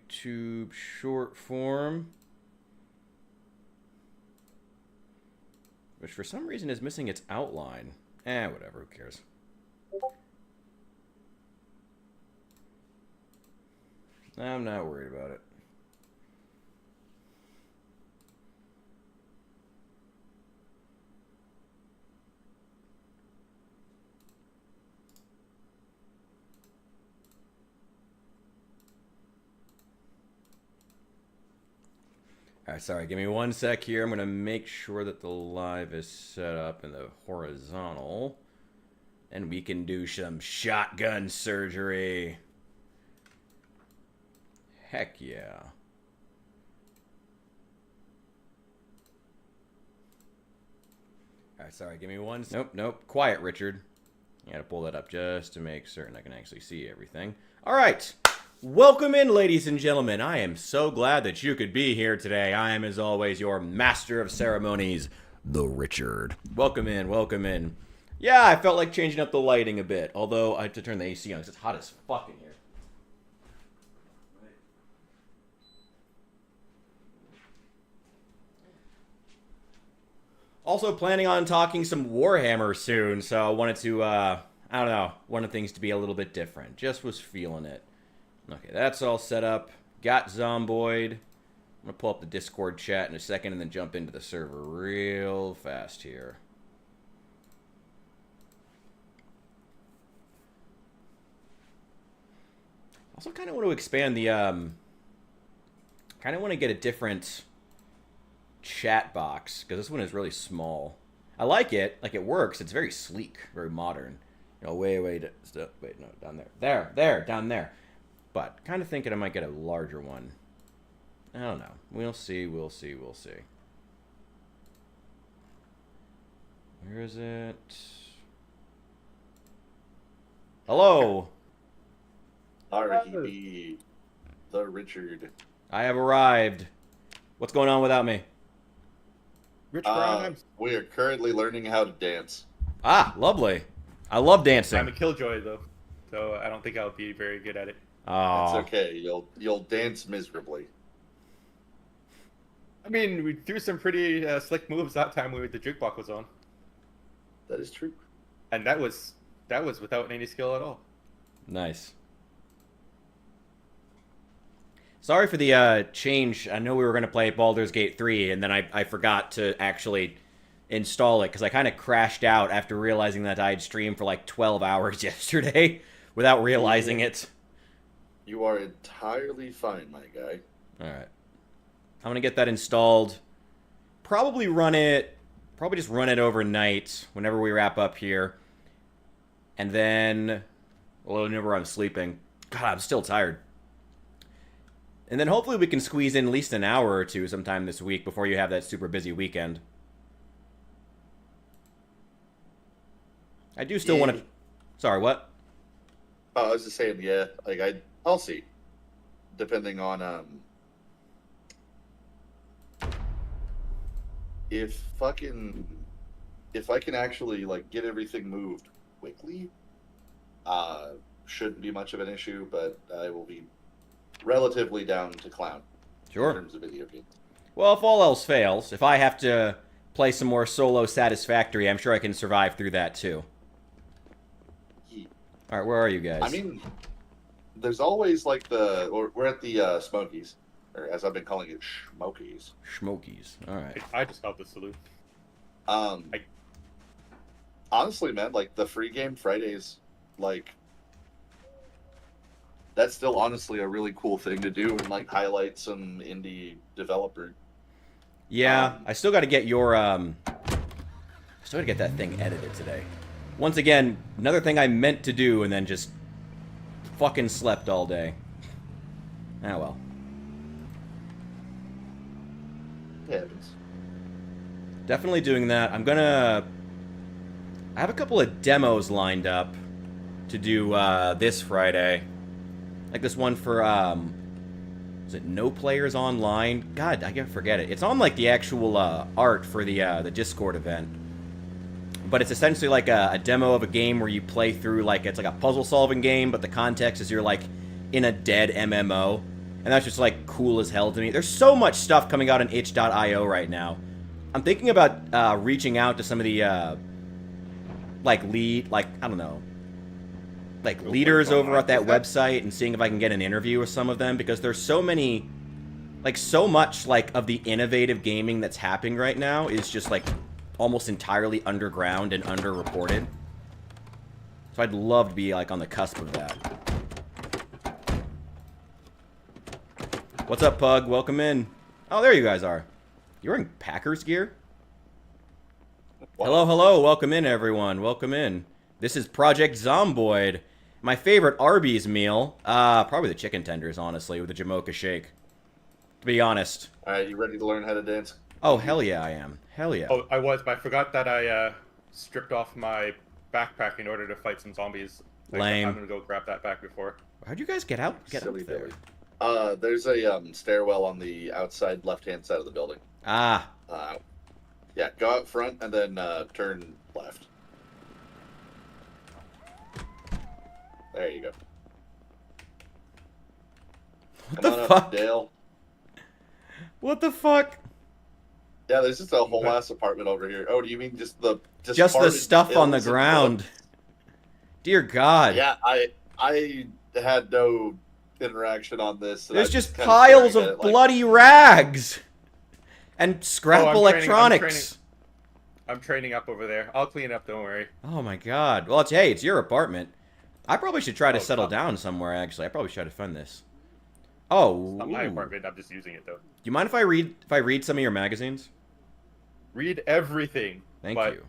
YouTube short form. Which for some reason is missing its outline. Whatever, who cares? I'm not worried about it. Alright, sorry, give me one sec here. I'm going to make sure that the live is set up in the horizontal. And we can do some shotgun surgery. Heck yeah. Alright, sorry, give me one... Nope. Quiet, Richard. I gotta pull that up just to make certain I can actually see everything. Alright. Welcome in, ladies and gentlemen. I am so glad that you could be here today. I am, as always, your master of ceremonies, the Richard. Welcome in, welcome in. Yeah, I felt like changing up the lighting a bit, although I had to turn the AC on because it's hot as fuck in here. Also planning on talking some Warhammer soon, so I wanted to, I don't know, wanted things to be a little bit different. Just was feeling it. Okay, that's all set up. Got Zomboid. I'm going to pull up the Discord chat in a second and then jump into the server real fast here. Also kind of want to expand the, kind of want to get a different chat box, because this one is really small. I like it. Like, it works. It's very sleek, very modern. You know, wait, no, down there. Down there. But kind of thinking I might get a larger one. I don't know. We'll see. Where is it? Hello. R.E.B. The Richard. I have arrived. What's going on without me? Rich Brown. We are currently learning how to dance. Ah, lovely. I love dancing. I'm a killjoy though, so I don't think I'll be very good at it. Oh, It's okay. You'll dance miserably. I mean, we threw some pretty slick moves that time when the jukebox was on, That is true. and that was without any skill at all. nice. Sorry for the change. I know we were going to play Baldur's Gate 3, and then I forgot to actually install it, because I kind of crashed out after realizing that I had streamed for like 12 hours yesterday without realizing it. You are entirely fine, my guy. Alright. I'm going to get that installed. Probably just run it overnight whenever we wrap up here. And then, well, whenever I'm sleeping. God, I'm still tired. And then hopefully we can squeeze in at least an hour or two sometime this week before you have that super busy weekend. I do still want to... Sorry, what? Oh, I was just saying, yeah. Like I'll see. Depending on if I can actually like get everything moved quickly, shouldn't be much of an issue. But I will be relatively down to clown. Sure. In terms of video games. Well, if all else fails, if I have to play some more solo Satisfactory, I'm sure I can survive through that too. Alright, where are you guys? I mean, there's always like we're at the Smokies, or as I've been calling it, Schmokies. Schmokies. Alright. I just got the salute. Honestly, man, like the free game Fridays, like that's still honestly a really cool thing to do and like highlight some indie developer. Yeah, I still got to get your still got to get that thing edited today. Once again, another thing I meant to do and then just fucking slept all day. Ah, well. It happens. Definitely doing that. I have a couple of demos lined up to do this Friday. Like this one for, is it No Players Online? God, I can forget it. It's on like the actual art for the Discord event. But it's essentially like a demo of a game where you play through, like, it's like a puzzle-solving game, but the context is you're, like, in a dead MMO. And that's just, like, cool as hell to me. There's so much stuff coming out on itch.io right now. I'm thinking about reaching out to some of the, I don't know, like, leaders over at that website and seeing if I can get an interview with some of them, because there's so many, like, so much, like, of the innovative gaming that's happening right now is just, like, almost entirely underground and underreported. So I'd love to be, like, on the cusp of that. What's up, Pug? Welcome in. Oh, there you guys are. You're wearing Packers gear? Wow. Hello, hello. Welcome in, everyone. Welcome in. This is Project Zomboid. My favorite Arby's meal. Probably the chicken tenders, honestly, with the Jamocha shake. To be honest. All right, you ready to learn how to dance? Oh, hell yeah, I am. Hell yeah. Oh, I was, but I forgot that I stripped off my backpack in order to fight some zombies. Lame. I'm gonna go grab that back before. How'd you guys get out? Get Silly up there. Billy. There's a stairwell on the outside left-hand side of the building. Ah. Yeah, go out front and then turn left. There you go. What Come the on fuck? up, Dale. What the fuck? Yeah, there's just a whole ass apartment over here. Oh, do you mean just the Just the discarded stuff on the pills and ground. drugs? Dear God. Yeah, I had no interaction on this. And There's I'm just kinda piles staring of at it like, bloody rags. And scrap I'm electronics. I'm training up over there. I'll clean up, don't worry. Oh my God. Well, it's your apartment. I probably should try to Oh, settle God. down somewhere, actually. I probably should try to fund this. Oh. It's not my ooh. apartment, I'm just using it though. Do you mind if I read some of your magazines? Read everything. Thank but you.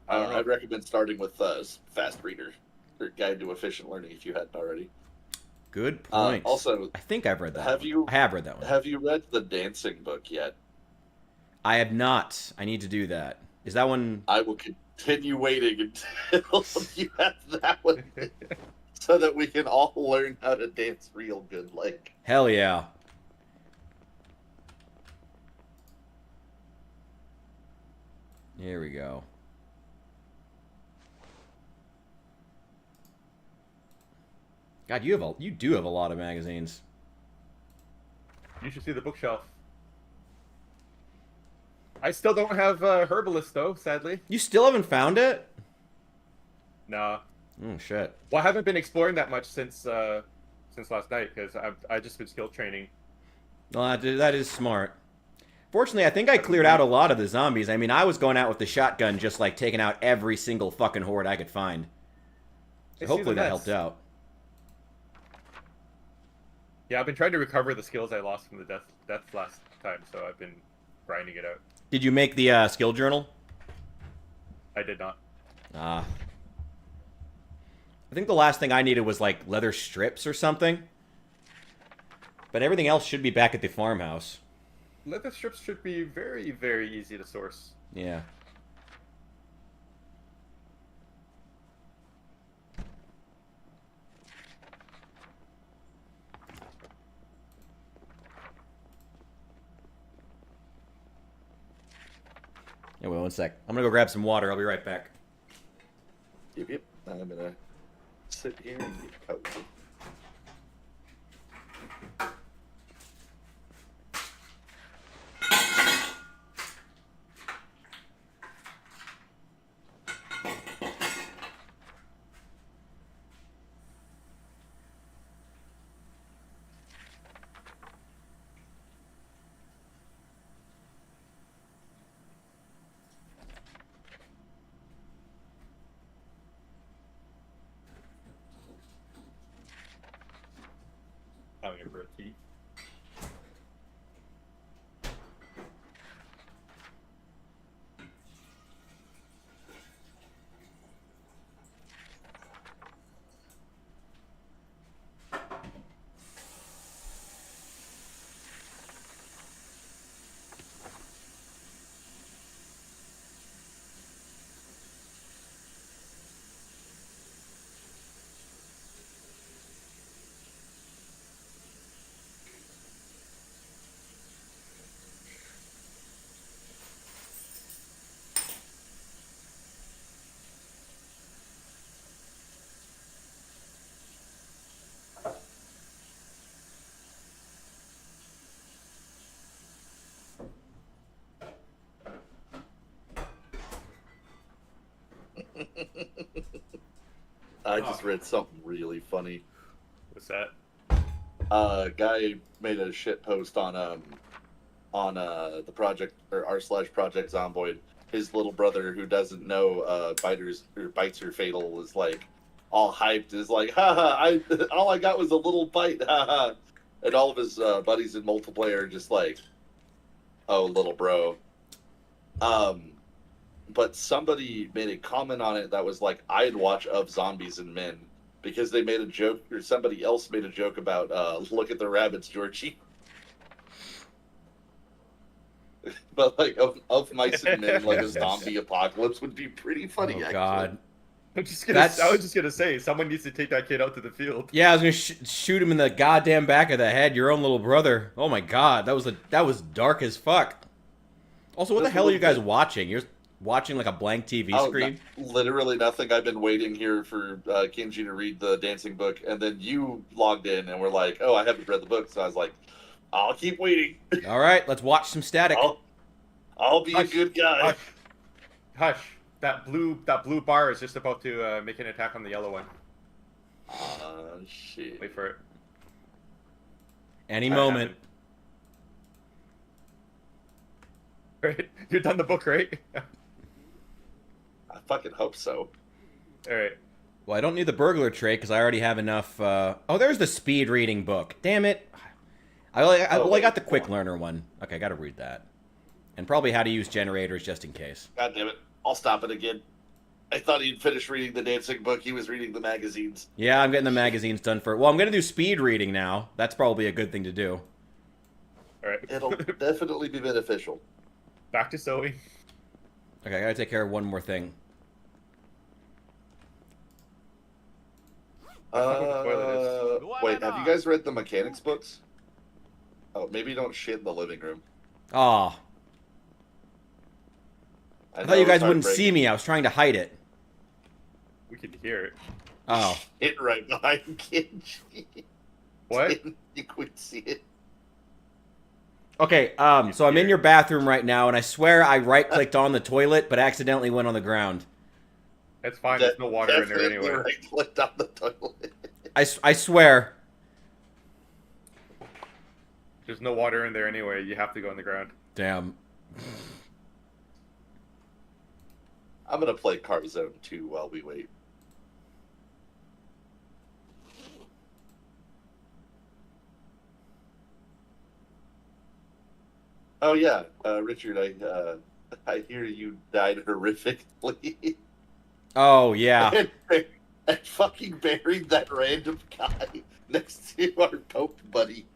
I don't know. I'd recommend starting with Fast Reader, or Guide to Efficient Learning, if you hadn't already. Good point. Also, I think I've read that. have one. you- I have read that one. Have you read the dancing book yet? I have not. I need to do that. Is that one? I will continue waiting until you have that one, so that we can all learn how to dance real good. Like, Hell yeah. Here we go. God, you do have a lot of magazines. You should see the bookshelf. I still don't have Herbalist though, sadly. You still haven't found it? Nah. Oh shit. Well, I haven't been exploring that much since last night because I've just been skill training. Well, that is smart. Fortunately, I think I cleared out a lot of the zombies. I mean, I was going out with the shotgun, just like taking out every single fucking horde I could find. So hopefully that helped out. Yeah, I've been trying to recover the skills I lost from the death last time, so I've been grinding it out. Did you make the skill journal? I did not. Ah. I think the last thing I needed was like leather strips or something. But everything else should be back at the farmhouse. Leather strips should be very, very easy to source. Yeah. Yeah, well, one sec. I'm gonna go grab some water. I'll be right back. yep. I'm gonna sit here and get cozy. Having a bird tea. I just read something really funny. What's that? Guy made a shit post on the project or r/project Zomboid. His little brother, who doesn't know bites are fatal, is like all hyped. Is like, haha! All I got was a little bite, haha! And all of his buddies in multiplayer are just like, oh, little bro. But somebody made a comment on it that was like, I'd watch Of Zombies and Men, because they made a joke, or somebody else made a joke about look at the rabbits, Georgie. But like of Mice and Men, like a zombie apocalypse would be pretty funny. Oh actually. God. I was just gonna say, someone needs to take that kid out to the field. Yeah, I was gonna shoot him in the goddamn back of the head. Your own little brother. Oh my God, that was dark as fuck. Also, what the hell are you guys watching? You're watching like a blank TV screen? Literally nothing. I've been waiting here for Kenji to read the dancing book, and then you logged in and were like, "Oh, I haven't read the book," so I was like, "I'll keep waiting." All right, let's watch some static. I'll be a good guy. Hush. That blue bar is just about to make an attack on the yellow one. Shit. Wait for it. Any moment. Right, you're done the book, right? I fucking hope so. All right. Well, I don't need the burglar trait because I already have enough. Oh, there's the speed reading book. Damn it. I got the quick learner one. Okay, I got to read that. And probably how to use generators just in case. God damn it. I'll stop it again. I thought he'd finished reading the dancing book. He was reading the magazines. Yeah, I'm getting the magazines done for. Well, I'm going to do speed reading now. That's probably a good thing to do. All right. It'll definitely be beneficial. Back to sewing. Okay, I got to take care of one more thing. Wait, have you guys read the mechanics books? Oh, maybe don't shit in the living room. Aw. I thought you guys wouldn't see me. I was trying to hide it. We could hear it. Oh. It right behind Kenji. What? Didn't think we'd see it. Okay, so I'm in your bathroom right now, and I swear I right-clicked on the toilet, but accidentally went on the ground. It's fine. There's no water in there anyway. Right-clicked on the toilet. I swear. There's no water in there anyway. You have to go on the ground. Damn. I'm gonna play Car Zone 2 while we wait. Oh yeah, Richard, I hear you died horrifically. Oh, yeah. and fucking buried that random guy next to our Pope buddy.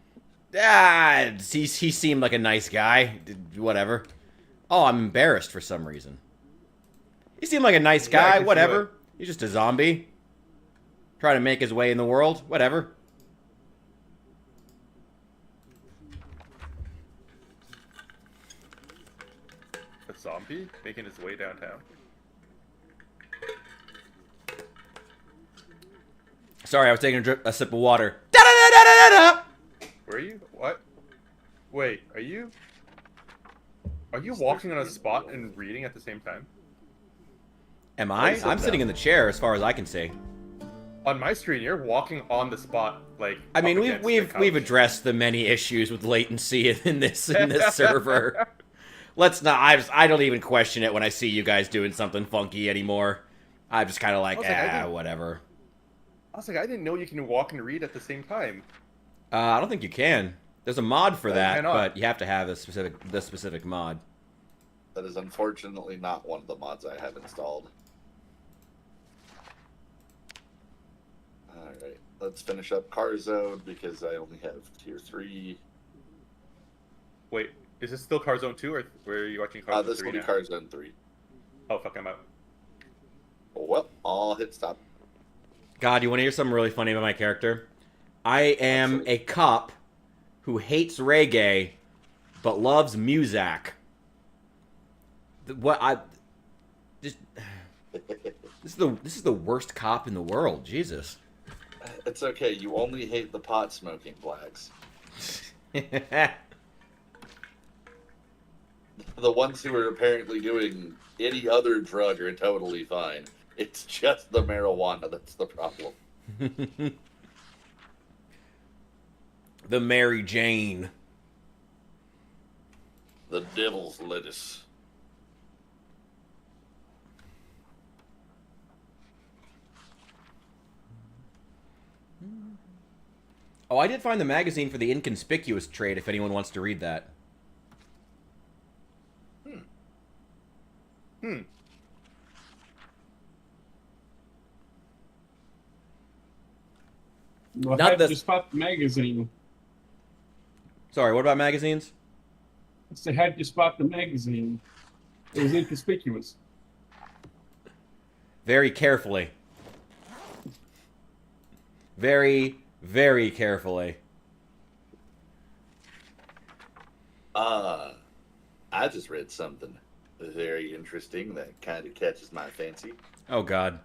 Ah, he seemed like a nice guy. Whatever. Oh, I'm embarrassed for some reason. He seemed like a nice guy. Yeah, Whatever. He's just a zombie. Trying to make his way in the world. Whatever. A zombie making his way downtown. Sorry, I was taking a sip of water. Da-da-da-da-da-da! Where are you? What? Wait, are you walking on a spot and reading at the same time? Am I? I'm sitting in the chair as far as I can see. On my screen, you're walking on the spot, like. I mean, up against the couch. we've addressed the many issues with latency in this server. Let's not. I don't even question it when I see you guys doing something funky anymore. I'm just kind of like, whatever. I was like, I didn't know you can walk and read at the same time. I don't think you can. There's a mod for that, cannot. but you have to have the specific mod. That is unfortunately not one of the mods I have installed. Alright, let's finish up Car Zone because I only have tier 3. Wait, is this still Car Zone 2 or where are you watching Car Zone 3 This will be now? Car Zone 3. Oh, fuck, I'm out. Well, I'll hit stop. God, you want to hear something really funny about my character? I am a cop who hates reggae, but loves Muzak. This is the worst cop in the world. Jesus. It's okay, you only hate the pot smoking blacks. The ones who are apparently doing any other drug are totally fine. It's just the marijuana that's the problem. The Mary Jane. The devil's lettuce. Oh, I did find the magazine for the Inconspicuous trade if anyone wants to read that. Well, Not how did the- you spot the magazine? Sorry, what about magazines? I said, how did you spot the magazine? It was inconspicuous. Very carefully. Very, very carefully. I just read something very interesting that kind of catches my fancy. Oh, God.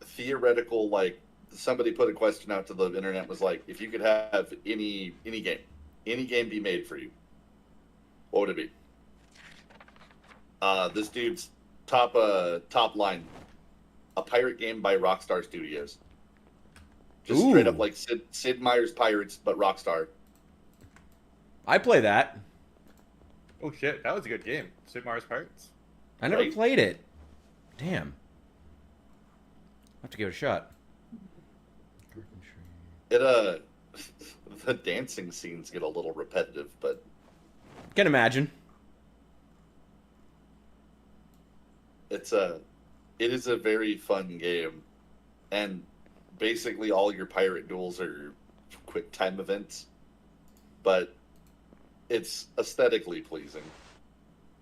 Theoretical, like, somebody put a question out to the internet, was like, if you could have any game be made for you, what would it be? This dude's top line, a pirate game by Rockstar Studios. Just Ooh. straight up like Sid Meier's Pirates, but Rockstar. I play that. Oh shit, that was a good game. Sid Meier's Pirates. I never Right. played it. Damn. I'll have to give it a shot. It the dancing scenes get a little repetitive, but Can imagine. it is a very fun game, and basically all your pirate duels are quick time events, but it's aesthetically pleasing.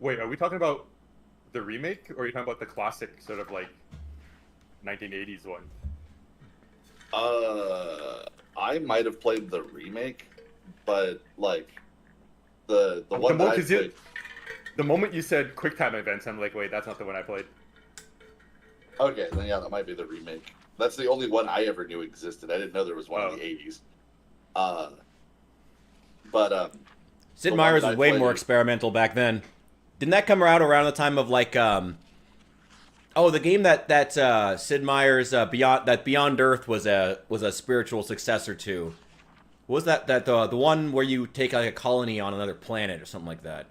Wait, are we talking about the remake, or are you talking about the classic sort of like 1980s one? I might have played the remake, but like the one that I played, The moment you said QuickTime events, I'm like, wait, that's not the one I played. okay, then yeah, that might be the remake. That's the only one I ever knew existed. I didn't know there was one in the 80s. Sid The Meier's one was that way I more played- experimental back then. Didn't that come around the time of like the game that Sid Meier's Beyond Earth was a spiritual successor to? What was that the one where you take like a colony on another planet or something like that?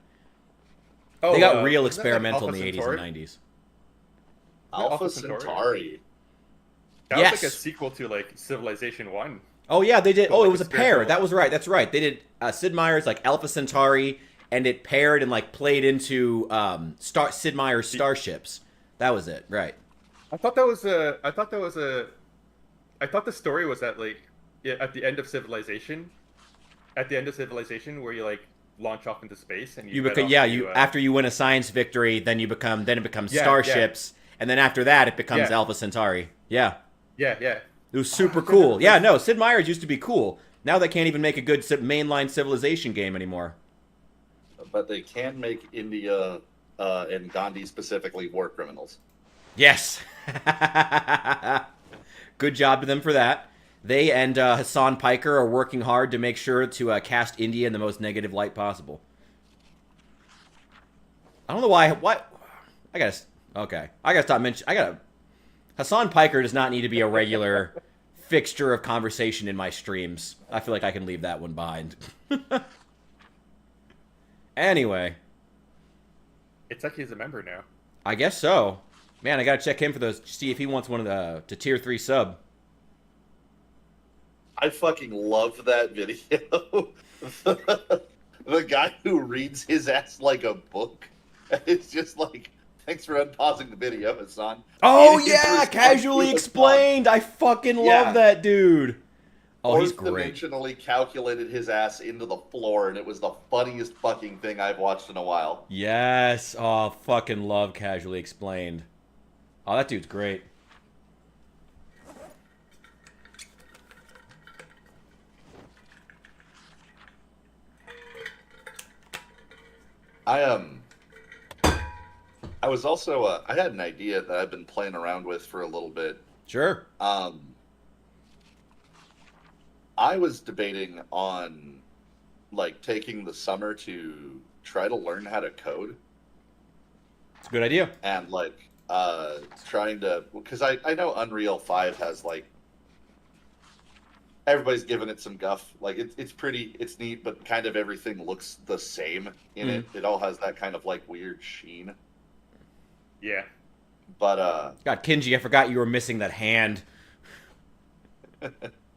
They got real wasn't that, like, experimental in Alpha the 80s Centauri? and 90s. Alpha Centauri? Centauri. That was like Yes. a sequel to like Civilization 1. Oh yeah, they did. But, Oh, like, it was a a pair. spiritual- That was right. That's right. They did Sid Meier's like Alpha Centauri, and it paired and like played into Sid Meier's Starships. That was it. Right. I thought the story was that like at the end of Civilization, where you like launch off into space and You head become off yeah. to, You after you win a science victory, then it becomes Yeah, Starships, and then after that it becomes Yeah. Alpha Centauri. Yeah. yeah. It was super cool. Yeah, no, Sid Meier's used to be cool. Now they can't even make a good mainline Civilization game anymore. But they can make India and Gandhi specifically war criminals. Yes. Good job to them for that. They and Hassan Piker are working hard to make sure to cast India in the most negative light possible. I don't know why. What? I gotta stop mentioning. Hassan Piker does not need to be a regular fixture of conversation in my streams. I feel like I can leave that one behind. Anyway, It's like he's a member now. I guess so. Man, I gotta check him for those. See if he wants one of to tier 3 sub. I fucking love that video. The guy who reads his ass like a book. It's just like, thanks for unpausing the video, Hassan. Oh It is yeah, response casually to the explained. I fucking love Yeah. that dude. Oh, he's Fourth great. dimensionally calculated his ass into the floor, and it was the funniest fucking thing I've watched in a while. Yes. Oh, fucking love casually explained. Oh, that dude's great. I was also I had an idea that I've been playing around with for a little bit. Sure. I was debating on like taking the summer to try to learn how to code It's a good idea. and like trying to, because I know Unreal 5 has like everybody's giving it some guff. Like it's pretty, it's neat, but kind of everything looks the same in it. It all has that kind of like weird sheen. Yeah. But God, Kinji, I forgot you were missing that hand.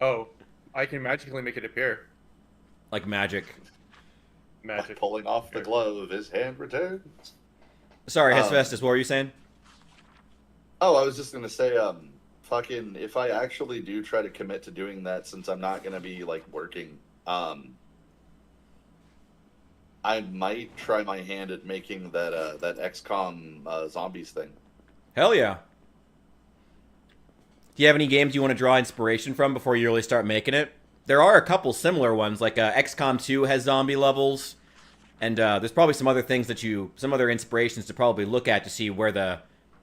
Oh, I can magically make it appear. Like magic. by Magic. pulling off the glove, his hand returns. Sorry, Hesfestus, what were you saying? Oh, I was just gonna say, fucking, if I actually do try to commit to doing that, since I'm not gonna be like working, I might try my hand at making that XCOM zombies thing. Hell yeah. Do you have any games you want to draw inspiration from before you really start making it? There are a couple similar ones, like XCOM 2 has zombie levels, and there's probably some other things some other inspirations to probably look at to see where the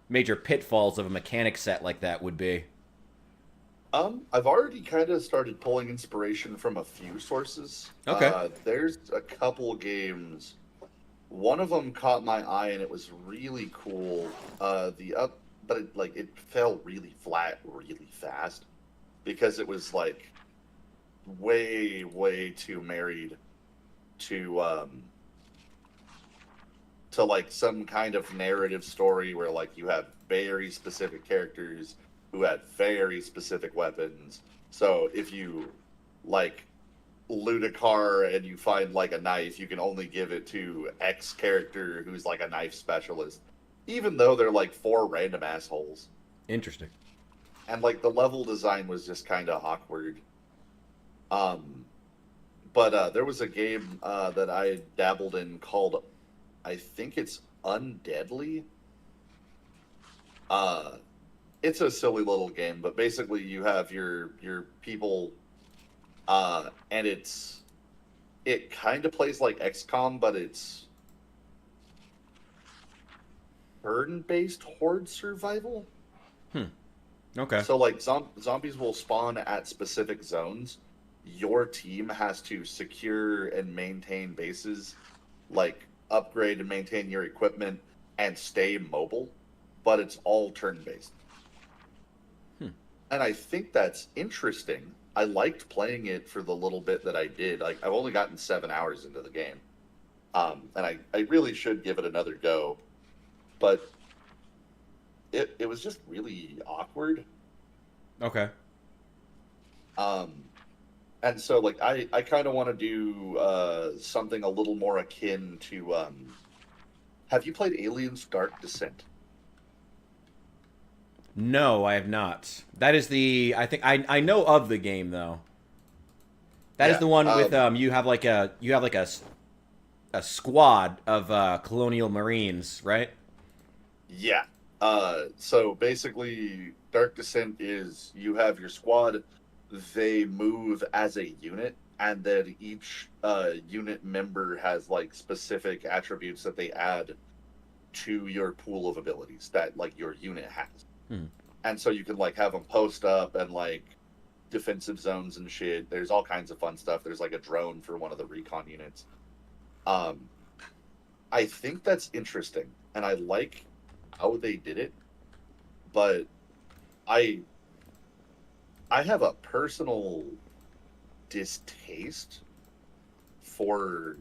major pitfalls of a mechanic set like that would be. I've already kind of started pulling inspiration from a few sources. Okay. There's a couple games. One of them caught my eye and it was really cool. But it fell really flat really fast because it was like way too married to like some kind of narrative story where like you have very specific characters who had very specific weapons. So if you like loot a car and you find like a knife, you can only give it to X character who's like a knife specialist, even though they're like 4 random assholes. Interesting. And like the level design was just kind of awkward. But there was a game that I dabbled in called, I think it's Undeadly. It's a silly little game, but basically you have your people, and it kind of plays like XCOM, but it's turn-based horde survival. Okay. So like zombies will spawn at specific zones. Your team has to secure and maintain bases, like upgrade and maintain your equipment and stay mobile, but it's all turn-based. And I think that's interesting. I liked playing it for the little bit that I did. Like I've only gotten 7 hours into the game. And I really should give it another go. But it was just really awkward. Okay. And so like I kind of want to do something a little more akin to have you played Aliens Dark Descent? No, I have not. That is I think I know of the game though. That is the one with you have like a squad of colonial marines, right? Yeah. So basically Dark Descent is you have your squad, they move as a unit, and then each unit member has like specific attributes that they add to your pool of abilities that like your unit has. And so you can like have them post up and like defensive zones and shit. There's all kinds of fun stuff. There's like a drone for one of the recon units. I think that's interesting, and I like how they did it, but I have a personal distaste for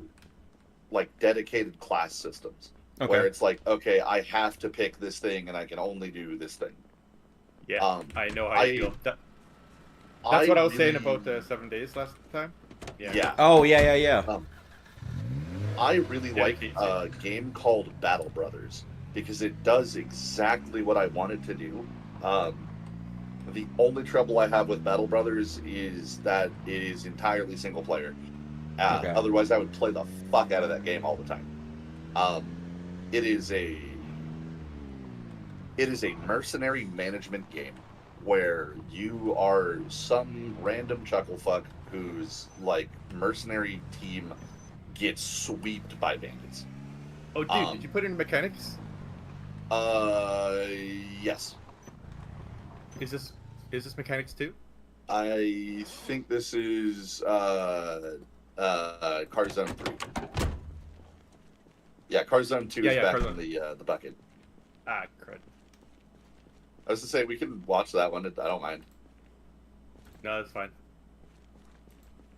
like dedicated class systems. Okay. Where it's like, okay, I have to pick this thing and I can only do this thing. Yeah, I know how you feel. That's what I was saying about the 7 days last time. Yeah. Oh, yeah. I really like a game called Battle Brothers because it does exactly what I wanted to do. The only trouble I have with Battle Brothers is that it is entirely single player. Okay. Otherwise, I would play the fuck out of that game all the time. It is a mercenary management game where you are some random chuckle fuck whose like mercenary team gets swept by bandits. Oh, dude, did you put in mechanics? Yes. Is this mechanics too? I think this is Car Zone 3. Yeah, Car Zone 2 is back in the bucket. Ah, crud. I was to say we can watch that one. I don't mind. No, that's fine.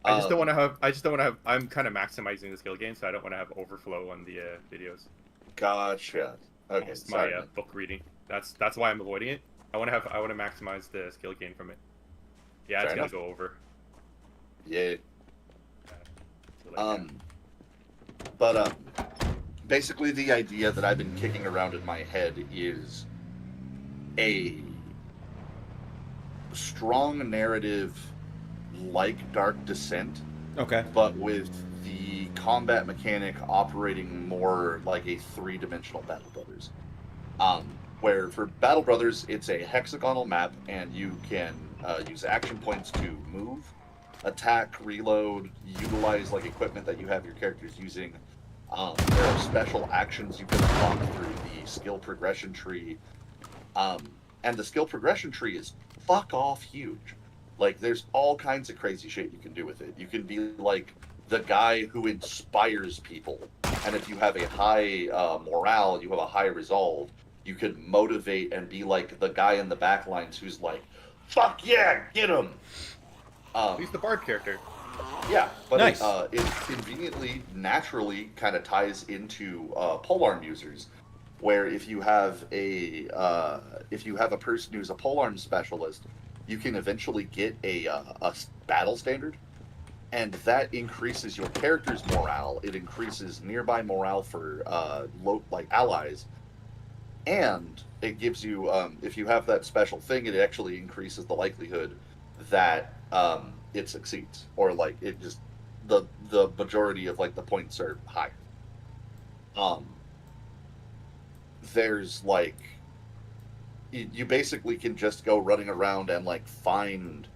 I just don't Um, want to have. I just don't want to have. I'm kind of maximizing the skill gain, so I don't want to have overflow on the videos. Gotcha. Okay, It's sorry. my man. book reading. That's why I'm avoiding it. I want to have. I want to maximize the skill gain from it. Yeah, Fair it's enough. gonna go over. Yeah. So, like, But basically the idea that I've been kicking around in my head is a strong narrative like Dark Descent, Okay. but with the combat mechanic operating more like a three-dimensional Battle Brothers. Where for Battle Brothers, it's a hexagonal map, and you can use action points to move, attack, reload, utilize like equipment that you have your characters using. There are special actions you can unlock through the skill progression tree, and the skill progression tree is fuck off huge. Like, there's all kinds of crazy shit you can do with it. You can be like the guy who inspires people, and if you have a high morale, you have a high resolve, you could motivate and be like the guy in the back lines who's like, "Fuck yeah, get him!" he's the bard character. Yeah, but Nice. it conveniently, naturally kind of ties into polearm users, where if you have a person who's a polearm specialist, you can eventually get a battle standard, and that increases your character's morale. It increases nearby morale for like allies, and it gives you if you have that special thing, it actually increases the likelihood that it succeeds, or like it just the majority of like the points are high. Um, there's like you basically can just go running around and like find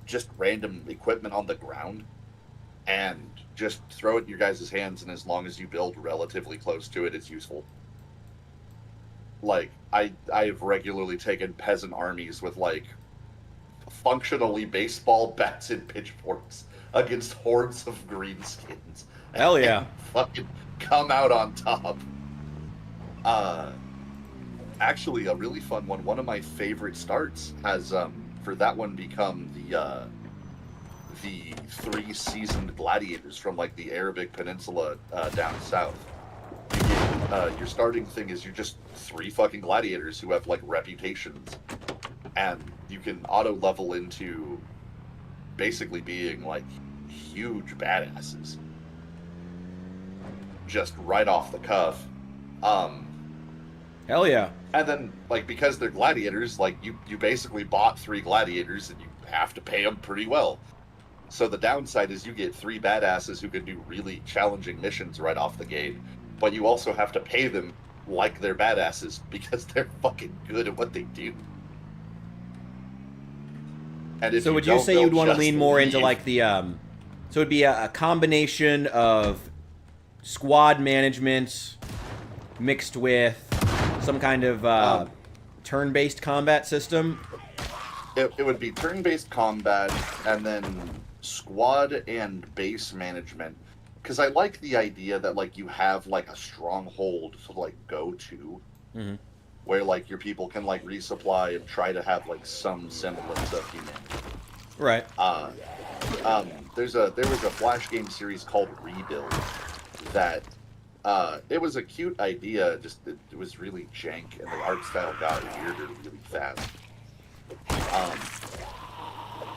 just random equipment on the ground and just throw it in your guys' hands, and as long as you build relatively close to it, it's useful. Like I've regularly taken peasant armies with like functionally baseball bats and pitchforks against hordes of greenskins. Hell and yeah. fucking come out on top. Actually, a really fun one. One of my favorite starts has for that one become the three seasoned gladiators from like the Arabic Peninsula down south. You get, your starting thing is you're just three fucking gladiators who have like reputations, and you can auto level into basically being like huge badasses just right off the cuff. Hell yeah. And then, like, because they're gladiators, like, you basically bought three gladiators and you have to pay them pretty well. So the downside is you get three badasses who can do really challenging missions right off the gate, but you also have to pay them like they're badasses because they're fucking good at what they do. And if So would you don't, say they'll you'd want to just lean more into leave. like the so it'd be a combination of squad management mixed with some kind of turn-based combat system? It would be turn-based combat and then squad and base management, because I like the idea that like you have like a stronghold to like go to, Mm-hmm. where like your people can like resupply and try to have like some semblance of humanity. Right. There was a Flash game series called Rebuild that it was a cute idea, just it was really jank and the art style got weirder really fast.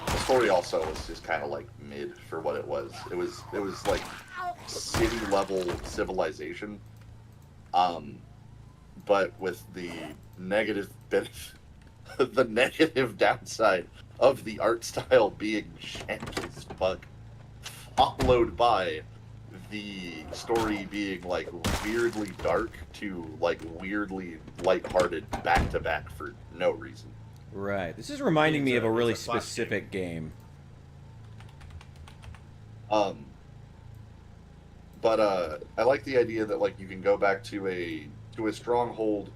The story also was just kind of like mid for what it was. It was like city level civilization, but with the negative the negative downside of the art style being jank as fuck, followed by the story being like weirdly dark to like weirdly lighthearted back to back for no reason. Right. This is reminding me of a really it's a Flash specific game. But I like the idea that like you can go back to a stronghold,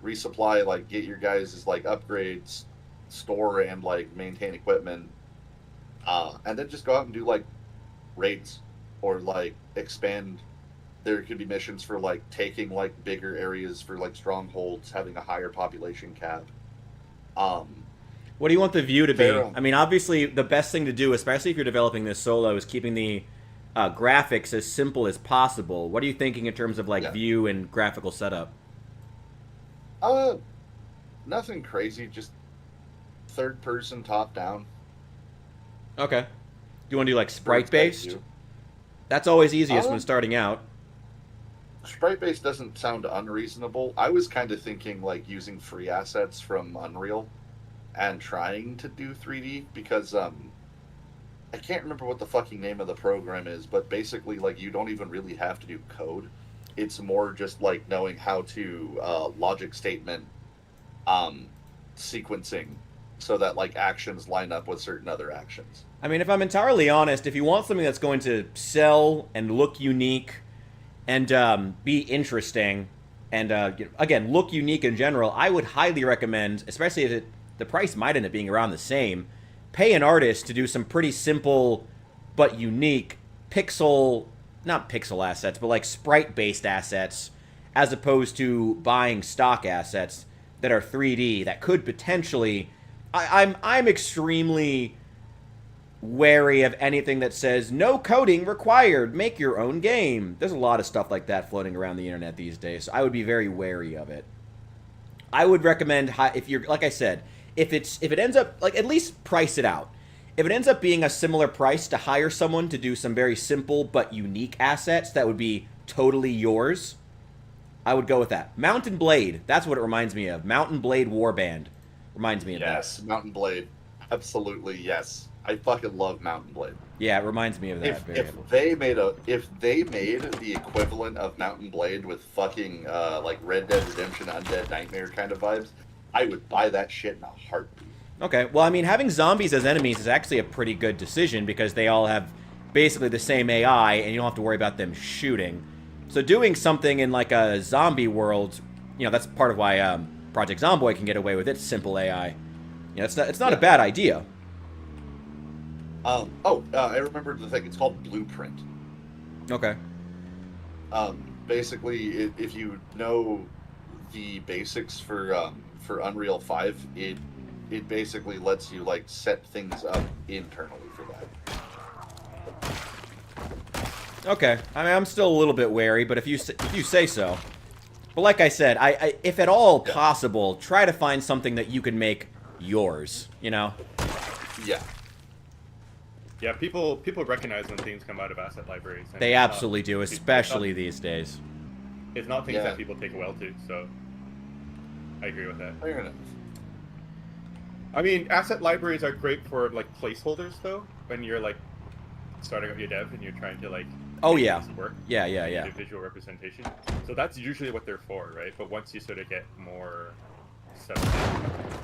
resupply, like get your guys' like upgrades, store and like maintain equipment, and then just go out and do like raids or like expand. There could be missions for like taking like bigger areas for like strongholds, having a higher population cap. Um, What do you want the view to be? Fair. I mean, obviously, the best thing to do, especially if you're developing this solo, is keeping the graphics as simple as possible. What are you thinking in terms of like Yeah. view and graphical setup? Nothing crazy, just third person, top down. Okay. Do you want to do like Bird's eye sprite based? view. That's always easiest when Um, starting out. Sprite based doesn't sound unreasonable. I was kind of thinking like using free assets from Unreal and trying to do 3D because I can't remember what the fucking name of the program is, but basically like you don't even really have to do code. It's more just like knowing how to logic statement sequencing so that like actions line up with certain other actions. I mean, if I'm entirely honest, if you want something that's going to sell and look unique and be interesting and, again, look unique in general, I would highly recommend, especially if the price might end up being around the same, pay an artist to do some pretty simple but unique not pixel assets, but like sprite-based assets, as opposed to buying stock assets that are 3D that could potentially... I'm extremely wary of anything that says no coding required, make your own game. There's a lot of stuff like that floating around the internet these days, so I would be very wary of it. I would recommend, if you're, like I said, if it ends up, like, at least price it out. If it ends up being a similar price to hire someone to do some very simple but unique assets that would be totally yours, I would go with that. Mountain Blade, that's what it reminds me of. Mountain Blade Warband reminds me of that. Yes, Mountain Blade. Absolutely, yes. I fucking love Mountain Blade. Yeah, it reminds me of that. If they made the equivalent of Mountain Blade with fucking like Red Dead Redemption Undead Nightmare kind of vibes, I would buy that shit in a heartbeat. Okay, well, I mean, having zombies as enemies is actually a pretty good decision because they all have basically the same AI and you don't have to worry about them shooting. So doing something in like a zombie world, that's part of why Project Zomboid can get away with its simple AI. It's not a bad idea. I remembered the thing. It's called Blueprint. Okay. Basically, if you know the basics for Unreal 5, it basically lets you like set things up internally for that. Okay. I mean, I'm still a little bit wary, but if you say so. But like I said, I if at all possible, try to find something that you can make yours. Yeah. Yeah, people recognize when things come out of asset libraries. And They absolutely do, it's especially not- these days. It's not things Yeah. that people take well to, so I agree with that. Fair enough. I mean, asset libraries are great for like placeholders though, when you're like starting up your dev and you're trying to like Oh, make yeah. things work. Yeah. The visual representation. So that's usually what they're for, right? But once you sort of get more stuff,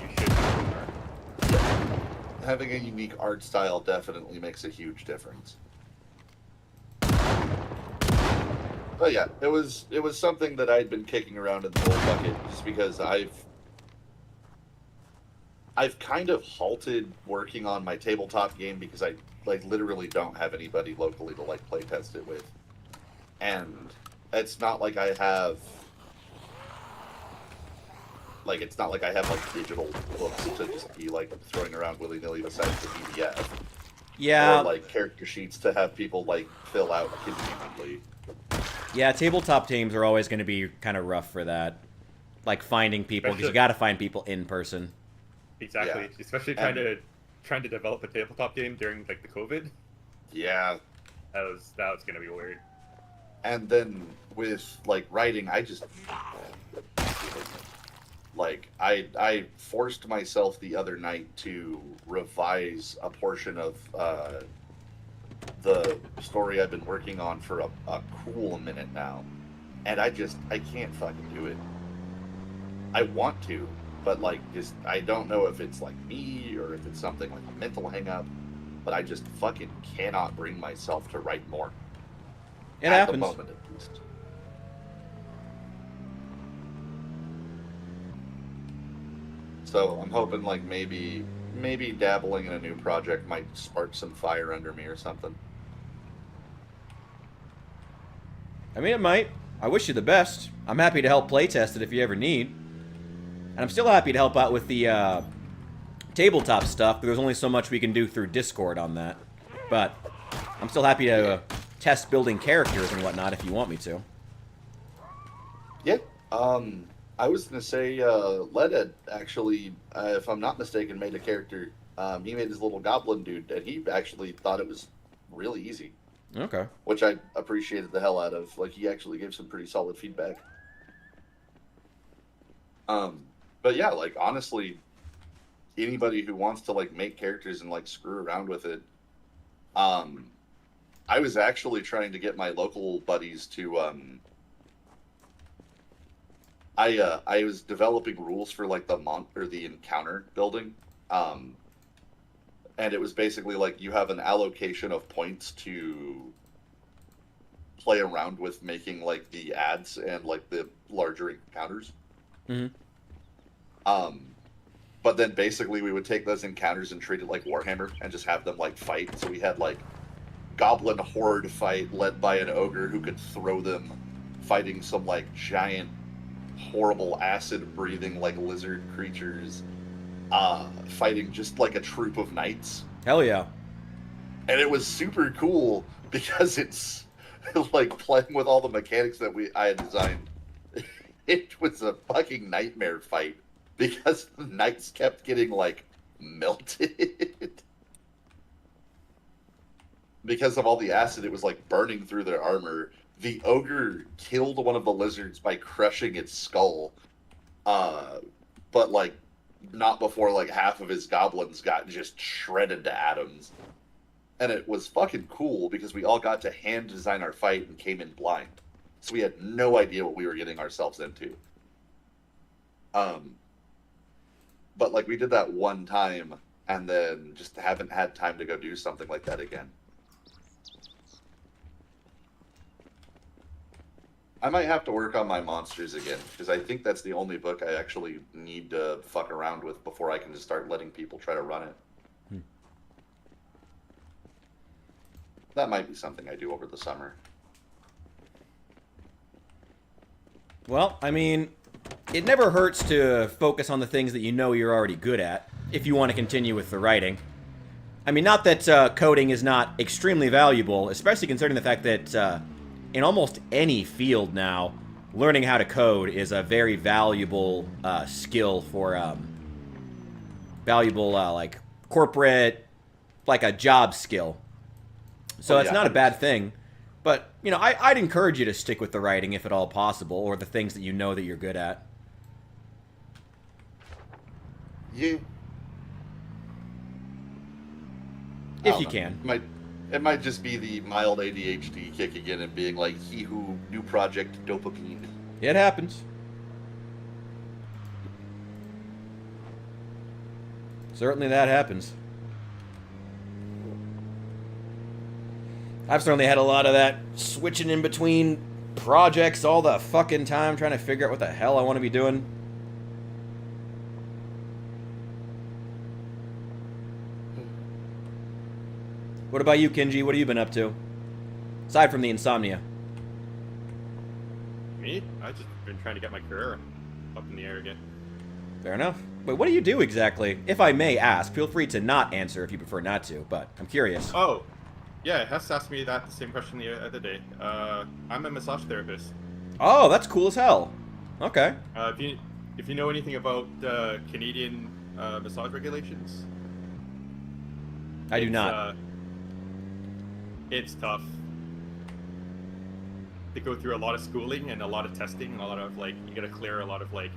you should have more. Having a unique art style definitely makes a huge difference. But yeah, it was something that I'd been kicking around in the old bucket just because I've kind of halted working on my tabletop game because I like literally don't have anybody locally to like play test it with. And it's not like I have digital books to just be like throwing around willy-nilly besides the PDF. Yeah. Or like character sheets to have people like fill out conveniently. Yeah, tabletop teams are always going to be kind of rough for that. Like finding people, because you got to find people in person. Exactly. Yeah. Especially trying to develop a tabletop game during like the COVID. Yeah. That was gonna be weird. And then with like writing, I just like I forced myself the other night to revise a portion of the story I've been working on for a cool minute now, and I can't fucking do it. I want to, but like just I don't know if it's like me or if it's something like a mental hang up, but I just fucking cannot bring myself to write more. It at happens. the moment, at least. So I'm hoping like maybe dabbling in a new project might spark some fire under me or something. I mean, it might. I wish you the best. I'm happy to help playtest it if you ever need. And I'm still happy to help out with the tabletop stuff, but there's only so much we can do through Discord on that. But I'm still happy to test building characters and whatnot if you want me to. Yeah. I was gonna say, Led had actually, if I'm not mistaken, made a character. He made his little goblin dude, and he actually thought it was really easy, Okay. which I appreciated the hell out of. Like, he actually gave some pretty solid feedback. But yeah, like, honestly, anybody who wants to like make characters and like screw around with it, I was actually trying to get my local buddies to I was developing rules for like the encounter building. And it was basically like you have an allocation of points to play around with making like the ads and like the larger encounters. Mm-hmm. But then basically we would take those encounters and treat it like Warhammer and just have them like fight. So we had like goblin horde fight led by an ogre who could throw them, fighting some like giant horrible acid breathing like lizard creatures, fighting just like a troop of knights. Hell yeah. And it was super cool because it's like playing with all the mechanics that I had designed. It was a fucking nightmare fight because the knights kept getting like melted because of all the acid. It was like burning through their armor. The ogre killed one of the lizards by crushing its skull, but like not before like half of his goblins got just shredded to atoms. And it was fucking cool because we all got to hand design our fight and came in blind, so we had no idea what we were getting ourselves into. But like we did that one time and then just haven't had time to go do something like that again. I might have to work on my monsters again, because I think that's the only book I actually need to fuck around with before I can just start letting people try to run it. That might be something I do over the summer. Well, I mean, it never hurts to focus on the things that you know you're already good at, if you want to continue with the writing. I mean, not that coding is not extremely valuable, especially considering the fact that in almost any field now, learning how to code is a very valuable skill for valuable like corporate, like a job skill. So it's not a bad thing. But, you know, I'd encourage you to stick with the writing if at all possible, or the things that you know that you're good at. If you can. It might just be the mild ADHD kicking in and being like, he who new project dopamine. It happens. Certainly that happens. I've certainly had a lot of that switching in between projects all the fucking time, trying to figure out what the hell I want to be doing. What about you, Kinji? What have you been up to? Aside from the insomnia. Me? I've just been trying to get my career up in the air again. Fair enough. Wait, what do you do exactly? If I may ask, feel free to not answer if you prefer not to, but I'm curious. Oh, yeah, Hess asked me that the same question the other day. I'm a massage therapist. Oh, that's cool as hell. Okay. If you know anything about Canadian massage regulations, I do not. It's tough. They go through a lot of schooling and a lot of testing and a lot of like you gotta clear a lot of like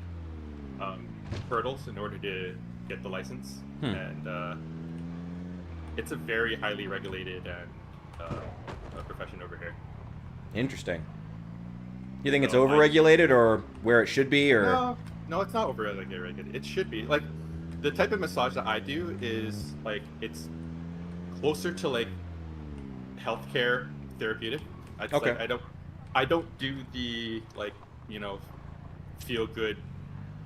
hurdles in order to get the license. And it's a very highly regulated and profession over here. Interesting. You think it's overregulated or where it should be, or? No, it's not overregulated. It should be. Like the type of massage that I do is like it's closer to like healthcare therapeutic. Okay. Like, I don't do the like, you know, feel good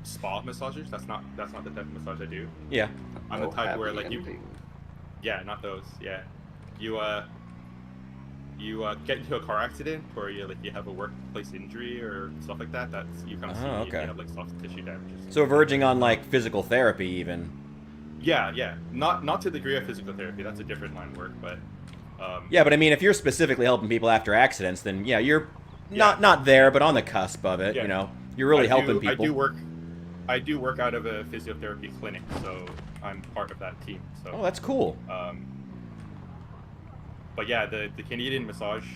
spa massages. That's not the type of massage I do. Yeah. I'm the type where like yeah, not those. Yeah. You get into a car accident or you have a workplace injury or stuff like that. That's you kind of see if you have like soft tissue damages. So verging on like physical therapy even. Yeah. Not to the degree of physical therapy. That's a different line of work, but Yeah, but I mean, if you're specifically helping people after accidents, then yeah, you're Yeah. not there, but on the cusp of it. Yeah. You know, you're really helping people. I do work out of a physiotherapy clinic, so I'm part of that team. So. Oh, that's cool. But yeah, the Canadian massage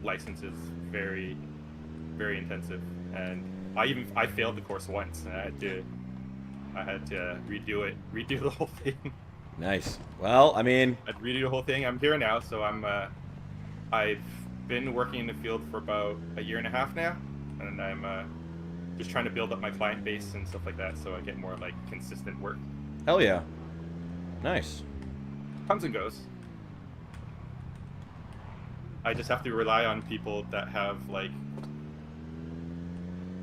license is very, very intensive, and I failed the course once, and I had to redo the whole thing. Nice. Well, I mean, I'd redo the whole thing. I'm here now, so I've been working in the field for about a year and a half now, and I'm just trying to build up my client base and stuff like that, so I get more like consistent work. hell yeah. Nice. Comes and goes. I just have to rely on people that have like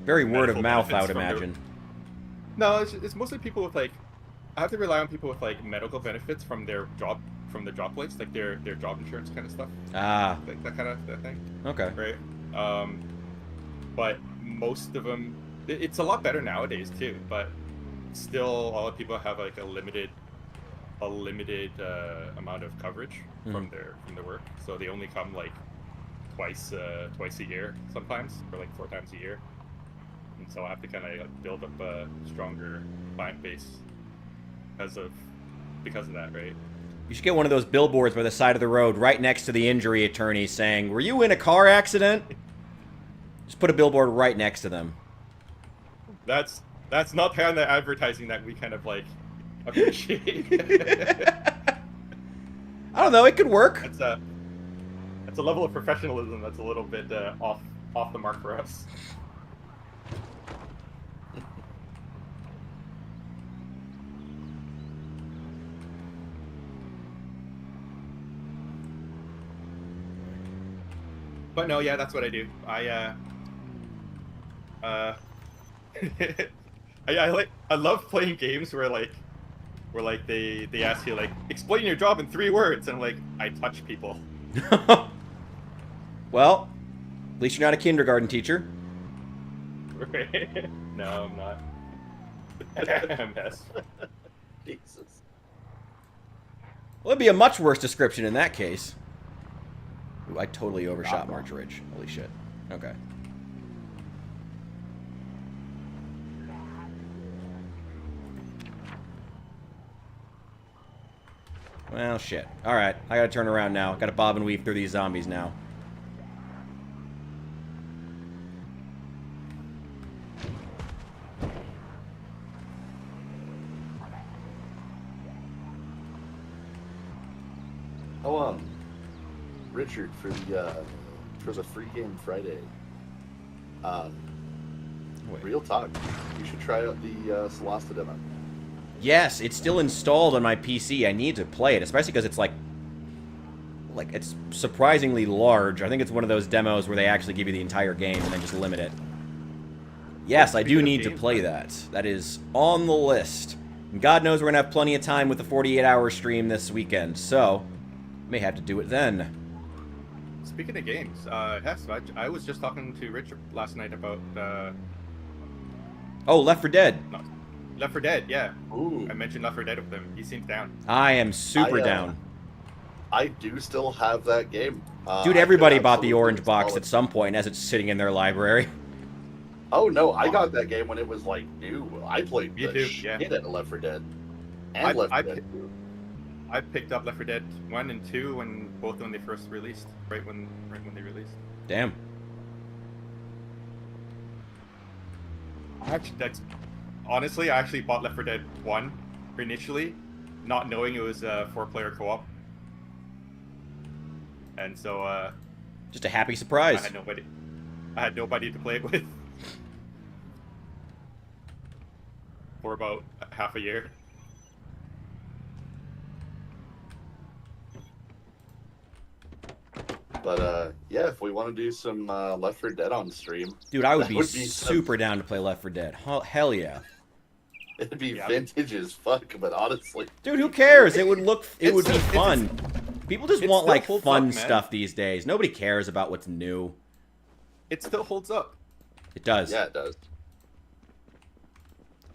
Very word of medical mouth, I would benefits from imagine. No, it's mostly people with like. I have to rely on people with like medical benefits from the job place, like their job insurance kind of stuff, Ah, like that kind of thing, okay. right? But most of them, it's a lot better nowadays too. But still, a lot of people have like a limited amount of coverage from their work, so they only come like twice a year sometimes, or like 4 times a year, and so I have to kind of build up a stronger client base because of that, right? You should get one of those billboards by the side of the road right next to the injury attorney saying, "Were you in a car accident?" Just put a billboard right next to them. That's not the kind of advertising that we kind of like appreciate. I don't know, it could work. That's a level of professionalism that's a little bit off the mark for us. But no, yeah, that's what I do. I love playing games where they ask you like explain your job in 3 words, and I'm like, I touch people. Well, at least you're not a kindergarten teacher. No, I'm not. MS. Jesus. Well, it'd be a much worse description in that case. Ooh, I totally overshot March Ridge. Holy shit. Okay. Well, shit. Alright, I gotta turn around now. Gotta bob and weave through these zombies now. Oh, Richard, for the free game Friday. Wait. Real talk. You should try out the Solasta demo. Yes, it's still installed on my PC. I need to play it, especially because it's like it's surprisingly large. I think it's one of those demos where they actually give you the entire game and then just limit it. Yes, I do need to play that. That is on the list. And God knows we're going to have plenty of time with the 48-hour stream this weekend, so may have to do it then. Speaking of games, Hess, I was just talking to Richard last night about Oh, Left 4 Dead. Left 4 Dead, yeah. Ooh. I mentioned Left 4 Dead with him. He seems down. I am super down. I do still have that game. Dude, everybody bought the orange box at some point as it's sitting in their library. Oh no, I got that game when it was like new. I played Me the too, shit yeah. out of Left 4 Dead. And Left 4 Dead 2. I picked up Left 4 Dead 1 and 2 when they first released, right when they released. Damn. Honestly, I actually bought Left 4 Dead 1 initially, not knowing it was a 4-player co-op. And so Just a happy surprise. I had nobody to play it with for about half a year. But yeah, if we want to do some Left 4 Dead on stream, Dude, I would that be would super down to play Left 4 Dead. Hell yeah. It'd be Yeah. vintage as fuck, but honestly, Dude, who cares? It would It would be still- fun. People just it want still like holds fun up, man. stuff these days. Nobody cares about what's new. It still holds up. It does. yeah, it does.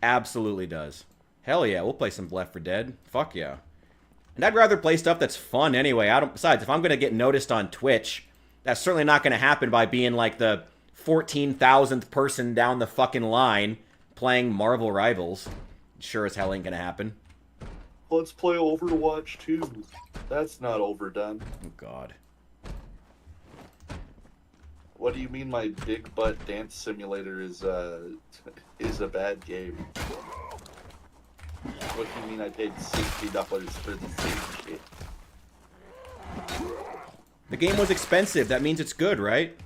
Absolutely does. Hell yeah, we'll play some Left 4 Dead. Fuck yeah. And I'd rather play stuff that's fun anyway. Besides, if I'm going to get noticed on Twitch, that's certainly not going to happen by being like the 14,000th person down the fucking line playing Marvel Rivals. Sure as hell ain't going to happen. Let's play Overwatch 2. That's not overdone. Oh, God. What do you mean my big butt dance simulator is a bad game? What do you mean I paid $60 for the same shit? The game was expensive. That means it's good, right?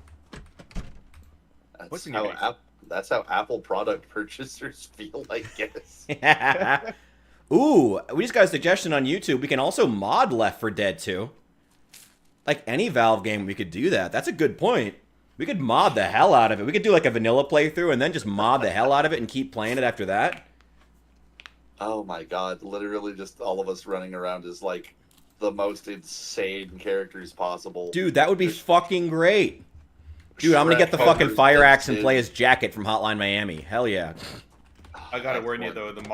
What's in your name? That's how Apple product purchasers feel, I guess. Ooh, we just got a suggestion on YouTube. We can also mod Left 4 Dead 2. Like any Valve game, we could do that. That's a good point. We could mod the hell out of it. We could do like a vanilla playthrough and then just mod the hell out of it and keep playing it after that. Oh my god, literally just all of us running around as like the most insane characters possible. Dude, that would be Just fucking great. Dude, I'm gonna get the Shrek fucking covers fire axe and dude. play as Jacket from Hotline Miami. Hell yeah. I gotta That's warn you one. though, the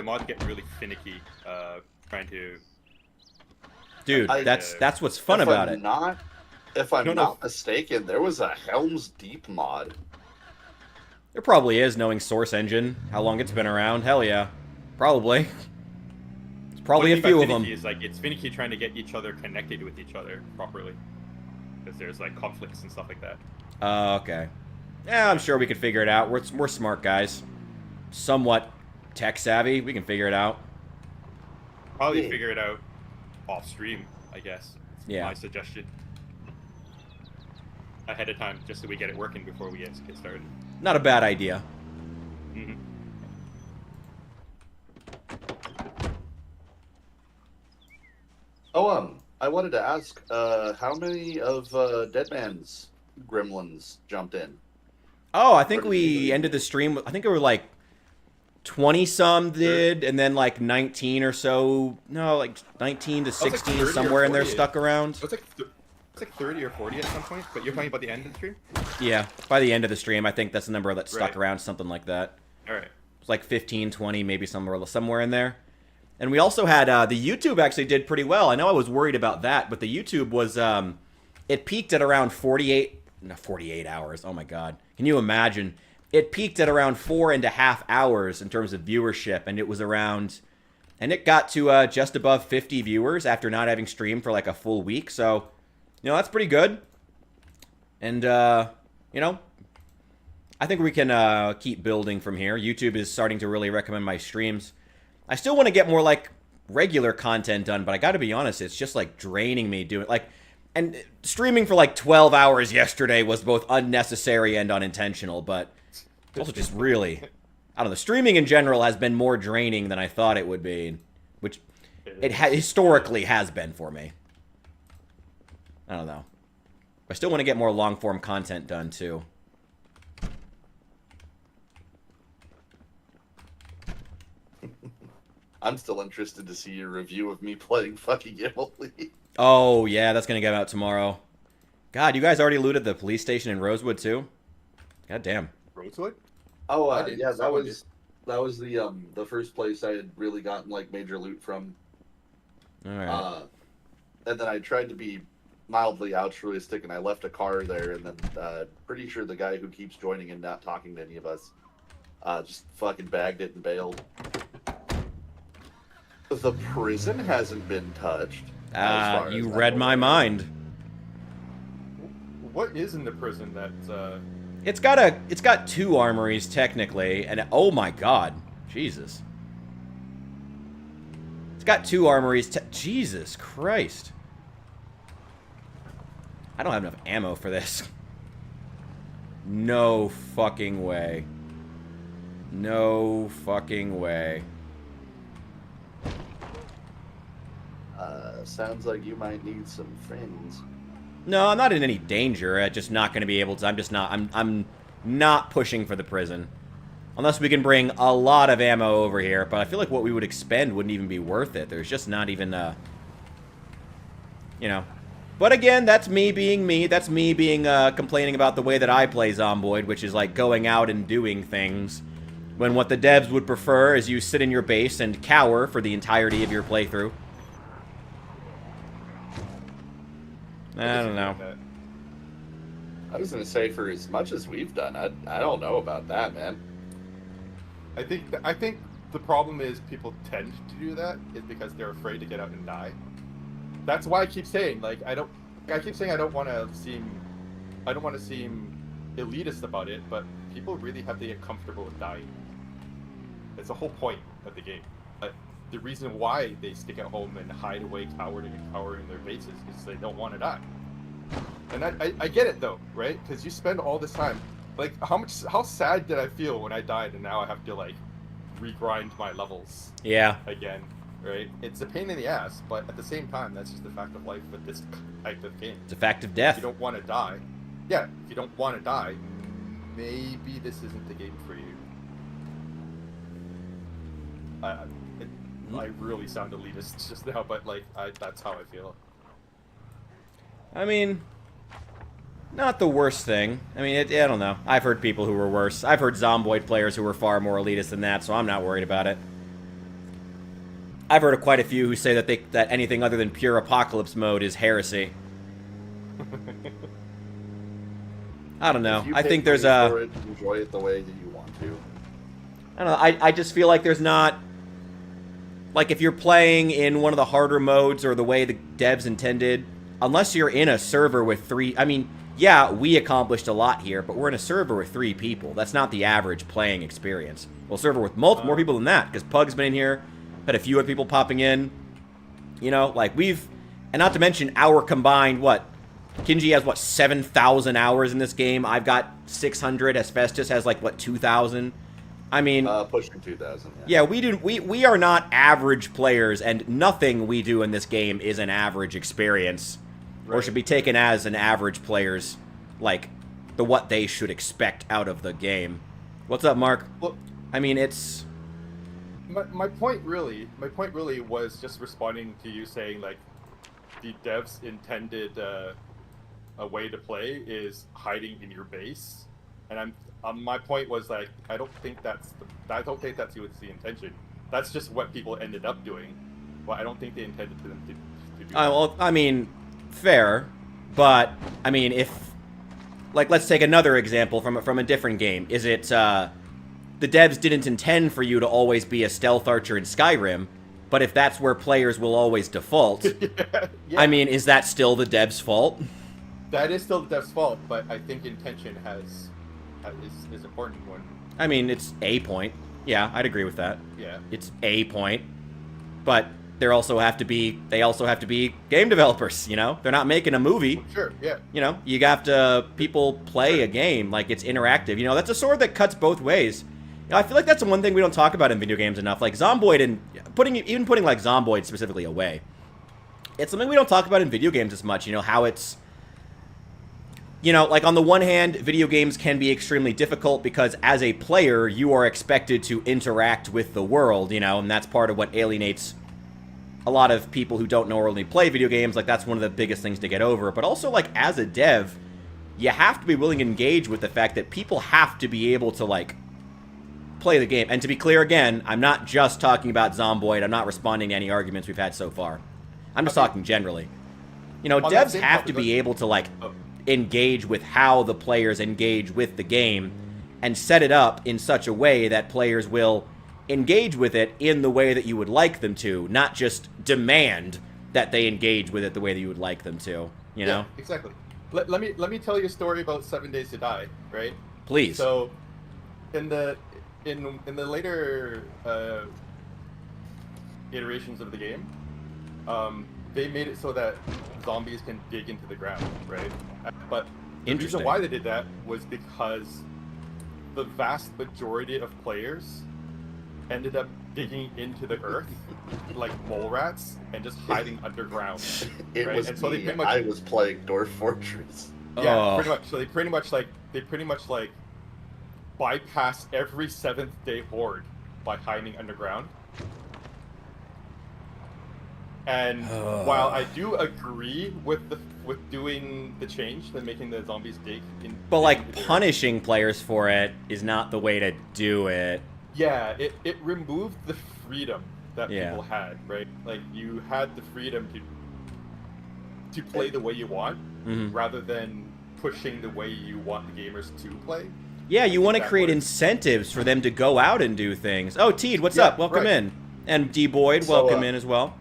mods get really finicky. Trying to. Dude, I- that's what's fun about it. If I'm No, no. not mistaken, there was a Helm's Deep mod. There probably is, knowing Source Engine, how long it's been around. Hell yeah. Probably. There's probably a What I mean by few of finicky them. Is like it's finicky trying to get each other connected with each other properly, because there's like conflicts and stuff like that. Okay. Yeah, I'm sure we could figure it out. We're smart guys. Somewhat tech savvy. We can figure it out. Probably Yeah. figure it out off stream, I guess. Yeah. My suggestion. Ahead of time, just so we get it working before we get started. Not a bad idea. hmm Oh, I wanted to ask, how many of Deadman's gremlins jumped in? Oh, I think Or did you we do- ended the stream. I think it were like 20 some did, and then like 19 or so. No, like 19 to was like 16 30 or somewhere in there 40. stuck around. It's like 30 or 40 at some point, but you're talking about the end of the stream? Yeah, by the end of the stream, I think that's the number that stuck Right. around, something like that. Alright. It's like 15, 20, maybe somewhere in there. And we also had the YouTube actually did pretty well. I know I was worried about that, but the YouTube was it peaked at around 48 hours. Oh my god. Can you imagine? It peaked at around 4.5 hours in terms of viewership, and it got to just above 50 viewers after not having streamed for like a full week. So, you know, that's pretty good. And you know, I think we can keep building from here. YouTube is starting to really recommend my streams. I still want to get more like regular content done, but I got to be honest, it's just like draining me doing like, and streaming for like 12 hours yesterday was both unnecessary and unintentional, but it's also just really, I don't know, streaming in general has been more draining than I thought it would be, which it historically has been for me. I don't know. I still want to get more long form content done too. I'm still interested to see your review of me playing fucking Emily. Oh, yeah, that's going to come out tomorrow. God, you guys already looted the police station in Rosewood, too? God damn. Rosewood? Oh, I did. yeah, that Someone was the first place I had really gotten like major loot from. All right. And then I tried to be mildly altruistic, and I left a car there, and then pretty sure the guy who keeps joining and not talking to any of us just fucking bagged it and bailed. The prison hasn't been touched. as far You as read I'm my aware. mind. What is in the prison that It's got two armories, technically, and oh my god. Jesus. It's got two armories. Jesus Christ. I don't have enough ammo for this. No fucking way. No fucking way. Sounds like you might need some friends. No, I'm not in any danger. I'm just not going to be able to. I'm not pushing for the prison. Unless we can bring a lot of ammo over here. But I feel like what we would expend wouldn't even be worth it. There's just not even, you know. But again, that's me being me. That's me being, complaining about the way that I play Zomboid, which is like going out and doing things When what the devs would prefer is you sit in your base and cower for the entirety of your playthrough. I don't know. I was gonna say, for as much as we've done, I don't know about that, man. I think the problem is people tend to do that is because they're afraid to get out and die. That's why I keep saying, like, I don't want to seem elitist about it, but people really have to get comfortable with dying. It's the whole point of the game. The reason why they stick at home and hide away, cower in their bases is they don't want to die. And I get it though, right? Because you spend all this time, like, how sad did I feel when I died and now I have to like regrind my levels Yeah. again, right? It's a pain in the ass, but at the same time, that's just the fact of life with this type of game. It's a fact of If death. you don't want to die, yeah, if you don't want to die, maybe this isn't the game for you. I really sound elitist just now, but like, that's how I feel. I mean, not the worst thing. I mean, I don't know. I've heard people who were worse. I've heard Zomboid players who were far more elitist than that, so I'm not worried about it. I've heard of quite a few who say that anything other than pure apocalypse mode is heresy. I don't know. If you I pay think there's money for it, enjoy it the way that you want to. I don't know. I just feel like there's not... Like, if you're playing in one of the harder modes or the way the devs intended, unless you're in a server with 3... I mean, yeah, we accomplished a lot here, but we're in a server with 3 people. That's not the average playing experience. Well, server with more people than that, because Pug's been in here, had a few other people popping in. You know, like, we've... And not to mention our combined, what? Kinji has, what, 7,000 hours in this game? I've got 600. Asbestos has, like, what, 2,000? I mean... pushing 2,000, yeah, we are not average players, and nothing we do in this game is an average experience. Right. Or should be taken as an average player's, like, what they should expect out of the game. What's up, Mark? Well, I mean, it's... My point really was just responding to you saying, like, the devs intended a way to play is hiding in your base, and my point was, like, I don't think that's the intention. That's just what people ended up doing. Well, I don't think they intended for them to do that. Well, I mean, fair, but I mean, if, like, let's take another example from a different game. Is it the devs didn't intend for you to always be a stealth archer in Skyrim, but if that's where players will always default, yeah. I mean, is that still the devs' fault? That is still the devs' fault, but I think intention is important one. I mean, it's a point. Yeah, I'd agree with that. Yeah. It's a point. But they also have to be game developers, you know? They're not making a movie. Sure, yeah. You know, you got to people play a game like it's interactive. You know, that's a sword that cuts both ways. You know, I feel like that's the one thing we don't talk about in video games enough. Like Zomboid and putting like Zomboid specifically away. It's something we don't talk about in video games as much, you know, how it's, you know, like on the one hand, video games can be extremely difficult because as a player, you are expected to interact with the world, you know, and that's part of what alienates a lot of people who don't normally play video games. Like, that's one of the biggest things to get over. But also, like, as a dev, you have to be willing to engage with the fact that people have to be able to, like, play the game. And to be clear again, I'm not just talking about Zomboid. I'm not responding to any arguments we've had so far. I'm just talking generally. You know, devs have to be able to, like, engage with how the players engage with the game and set it up in such a way that players will engage with it in the way that you would like them to, not just demand that they engage with it the way that you would like them to, you know? Exactly. Let me tell you a story about 7 Days to Die, right? Please. So, in the later iterations of the game, they made it so that zombies can dig into the ground, right? But the reason why they did that was because the vast majority of players ended up digging into the earth like mole rats and just hiding underground. It right? was and so me. they I was playing Dwarf Fortress. Yeah, pretty much. So they pretty much bypass every Seventh Day horde by hiding underground. And while I do agree with doing the change and making the zombies dig in, but like punishing players for it is not the way to do it. Yeah, it removed the freedom that Yeah. people had, right? Like you had the freedom to play the way you want, Mhm. rather than pushing the way you want the gamers to play. Yeah, you I want to think that create was- incentives for them to go out and do things. Oh, Teed, what's Yeah, up? Welcome right. in. And D Boyd, So, welcome in as well.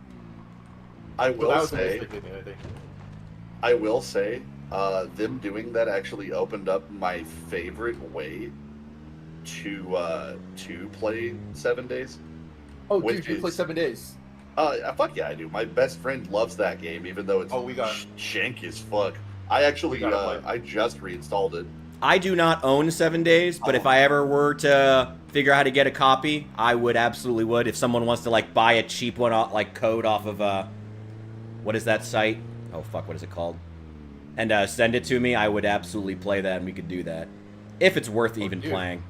I So will that was say, basically the thing. I will say, them doing that actually opened up my favorite way to play 7 days. Oh, Which dude, you play is- 7 days. Fuck yeah, I do. My best friend loves that game, even though it's Oh, we got- shank as fuck. I actually, We gotta play. I just reinstalled it. I do not own 7 Days, but if I ever were to figure out how to get a copy, I would absolutely would. If someone wants to like buy a cheap one, like code off of what is that site? Oh fuck, what is it called? And send it to me, I would absolutely play that, and we could do that if it's worth even dude. playing.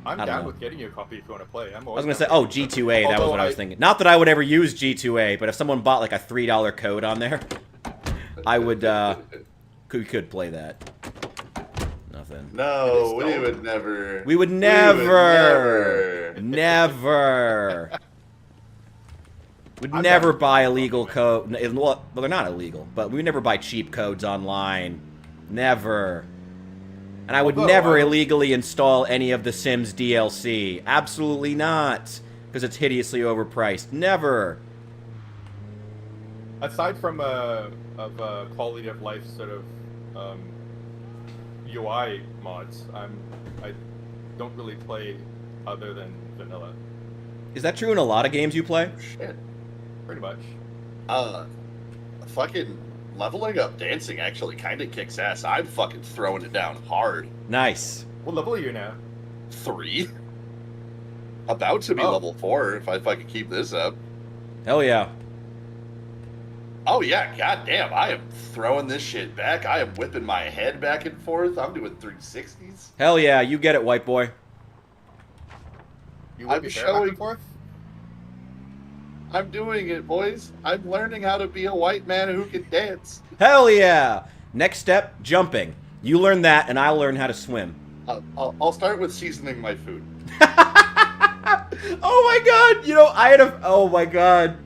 I'm I don't down know. with getting you a copy if you want to play. I was gonna say, oh, G2A, that was Although what I was thinking. Not that I would ever use G2A, but if someone bought like a $3 code on there, I would. We could play that. Nothing. No, It is we still- would never. We would never, never. We'd I'm never down. buy illegal code. Well, they're not illegal, but we would never buy cheap codes online. Never. And I would Although, never I was- illegally install any of the Sims DLC. Absolutely not. Because it's hideously overpriced. Never. Aside from quality of life sort of UI mods, I don't really play other than vanilla, Is that true in a lot of games you play? Shit. pretty much. Fucking leveling up dancing actually kind of kicks ass. I'm fucking throwing it down hard. Nice. What level are you now? 3. About to be Oh. level 4 if I can keep this up. Hell yeah. Oh yeah, goddamn! I am throwing this shit back. I am whipping my head back and forth. I'm doing 360s. Hell yeah, you get it, white boy. You I'm whip your hair back showing- and forth? I'm doing it, boys. I'm learning how to be a white man who can dance. Hell yeah. Next step, jumping. You learn that, and I'll learn how to swim. I'll start with seasoning my food. Oh my god! You know, I had oh my god.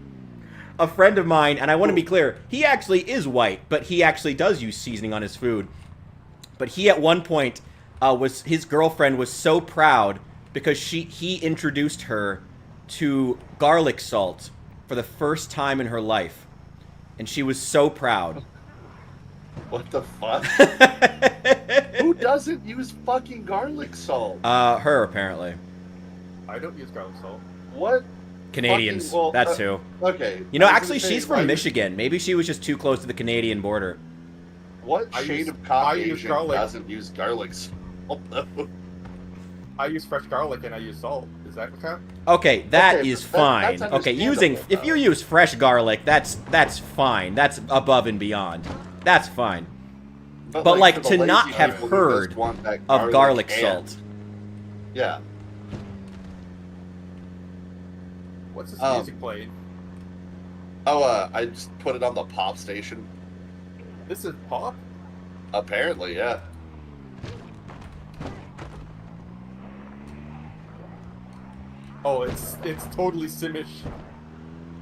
A friend of mine, and I want to be clear, he actually is white, but he actually does use seasoning on his food. But he at one point his girlfriend was so proud because he introduced her to garlic salt for the first time in her life. And she was so proud. What the fuck? Who doesn't use fucking garlic salt? Her apparently. I don't use garlic salt. What? Canadians, Fucking- well, that's who. Okay. You know, I was actually, gonna say, she's from like, Michigan. Maybe she was just too close to the Canadian border. What I shade use- of I use Caucasian garlic. doesn't use garlic salt? though? I use fresh garlic and I use salt. Is that what count? Okay, that Okay, is that's fine. Okay, using understandable, if you though. use fresh garlic, that's fine. That's above and beyond. That's fine. But, like, for the to lazy not have people who heard just want that Of garlic and- salt. Yeah. What's this Um, music playing? Oh, I just put it on the pop station. This is pop? Apparently, yeah. Oh, it's totally Simish.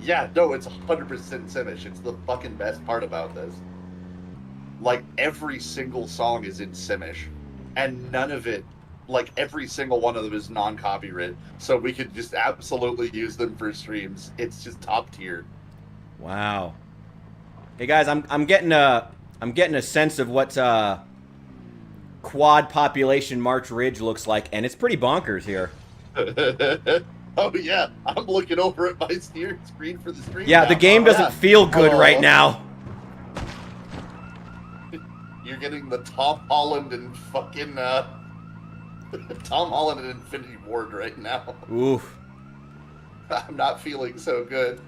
Yeah, no, it's 100% Simish. It's the fucking best part about this. Like, every single song is in Simish. And none of it, like, every single one of them is non-copyright. So we could just absolutely use them for streams. It's just top tier. Wow. Hey guys, I'm getting a sense of what quad population March Ridge looks like, and it's pretty bonkers here. Oh, yeah. I'm looking over at my steering screen for the stream. Yeah, now. the game Oh, doesn't yeah. feel good Oh. right now. You're getting the Tom Holland and fucking, Tom Holland and Infinity Ward right now. Oof. I'm not feeling so good.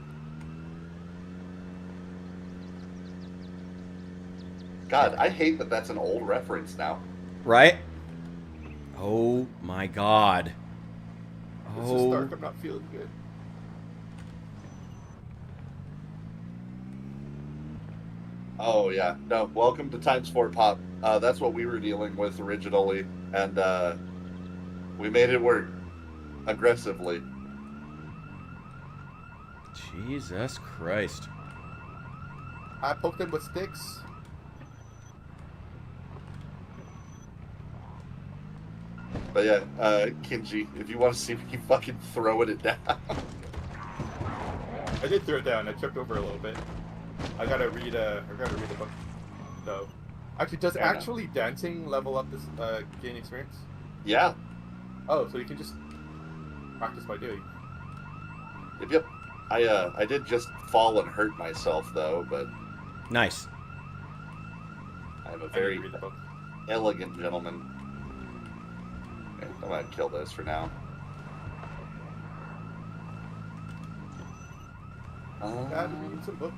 God, I hate that that's an old reference now. Right? Oh my god. It's just Oh. dark. I'm not feeling good. Oh, yeah. No, welcome to Times 4 Pop. That's what we were dealing with originally, and we made it work. aggressively. Jesus Christ. I poked him with sticks. But yeah, Kinji, if you want to see me fucking throwing it down. I did throw it down. I tripped over a little bit. I gotta read the book, though. Actually, does Fair enough. actually dancing level up this gain experience? Yeah. Oh, so you can just practice by doing. Yep. I did just fall and hurt myself though, but Nice. I'm a I need very to read the book. elegant gentleman. Okay, I'm gonna kill this for now. Gotta read some books.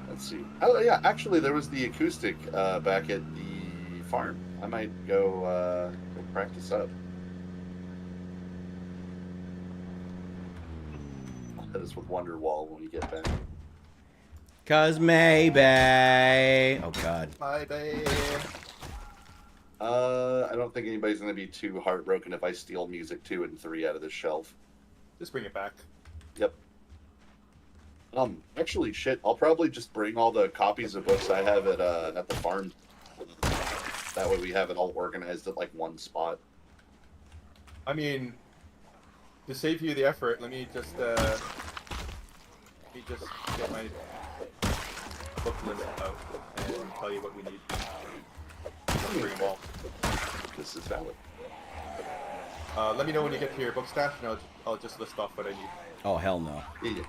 Let's see. Oh yeah, actually there was the acoustic back at the farm. I might go practice up. I'll hit us with Wonderwall when we get back. Cause maybe. Oh God. Bye, babe. I don't think anybody's gonna be too heartbroken if I steal music 2 and 3 out of this shelf. Just bring it back. Yep. Actually, shit. I'll probably just bring all the copies of books I have at the farm. That way we have it all organized at like one spot. I mean, to save you the effort, let me just get my book list out and tell you what we need. Bring them all. This is valid. Let me know when you get to your book stash, and I'll just list off what I need. Oh hell no. Yeah.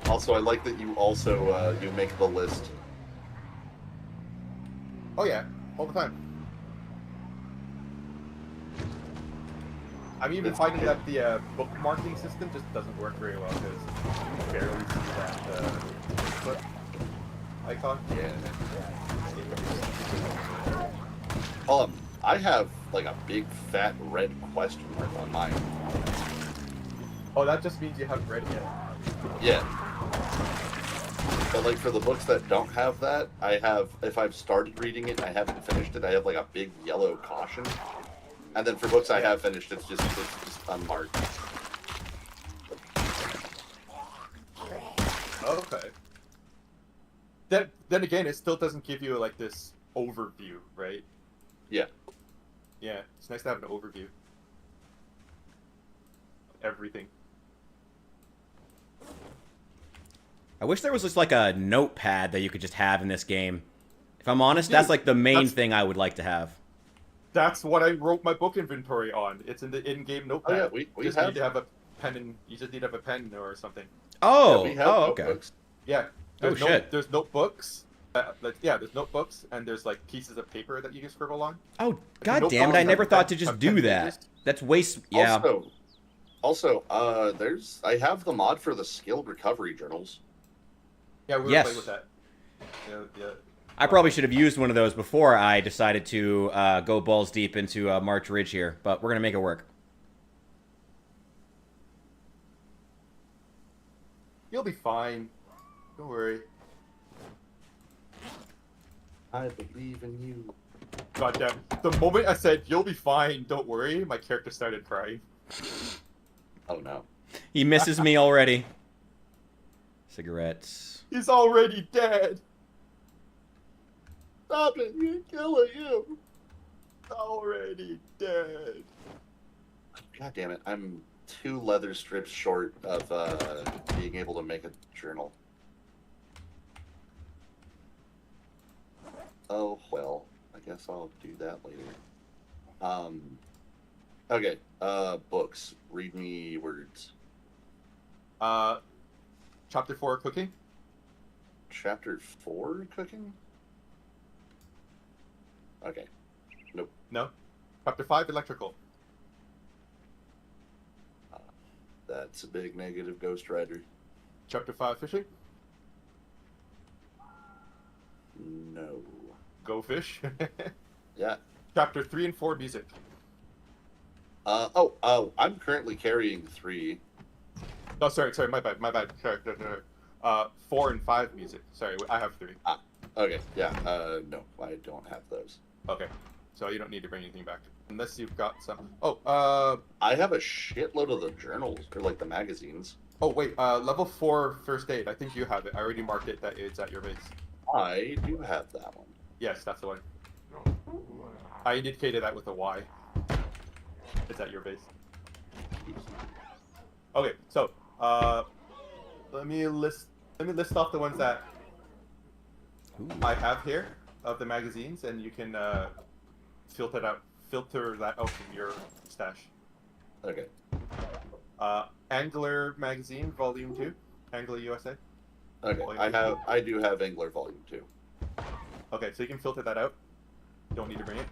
Also, I like that you also you make the list. Oh yeah, all the time. I'm even It's finding good. that the bookmarking system just doesn't work very well because you can barely see that foot icon. Yeah. I have like a big fat red question mark on mine. Oh, that just means you haven't read it yet. Yeah. But like for the books that don't have that, I have, if I've started reading it and I haven't finished it, I have like a big yellow caution. And then for books I have finished, it's just unmarked. Okay. Then again, it still doesn't give you like this overview, right? Yeah. Yeah, it's nice to have an overview of everything. I wish there was just like a notepad that you could just have in this game. If I'm honest, that's like the main thing I would like to have. That's what I wrote my book inventory on. It's in the in-game notepad. Oh yeah, we just have. need to have a pen, and you just need to have a pen or something. Oh, Yeah, we have okay. notebooks. Yeah. Oh, shit. There's notebooks. There's notebooks, and there's like pieces of paper that you can scribble on. Oh, The god damn it! notebooks I never have thought to 10 just have do 10 that. pages. That's waste. Yeah. Also, I have the mod for the skill recovery journals. Yeah, we were Yes. playing with that. Yeah. I probably should have used one of those before I decided to go balls deep into March Ridge here, but we're gonna make it work. You'll be fine. Don't worry. I believe in you. Goddamn. The moment I said, you'll be fine, don't worry, my character started crying. Oh no. He misses me already. Cigarettes. He's already dead. Stop it! You're killing him. Already dead. God damn it! I'm 2 leather strips short of being able to make a journal. Oh well, I guess I'll do that later. Okay. Books. Read me words. Chapter 4, cooking. Chapter 4, cooking. Okay. Nope. No. Chapter 5, electrical. That's a big negative, Ghost Rider. Chapter 5, fishing. No. Go fish. Yeah. Chapter 3 and 4, music. I'm currently carrying 3. No, sorry, my bad. Sorry, no. 4 and 5, music. Sorry, I have 3. Okay, yeah, no, I don't have those. Okay. so you don't need to bring anything back unless you've got some. Oh, I have a shitload of the journals or like the magazines. oh wait, level 4 first aid. I think you have it. I already marked it that it's at your base. I do have that one. Yes, that's the one. I indicated that with a Y. It's at your base. Okay, so let me list off the ones that Ooh. I have here of the magazines, and you can filter that out from your stash. Okay. Angler magazine, volume 2, Angler USA. Okay. I do have Angler Volume 2. Okay, so you can filter that out. Don't need to bring it.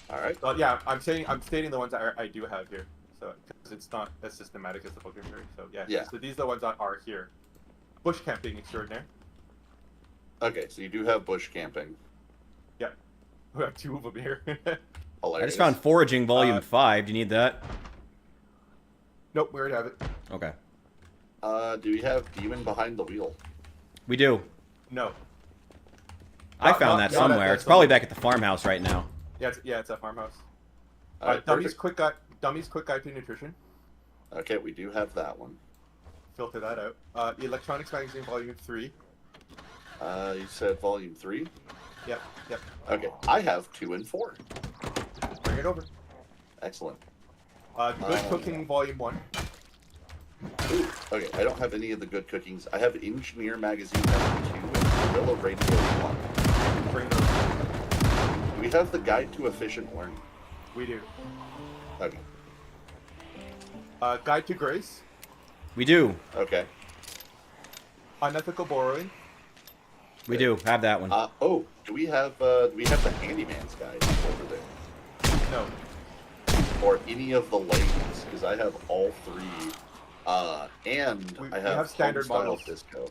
All right. Yeah, I'm stating the ones that I do have here, so because it's not as systematic as the book inventory. So yeah. Yeah. So these are the ones that are here. Bush camping extraordinaire. Okay, so you do have bush camping. Yeah, we have 2 of them here. Hilarious. I just found Foraging Volume 5. Do you need that? Nope, we already have it. Okay. Do we have Demon Behind the Wheel? We do. No. I Not- found not- that not at somewhere. the It's probably summit. back at the farmhouse right now. Yeah, it's at farmhouse. All right, Dummy's perfect. quick guide to nutrition. Okay, we do have that one. Filter that out. Electronics magazine, volume 3. You said Volume 3? Yep. Okay, I have 2 and 4. Bring it over. Excellent. Good cooking, volume 1. Ooh, okay, I don't have any of the good cookings. I have Engineer Magazine number 2 and Gorilla Radio 1. Bring it over. Do we have the Guide to Efficient Learning? We do. Okay. Guide to grace. We do. Okay. Unethical borrowing. We do have that one. Oh, do we have the Handyman's Guide over there? No. Or any of the lanes? Because I have all 3. And We I have have standard Homestyle models. Disco.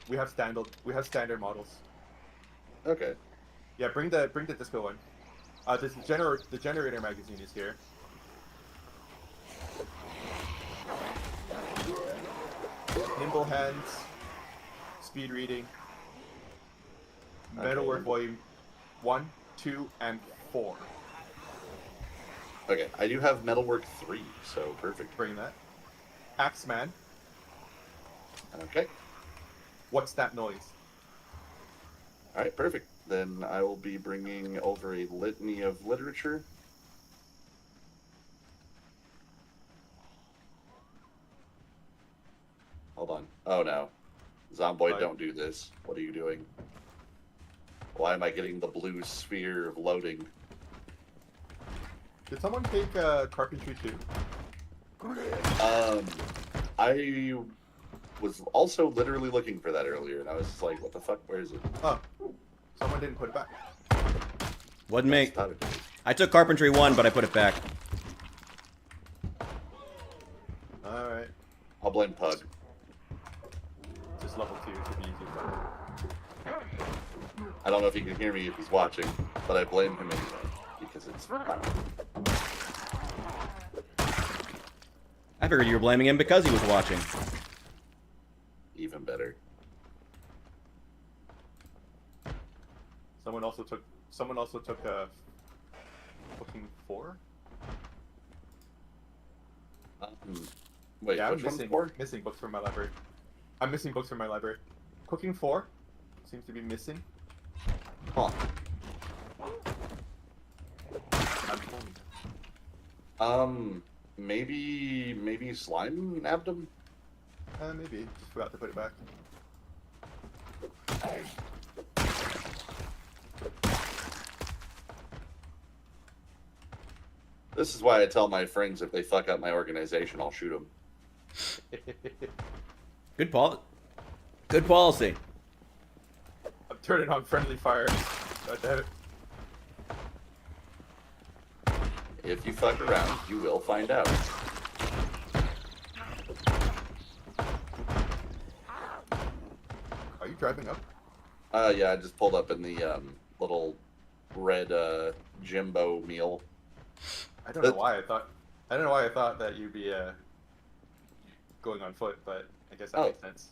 We have standard models. Okay. Yeah, bring the disco one. The generator magazine is here. Nimble hands, speed reading, metalwork Okay. volume 1, 2, and 4. Okay, I do have Metalwork 3, so perfect. Bring that. Axeman, Okay. what's that noise? All right, perfect. Then I will be bringing over a litany of literature. Hold on. Oh no. Zomboid, Right. don't do this. What are you doing? Why am I getting the blue sphere of loading? Did someone take carpentry too? I was also literally looking for that earlier, and I was just like, what the fuck? Where is it? Oh, someone didn't put it back. Wasn't me. Thought it was. I took Carpentry 1, but I put it back. All right, I'll blame Pug. just level 2 should be easy. I don't know if he can hear me if he's watching, but I blame him anyway, because it's fun. I figured you were blaming him because he was watching. Even better. Someone also took booking 4. Wait, Yeah, I'm which one's missing 4? missing books from my library. I'm missing books from my library. Cooking 4 seems to be missing. Huh. I'm home. Maybe Slime nabbed him? Maybe just forgot to put it back. This is why I tell my friends if they fuck up my organization, I'll shoot them. Good Good policy. I'm turning on friendly fire. God damn it. If you fuck around, you will find out. Are you driving up? Yeah, I just pulled up in the little red Jimbo meal. I don't know why I thought that you'd be going on foot, but I guess that Oh. makes sense.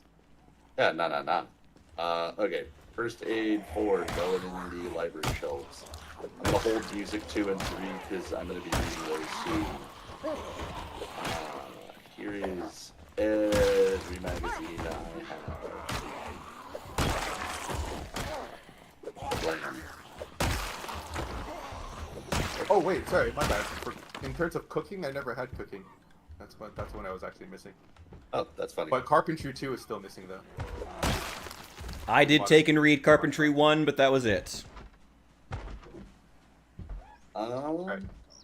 Yeah, nah. Okay. First aid 4, going in the library shelves. I'm gonna hold music 2 and 3 because I'm gonna be reading those soon. Here is every magazine I have. Blam. Oh wait, sorry, my bad. In terms of cooking, I never had cooking. That's one I was actually missing. Oh, that's funny. But carpentry 2 is still missing though. I did take and read Carpentry 1, but that was it. Right.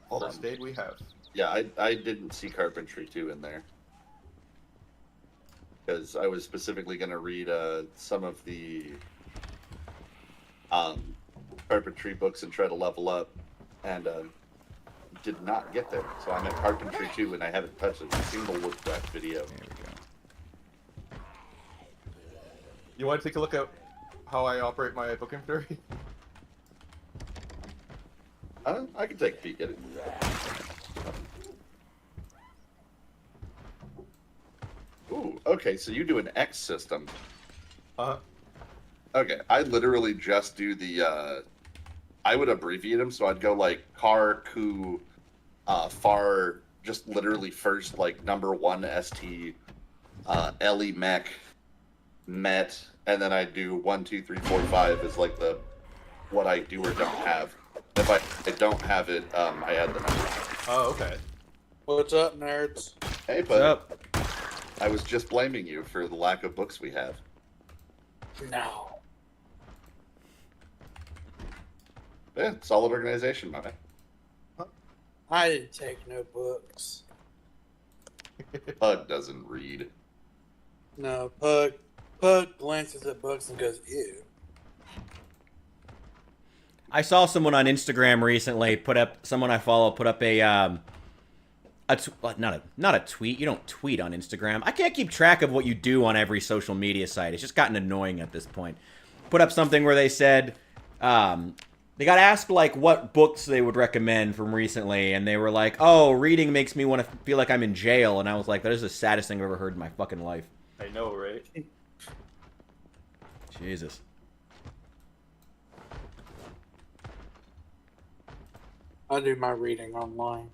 Hold on. First aid we have. Yeah, I didn't see Carpentry 2 in there. Because I was specifically going to read some of the Carpentry books and try to level up. And did not get there. So I'm at Carpentry 2 and I haven't touched a single woodcraft video. There we go. You want to take a look at how I operate my book inventory? I can take a peek at it. Ooh, okay, so you do an X system. Okay, I literally just do the, I would abbreviate them, so I'd go like car, coup, far, just literally first, like number 1 ST, LE mech, met, and then I do 1, 2, 3, 4, 5 is like the, what I do or don't have. If I don't have it, I add the number. Oh, okay. What's up, nerds? Hey, What's bud. up? I was just blaming you for the lack of books we have. No. Yeah, solid organization, my man. I didn't take no books. Pug doesn't read. No, Pug glances at books and goes, ew. I saw someone on Instagram recently someone I follow put up not a tweet. You don't tweet on Instagram. I can't keep track of what you do on every social media site. It's just gotten annoying at this point. Put up something where they said they got asked like what books they would recommend from recently, and they were like, "Oh, reading makes me want to feel like I'm in jail," and I was like, "That is the saddest thing I've ever heard in my fucking life." I know, right? Jesus. I do my reading online.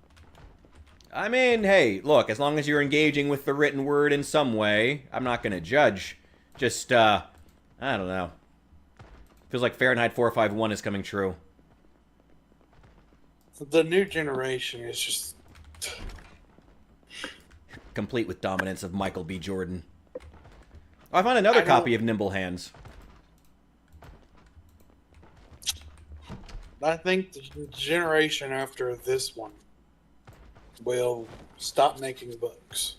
I mean, hey, look, as long as you're engaging with the written word in some way, I'm not going to judge. Just, I don't know. Feels like Fahrenheit 451 is coming true. The new generation is just... Complete with dominance of Michael B. Jordan. Oh, I found another copy of Nimble Hands. I think the generation after this one will stop making books.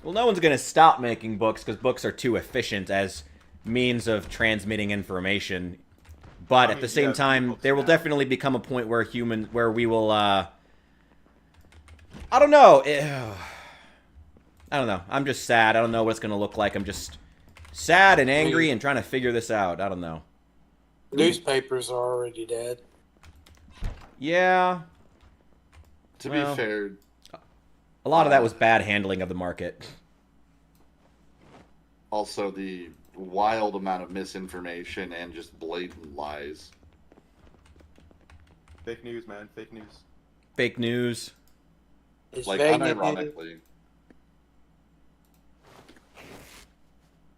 Well, no one's going to stop making books because books are too efficient as means of transmitting information. But at the same time, there will definitely become a point where we will, I don't know. I don't know. I'm just sad. I don't know what it's going to look like. I'm just sad and angry and trying to figure this out. I don't know. Newspapers are already dead. Yeah. To be fair, a lot of that was bad handling of the market. also the wild amount of misinformation and just blatant lies. Fake news, man. Fake news. Fake news. It's Like, vague unironically,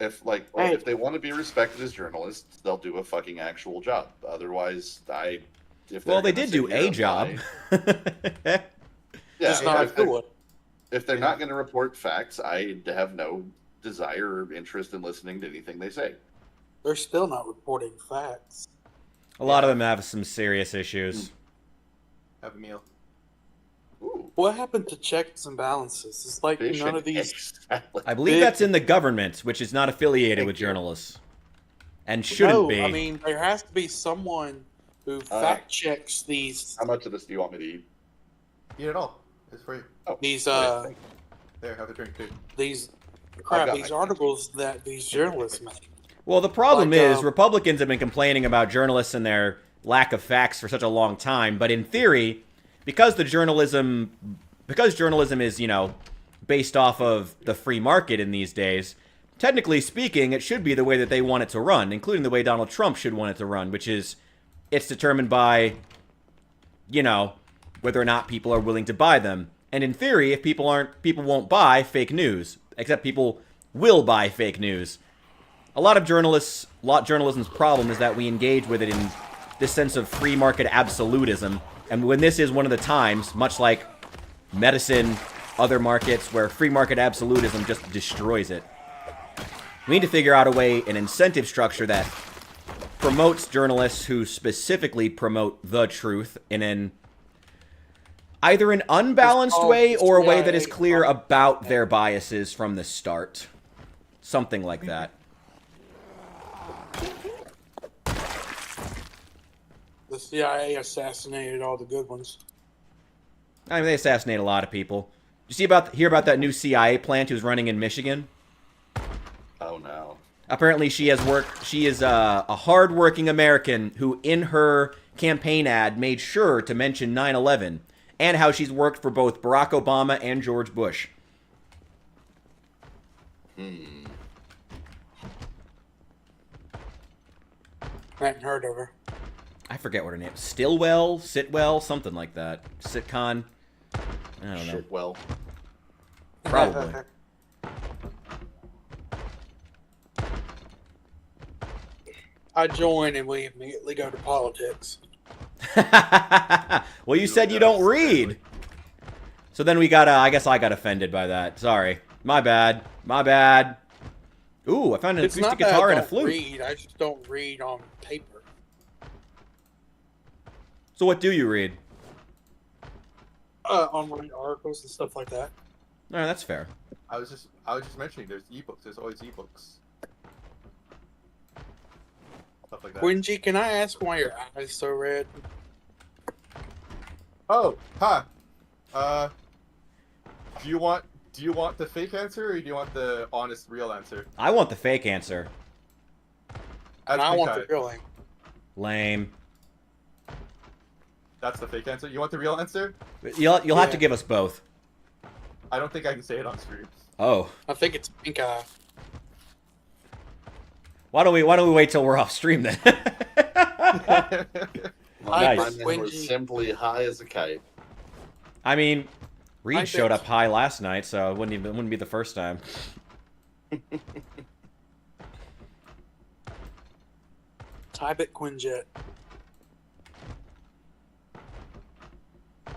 if they want to be respected as journalists, they'll do a fucking actual job. Otherwise, they did do a job. Yeah, Just not a good one. if they're not going to report facts, I have no desire or interest in listening to anything they say. They're still not reporting facts. A lot of them have some serious issues. Have a meal. Ooh, What happened to checks and balances? It's like fish none and of these... egg salad. I believe Big- that's in the government, which is not affiliated with journalists. And shouldn't No, be. I mean, there has to be someone who fact checks these How much of this do you want me to eat? Eat it all. It's free. Oh, these okay. There, have a drink too. these got these my- articles that these journalists make. Well, the problem Like, is Republicans have been complaining about journalists and their lack of facts for such a long time. But in theory, because journalism is, based off of the free market in these days, technically speaking, it should be the way that they want it to run, including the way Donald Trump should want it to run, which is it's determined by, you know, whether or not people are willing to buy them. And in theory, if people won't buy fake news, except people will buy fake news. A lot of journalism's problem is that we engage with it in this sense of free market absolutism. And when this is one of the times, much like medicine, other markets, where free market absolutism just destroys it. We need to figure out a way, an incentive structure that promotes journalists who specifically promote the truth in either an unbalanced way or a way that is clear about their biases from the start. Something like that. The CIA assassinated all the good ones. I mean, they assassinate a lot of people. Did you hear about that new CIA plant who's running in Michigan? Oh no. Apparently she is a hard-working American who, in her campaign ad, made sure to mention 9/11 and how she's worked for both Barack Obama and George Bush. Hadn't heard of her. I forget what her name is. Sitwell, something like that. Sitcon. I don't know. Shit, well. Probably. I join and we immediately go to politics. Well, you said you don't read. So then I guess I got offended by that. Sorry. My bad. My bad. Ooh, I found an acoustic guitar and a flute. Read. I just don't read on paper. So what do you read? Online articles and stuff like that. No, that's fair. I was just mentioning there's ebooks. There's always ebooks. Stuff like that. Quincy, can I ask why your eyes so red? Oh, hi. Do you want the fake answer or do you want the honest, real answer? I want the fake answer. And I want the real answer. Lame. That's the fake answer. You want the real answer? You'll have to give us both. I don't think I can say it on stream. Oh. I think it's pink eye. Why don't we wait till we're off stream then? My Nice. man was simply high as a kite. I mean, Reed I showed think- up high last night, so it wouldn't be the first time. Type it Quinjet. I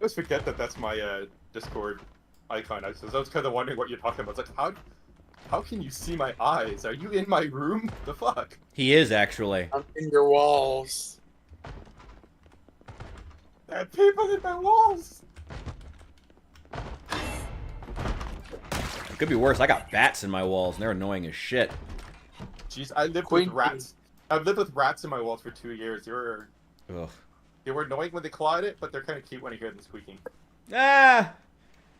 always forget that that's my Discord icon. I was kind of wondering what you're talking about. It's like, how can you see my eyes? Are you in my room? The fuck? He is, actually. I'm in your walls. There are people in my walls! It could be worse. I got bats in my walls, and they're annoying as shit. Jeez, I lived Queen- with rats. I've lived with rats in my walls for 2 years. Ugh. They were annoying when they clawed it, but they're kind of cute when you hear them squeaking. Ah!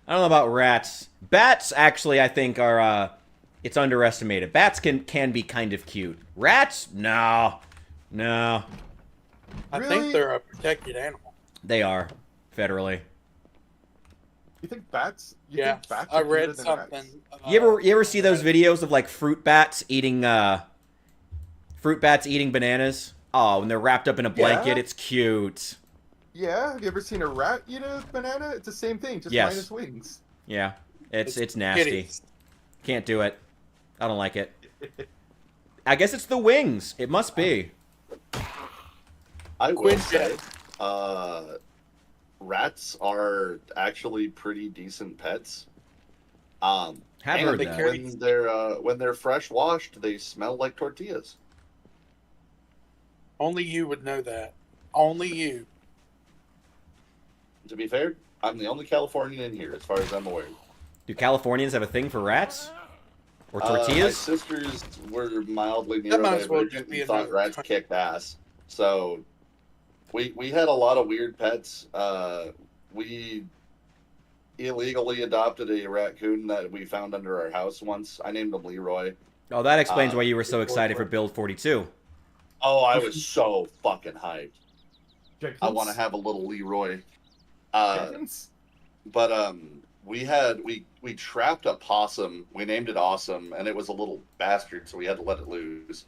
I don't know about rats. Bats, actually, I think are, it's underestimated. Bats can be kind of cute. Rats? No. No. I Really? think they're a protected animal. They are. Federally. You think bats? You Yeah, think bats I are cuter read than something. rats? You ever see those videos of, like, fruit bats eating bananas? Oh, when they're wrapped up in a blanket, Yeah. it's cute. Yeah, have you ever seen a rat eat a banana? It's the same thing, just Yes. minus wings. Yeah. It's nasty. kitties. Can't do it. I don't like it. I guess it's the wings. It must be. I will Quinjet. say, rats are actually pretty decent pets. Have and heard they that. carry- when they're fresh washed, they smell like tortillas. Only you would know that. Only you. To be fair, I'm the only Californian in here, as far as I'm aware. Do Californians have a thing for rats? Or My tortillas? sisters were mildly That might as well neurodivergent just be and thought another rats country. kicked ass. So we had a lot of weird pets. We illegally adopted a raccoon that we found under our house once. I named him Leroy. Oh, that explains why you were so excited for Build 42. Oh, I was so fucking hyped. Jenkins? I want to have a little Leroy. Jenkins? But we trapped a possum. We named it Awesome, and it was a little bastard, so we had to let it loose.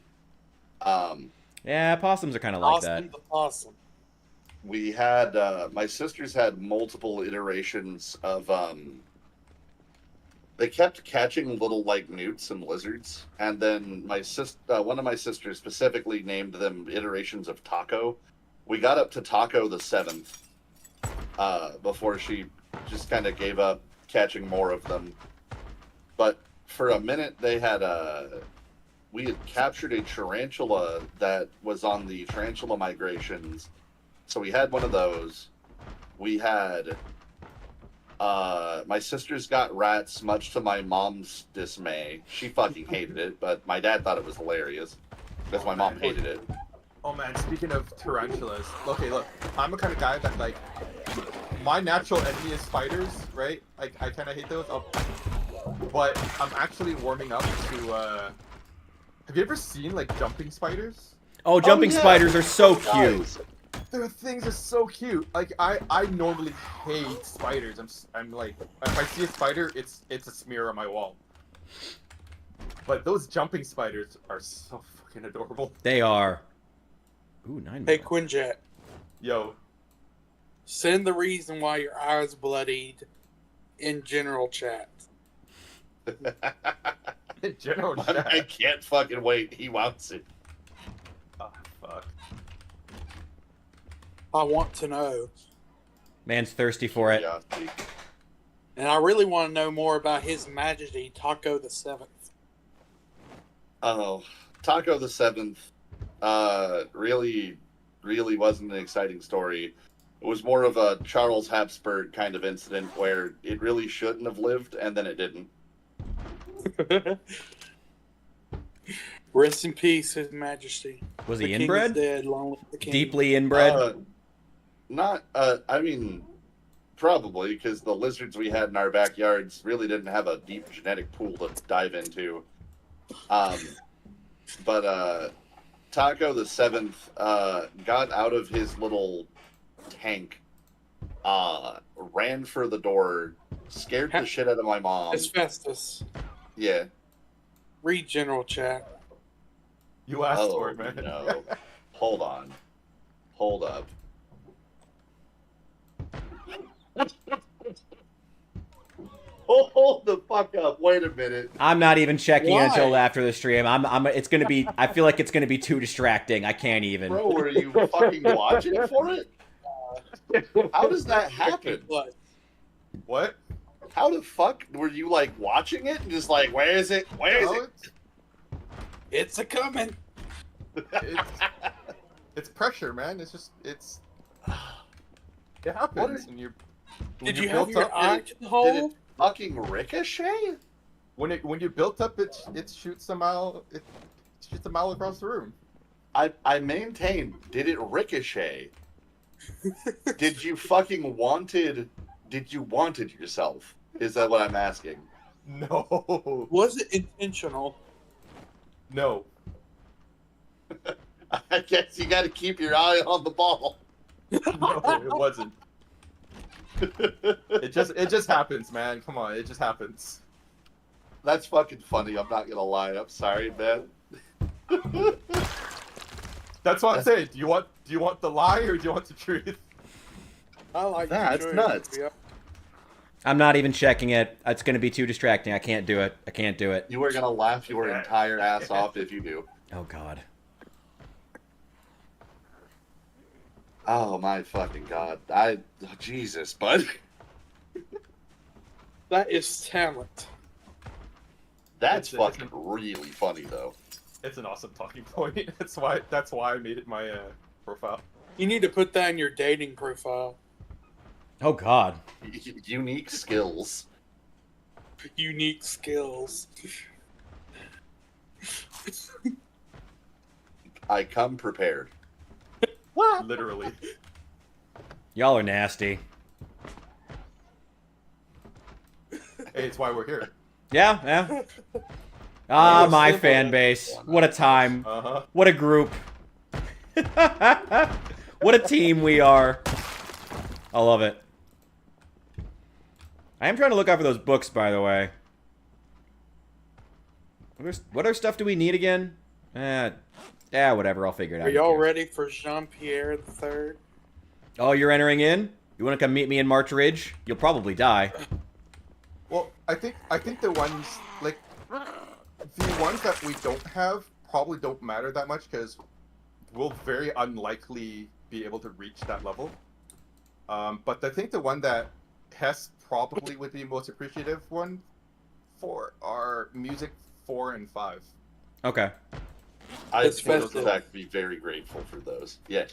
Yeah, possums are kind of like that. Awesome, the possum. We had my sisters had multiple iterations of they kept catching little like newts and lizards, and then one of my sisters specifically named them iterations of Taco. We got up to Taco the 7th before she just kind of gave up catching more of them. But for a minute, we had captured a tarantula that was on the tarantula migrations. So we had one of those. We had my sisters got rats, much to my mom's dismay. She fucking hated it, but my dad thought it was hilarious because my mom hated it. Oh man, speaking of tarantulas, okay, look, I'm the kind of guy that like, my natural enemy is spiders, right? I kind of hate those. But I'm actually warming up to. Have you ever seen like jumping spiders? Oh, jumping spiders are so cute. Guys, Their things are so cute. Like I normally hate spiders. I'm like, if I see a spider, it's a smear on my wall. But those jumping spiders are so fucking adorable. They are. Ooh, 9. Hey, Quinjet, Yo, send the reason why your eye's bloodied in general chat. in general I chat. can't fucking wait. He wants it. Oh, fuck. I want to know. Man's thirsty for it. Curiosity. And I really want to know more about His Majesty Taco the 7th. Oh, Taco the 7th really wasn't an exciting story. It was more of a Charles Habsburg kind of incident where it really shouldn't have lived, and then it didn't. Rest in peace, His Majesty. Was The he king is inbred? dead, long live the king. Deeply inbred? I mean, probably, because the lizards we had in our backyards really didn't have a deep genetic pool to dive into. But Taco the 7th got out of his little tank, ran for the door, scared the shit out of my mom. Asbestos. Yeah. Read general chat. You asked Oh, for it, man. no. Hold on. Hold up. Oh, hold the fuck up. Wait a minute. I'm not even checking Why? until after the stream. It's gonna be, I feel like it's gonna be too distracting. I can't even. Bro, were you fucking watching for it? How does that happen? Blood. What? How the fuck were you like watching it and just like, where is it? Where is Oh, it? It's a coming. it's pressure, man. It happens. And Did you have your up, eye to the hole? Fucking ricochet? when you built up, it shoots a mile. It shoots a mile across the room. I maintain, did it ricochet? Did you wanted yourself? Is that what I'm asking? No, Was it intentional? no. I guess you got to keep your eye on the ball. No, it wasn't. It just happens, man. Come on, it just happens. That's fucking funny. I'm not gonna lie. I'm sorry, man. That's what I'm saying. Do you want the lie or do you want the truth? I like Nah, the it's truth. nuts. Yeah. I'm not even checking it. It's gonna be too distracting. I can't do it. I can't do it. You are gonna laugh your entire ass off if you do. Oh God. Oh my fucking god. Jesus, bud. That is talent. That's It's- fucking really funny though. It's an awesome talking point. That's why I made it my profile. You need to put that in your dating profile. Oh God. Unique skills. Unique skills. I come prepared. Literally. Y'all are nasty. Hey, it's why we're here. Yeah, yeah. Ah, my fan base. What a time. Uh-huh. What a group. What a team we are. I love it. I am trying to look out for those books, by the way. What other stuff do we need again? Whatever. I'll figure it out. Are y'all ready for Jean-Pierre the Third? Oh, you're entering in? You want to come meet me in March Ridge? You'll probably die. Well, I think the ones like the ones that we don't have probably don't matter that much because we'll very unlikely be able to reach that level. But I think the one that Hess probably would be most appreciative one for are music 4 and 5. Okay. I It's would in festive. fact be very grateful for those. Yeah.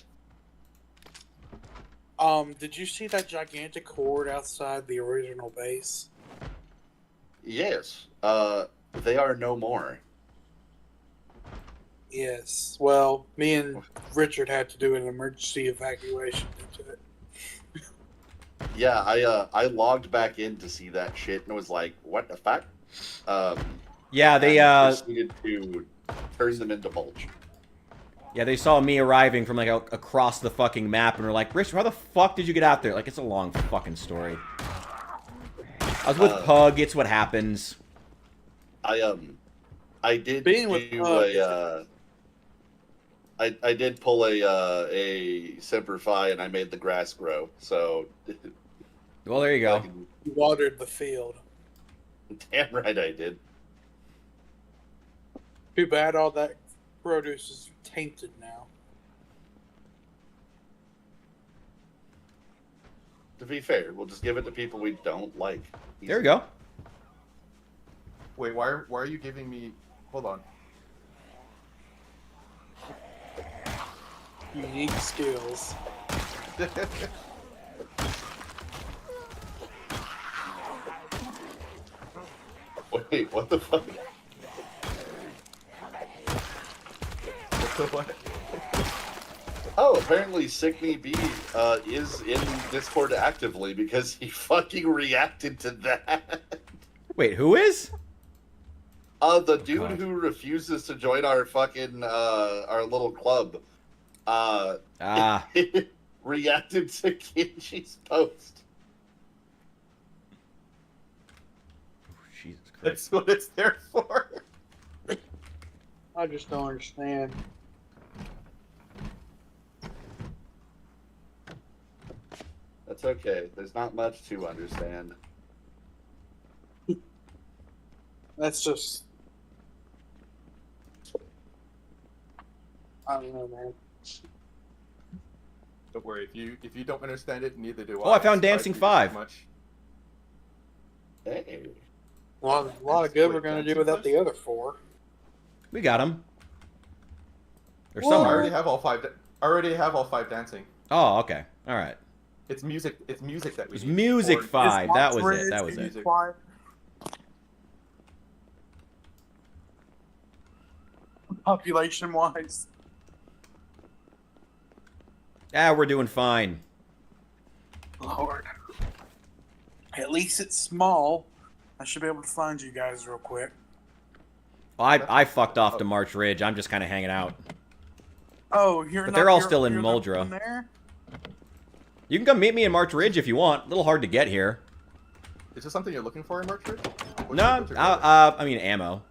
Did you see that gigantic horde outside the original base? Yes. They are no more. Yes. Well, me and Richard had to do an emergency evacuation into it. Yeah, I logged back in to see that shit and was like, what the fuck? Yeah, they and proceeded to turn them into mulch. Yeah, they saw me arriving from like across the fucking map and were like, "Rich, how the fuck did you get out there?" Like, it's a long fucking story. I was with Pug. It's what happens. I did Being with do Pug I did pull a Semperfi and I made the grass grow. So Well, there you go. You watered the field. Damn right I did. Too bad all that produce is tainted now. To be fair, we'll just give it to people we don't like. There we go. Wait, why are you giving me? Hold on. Unique skills. Wait, what the fuck? What? Oh, apparently Sickney B is in Discord actively because he fucking reacted to that. Wait, who is? The dude God. who refuses to join our fucking our little club reacted to Kenji's post. Jesus Christ. That's what it's there for. I just don't understand. That's okay. There's not much to understand. That's just. I don't know, man. Don't worry, if you don't understand it, neither do I. Oh, I found So Dancing do 5. as much. Hey. A lot of good Wait, we're going to Dancing do without Quest? the other four. We got him. They're What? I somewhere. already have all 5. I already have all 5 dancing. Oh, okay. All right. It's music. It's music that we. It was need. music Or- 5. That was it. That was it. Music. Population wise. We're doing fine. Lord. At least it's small. I should be able to find you guys real quick. I fucked off to March Ridge. I'm just kind of hanging out. Oh, you're But not, they're all you're- still in you're the Muldra. one there? You can come meet me in March Ridge if you want. A little hard to get here. Is this something you're looking for in March Ridge? No, I mean ammo.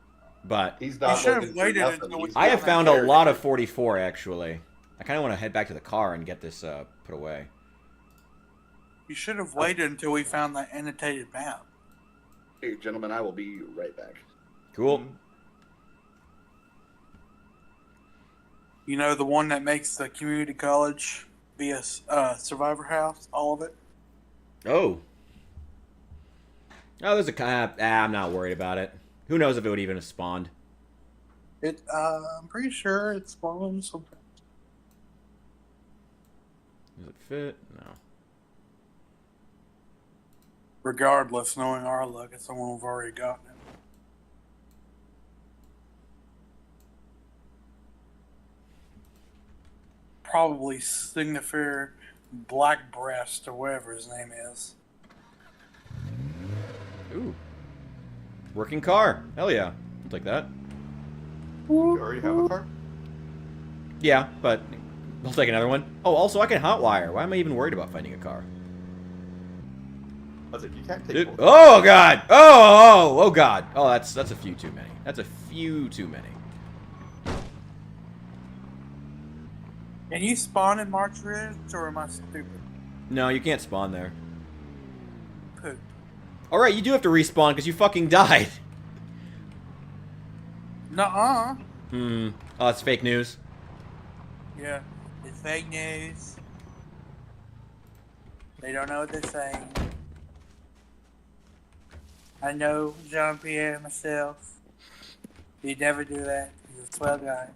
But He's You not should have looking for waited nothing. until we He's I have that found a carrot. lot of 44, actually. I kind of want to head back to the car and get this put away. You should have waited until we found that annotated map. Here, gentlemen, I will be right back. Cool. You know, the one that makes the community college be a survivor house, all of it. Oh. Oh, there's a kind of... I'm not worried about it. Who knows if it would even have spawned. I'm pretty sure it's spawns sometimes. Does it fit? No. Regardless, knowing our luck, it's the one we've already gotten it. Probably Signifier Black Breast or whatever his name is. Ooh. Working car. Hell yeah. I'll take that. You already have a car? Yeah, but I'll take another one. Oh, also I can hotwire. Why am I even worried about finding a car? was like, you can't take Dude, both. oh god! Oh god! Oh, that's a few too many. That's a few too many. Can you spawn in March Ridge, or am I stupid? No, you can't spawn there. Poop. Alright, you do have to respawn because you fucking died. Nuh-uh. Oh, that's fake news. Yeah, it's fake news. They don't know what they're saying. I know Jean-Pierre myself. He'd never do that. He's a swell guy.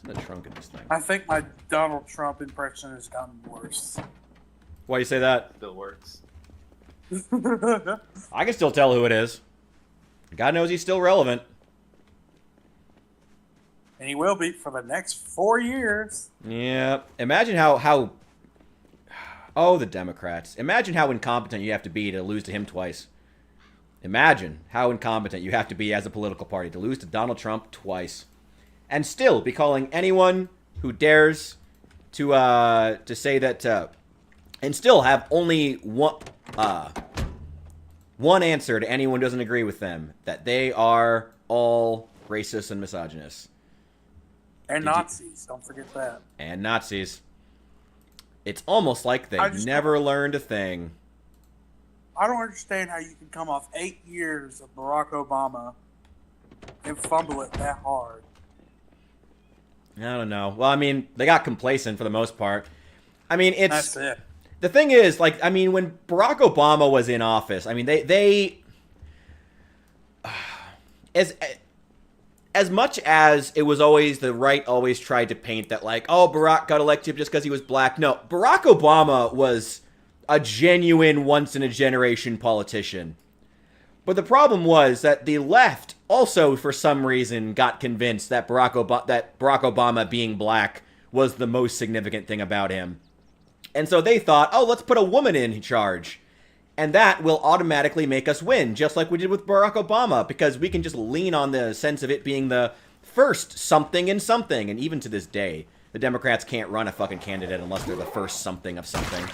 What's in the trunk of this thing? I think my Donald Trump impression has gotten worse. Why do you say that? Still works. I can still tell who it is. God knows he's still relevant. And he will be for the next 4 years. Yeah. Imagine how... Oh, the Democrats. Imagine how incompetent you have to be to lose to him twice. Imagine how incompetent you have to be as a political party to lose to Donald Trump twice. And still be calling anyone who dares to say that... and still have only one answer to anyone who doesn't agree with them. That they are all racist and misogynists. And Nazis, don't forget that. And Nazis. It's almost like they I just never learned a thing. I don't understand how you can come off 8 years of Barack Obama and fumble it that hard. I don't know. Well, I mean, they got complacent for the most part. I mean, it's... That's it. The thing is, like, I mean, when Barack Obama was in office, I mean, they as much as it was always the right always tried to paint that, like, oh, Barack got elected just because he was black. No, Barack Obama was a genuine once-in-a-generation politician. But the problem was that the left also, for some reason, got convinced that Barack Obama being black was the most significant thing about him. And so they thought, oh, let's put a woman in charge. And that will automatically make us win, just like we did with Barack Obama, because we can just lean on the sense of it being the first something in something. And even to this day, the Democrats can't run a fucking candidate unless they're the first something of something.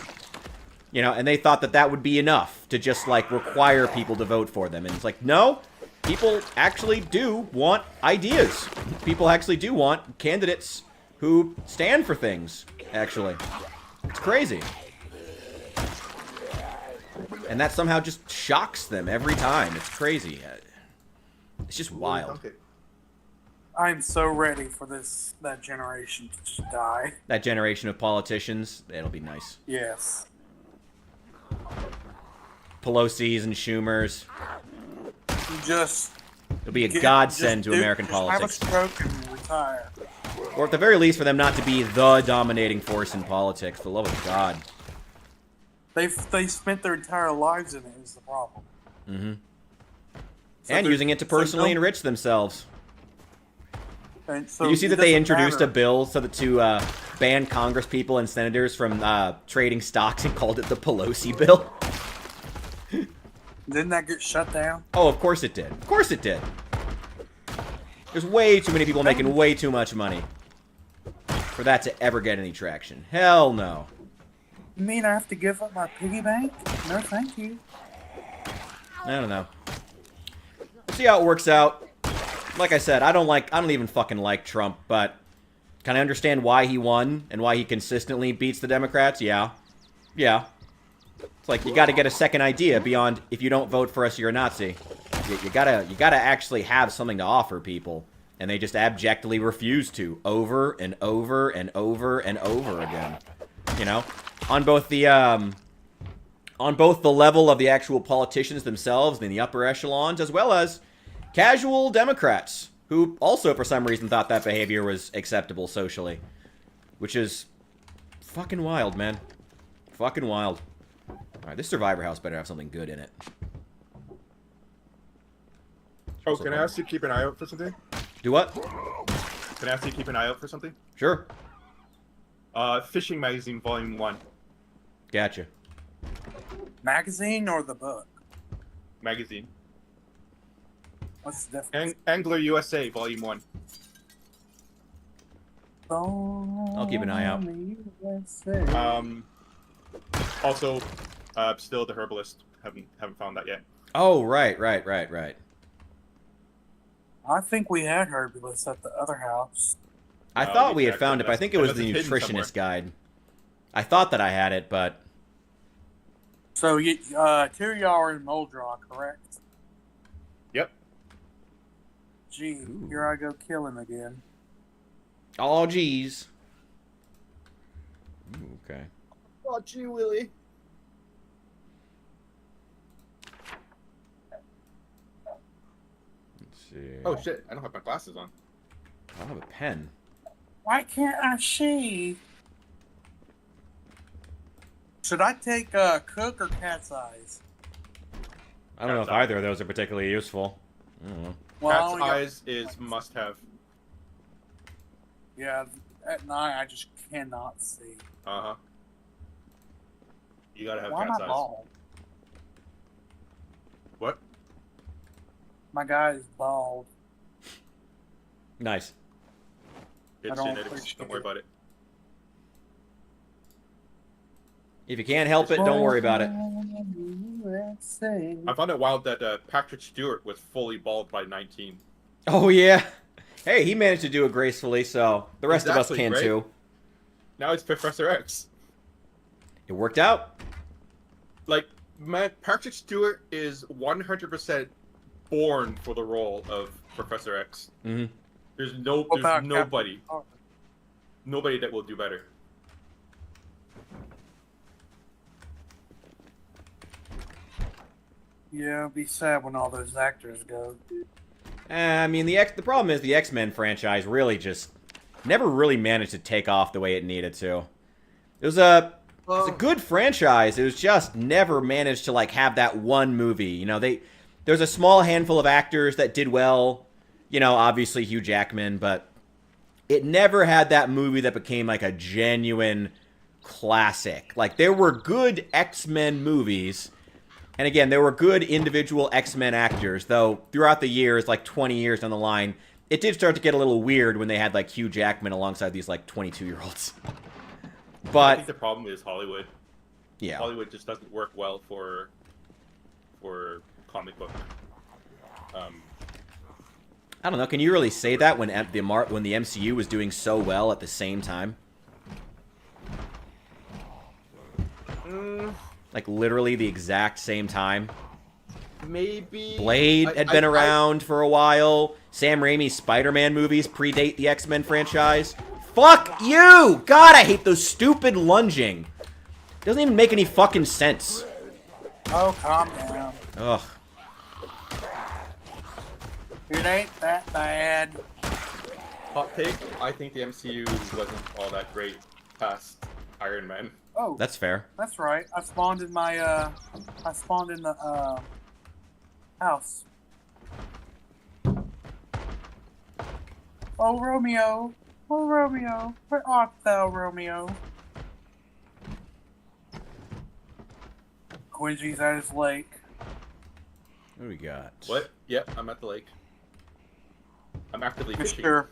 You know, and they thought that that would be enough to just, like, require people to vote for them. And it's like, no, people actually do want ideas. People actually do want candidates who stand for things, actually. It's crazy. And that somehow just shocks them every time. It's crazy. It's just wild. Okay. I'm so ready for that generation to just die. That generation of politicians, it'll be nice. Yes. Pelosi's and Schumer's. Just It'll be a godsend to American just politics. Have a stroke and retire. Or at the very least, for them not to be the dominating force in politics. For the love of God. They spent their entire lives in it is the problem. Mm-hmm. So And using it to personally enrich themselves. And so Did you see it that they doesn't introduced matter. a bill so that to ban Congress people and senators from trading stocks and called it the Pelosi bill? Didn't that get shut down? Oh, of course it did. Of course it did. There's way too many people making way too much money for that to ever get any traction. Hell no. You mean I have to give up my piggy bank? No, thank you. I don't know. We'll see how it works out. Like I said, I don't even fucking like Trump, but can I understand why he won and why he consistently beats the Democrats? Yeah. Yeah. It's like you gotta get a second idea beyond if you don't vote for us, you're a Nazi. You gotta actually have something to offer people. And they just abjectly refuse to over and over and over and over again. You know? On both the level of the actual politicians themselves and the upper echelons, as well as casual Democrats who also for some reason thought that behavior was acceptable socially. Which is fucking wild, man. Fucking wild. Alright, this Survivor house better have something good in it. Oh, can I ask you to keep an eye out for something? Do what? Can I ask you to keep an eye out for something? Sure. Fishing Magazine Volume 1. Gotcha. Magazine or the book? Magazine. What's the difference? Angler USA Volume 1. I'll keep an eye out. Also, still the herbalist. Haven't found that yet. Oh, right. I think we had Herbulus at the other house. I No, thought we had checked, found and it, but I think it was unless the it's hidden somewhere. nutritionist guide. I thought that I had it, but So, two of y'all are in Moldra, correct? Yep. Gee, Ooh. here I go kill him again. oh geez. Ooh, okay. Oh, gee, Willie. Let's see. Oh shit! I don't have my glasses on. I don't have a pen. Why can't I see? Should I take Cook or Cat's Eyes? I don't know if Cat's eye. either of those are particularly useful. I don't know. Well, I Cat's only got- eyes is must-have. Yeah, at night I just cannot see. Uh huh. You gotta have Why am cat's I eyes. bald? What? My guy is bald. Nice. It's don't genetics. appreciate Don't worry it. about it. If you can't help it, don't worry about it. I found it wild that Patrick Stewart was fully bald by 19. Oh yeah. Hey, he managed to do it gracefully, so the rest of us Exactly, can right? too. Now it's Professor X. It worked out. Like, man, Patrick Stewart is 100% born for the role of Professor X. hmm There's What about nobody, Captain Carter? nobody that will do better. Yeah, it'll be sad when all those actors go. I mean, the problem is the X-Men franchise really just never really managed to take off the way it needed to. It was a good franchise. It was just never managed to like have that one movie. You know, there's a small handful of actors that did well. You know, obviously Hugh Jackman, but it never had that movie that became like a genuine classic. Like there were good X-Men movies. And again, there were good individual X-Men actors, though throughout the years, like 20 years down the line, it did start to get a little weird when they had like Hugh Jackman alongside these like 22-year-olds. I But think the problem is Hollywood. yeah, Hollywood just doesn't work well for comic book. I don't know. Can you really say that when the MCU was doing so well at the same time? Like literally the exact same time. Maybe Blade had been around for a while. Sam Raimi's Spider-Man movies predate the X-Men franchise. Fuck you! God, I hate those stupid lunging. Doesn't even make any fucking sense. Oh, calm down. Ugh. It ain't that bad. Hot take. I think the MCU wasn't all that great past Iron Man. Oh, That's fair. that's right. I spawned in my house. Oh, Romeo. Oh, Romeo. Where art thou, Romeo? Quincy's at his lake. What do we got? What? Yep, I'm at the lake. I'm actively fishing. Mr.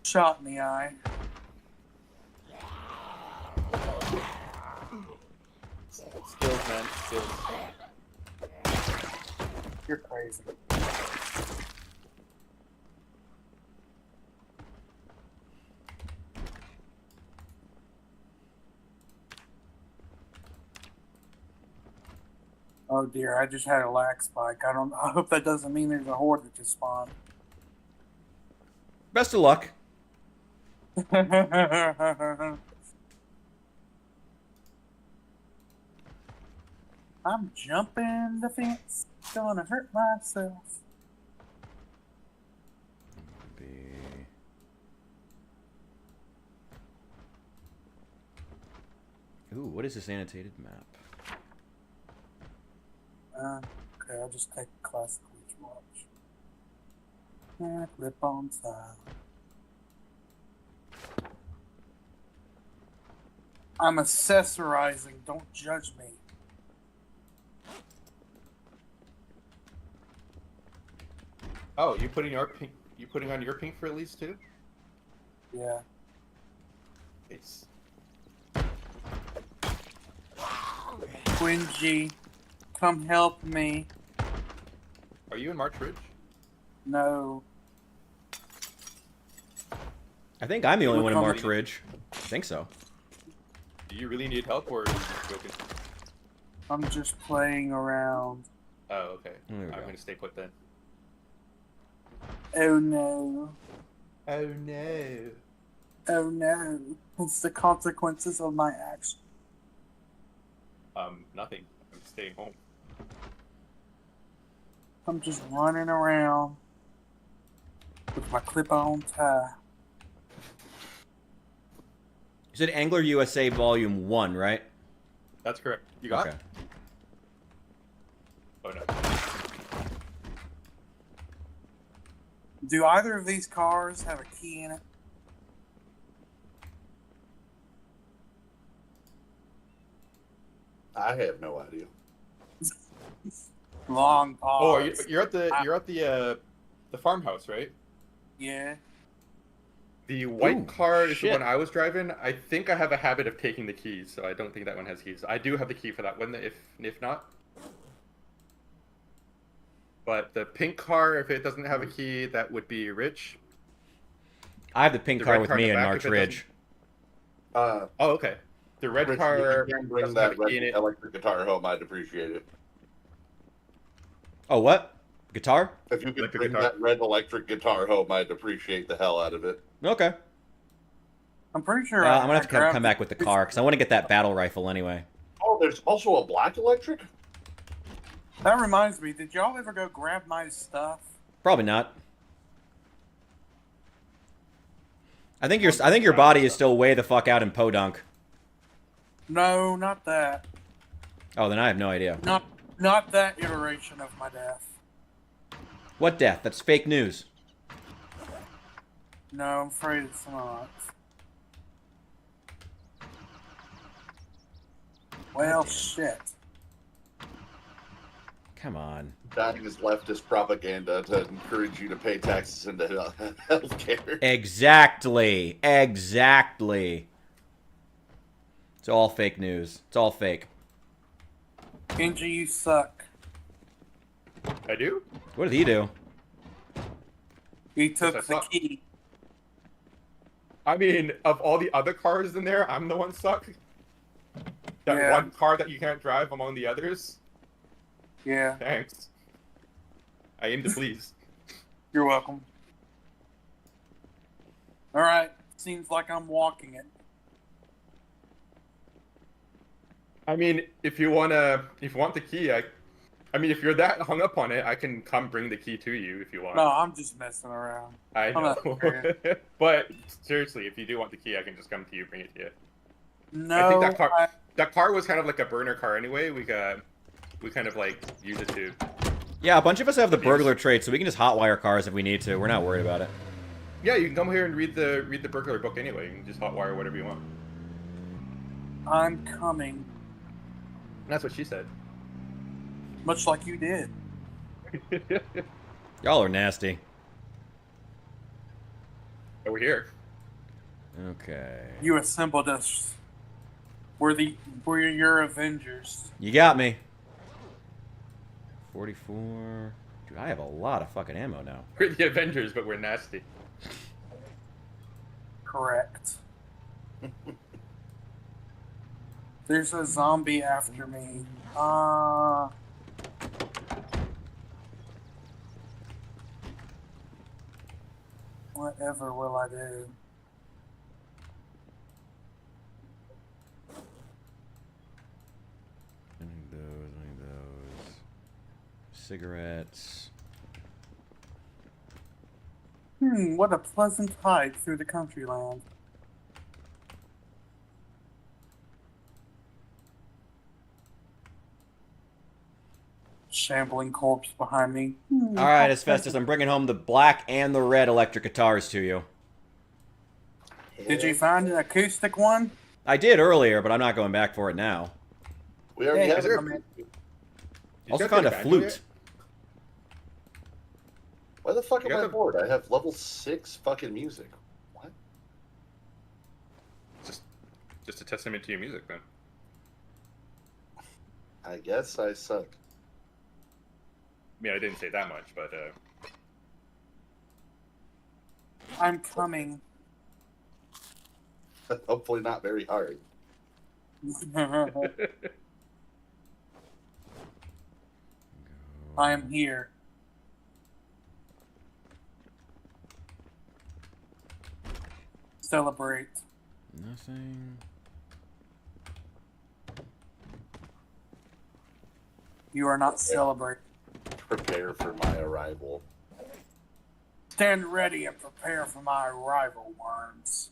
Shot in the eye. Skills, man. Skills. You're crazy. Oh dear, I just had a lag spike. I hope that doesn't mean there's a horde that just spawned. Best of luck. I'm jumping the fence, gonna hurt myself. Ooh, what is this annotated map? Okay, I'll just take a classic Witch Watch. And flip on side. I'm accessorizing, don't judge me. Oh, you putting your pink? You putting on your pink for at least too? Yeah. It's Quincy, come help me. Are you in March Ridge? No. I think I'm the only We're one in coming. March Ridge. I think so. Do you really need help, or are you just joking? I'm just playing around. Oh, okay. There we I'm go. gonna stay put then. Oh no. Oh no. Oh no. It's the consequences of my action. Nothing. I'm staying home. I'm just running around with my clip-on tie. You said Angler USA Volume 1, right? That's correct. You got? Okay. Oh no. Do either of these cars have a key in it? I have no idea. Long pause. Oh, you're at the farmhouse, right? Yeah. The white Ooh, car is shit. the one I was driving. I think I have a habit of taking the keys, so I don't think that one has keys. I do have the key for that one, if not. But the pink car, if it doesn't have a key, that would be Rich. I have the pink The car red with car in me the in back, March if it Ridge. Uh, Oh, okay. The red Rich, car if you can bring doesn't that have a red key in it. electric guitar home, I'd appreciate it. Oh, what? Guitar? If you could Electric bring guitar. that red electric guitar home, I'd appreciate the hell out of it. Okay. I'm pretty sure I'm gonna have to grabbed come back with the car, because I want to get that battle rifle anyway. Oh, there's also a black electric? That reminds me, did y'all ever go grab my stuff? Probably not. I think your body is still way the fuck out in Podunk. No, not that. Oh, then I have no idea. Not that iteration of my death. What death? That's fake news. No, I'm afraid it's not. Well, shit. Come on. That is leftist propaganda to encourage you to pay taxes into healthcare. Exactly. Exactly. It's all fake news. It's all fake. Genji, you suck. I do? What did he do? He took I the suck. key. I mean, of all the other cars in there, I'm the one suck. That Yeah. one car that you can't drive among the others. Yeah, Thanks. I aim to please. you're welcome. Alright, seems like I'm walking it. I mean, if you want the key, I mean, if you're that hung up on it, I can come bring the key to you if you want. No, I'm just messing around. I I'm know. not serious. But seriously, if you do want the key, I can just come to you, bring it to you. No, I think that car was kind of like a burner car anyway. We kind of like use it to. Yeah, a bunch of us have the burglar trait, so we can just hotwire cars if we need to. We're not worried about it. Yeah, you can come here and read the burglar book anyway. You can just hotwire whatever you want. I'm coming. That's what she said. Much like you did. Y'all are nasty. Over here. Okay. You assembled us. We're your Avengers. You got me. 44. Dude, I have a lot of fucking ammo now. We're the Avengers, but we're nasty. Correct. There's a zombie after me. Whatever will I do? I need those. Cigarettes. What a pleasant hike through the country land. Shambling corpse behind me. All right, Asbestos, I'm bringing home the black and the red electric guitars to you. Did you find an acoustic one? I did earlier, but I'm not going back for it now. We already Hey, have is it. there a- You Also guys found a get banjo flute. yet? Why the fuck You am I got the- bored? I have level 6 fucking music. What? Just a testament to your music, then. I guess I suck. I mean, I didn't say that much, but I'm coming. Hopefully not very hard. I am here. Celebrate. Nothing. You are not celebrating. Prepare for my arrival. Stand ready and prepare for my arrival, worms.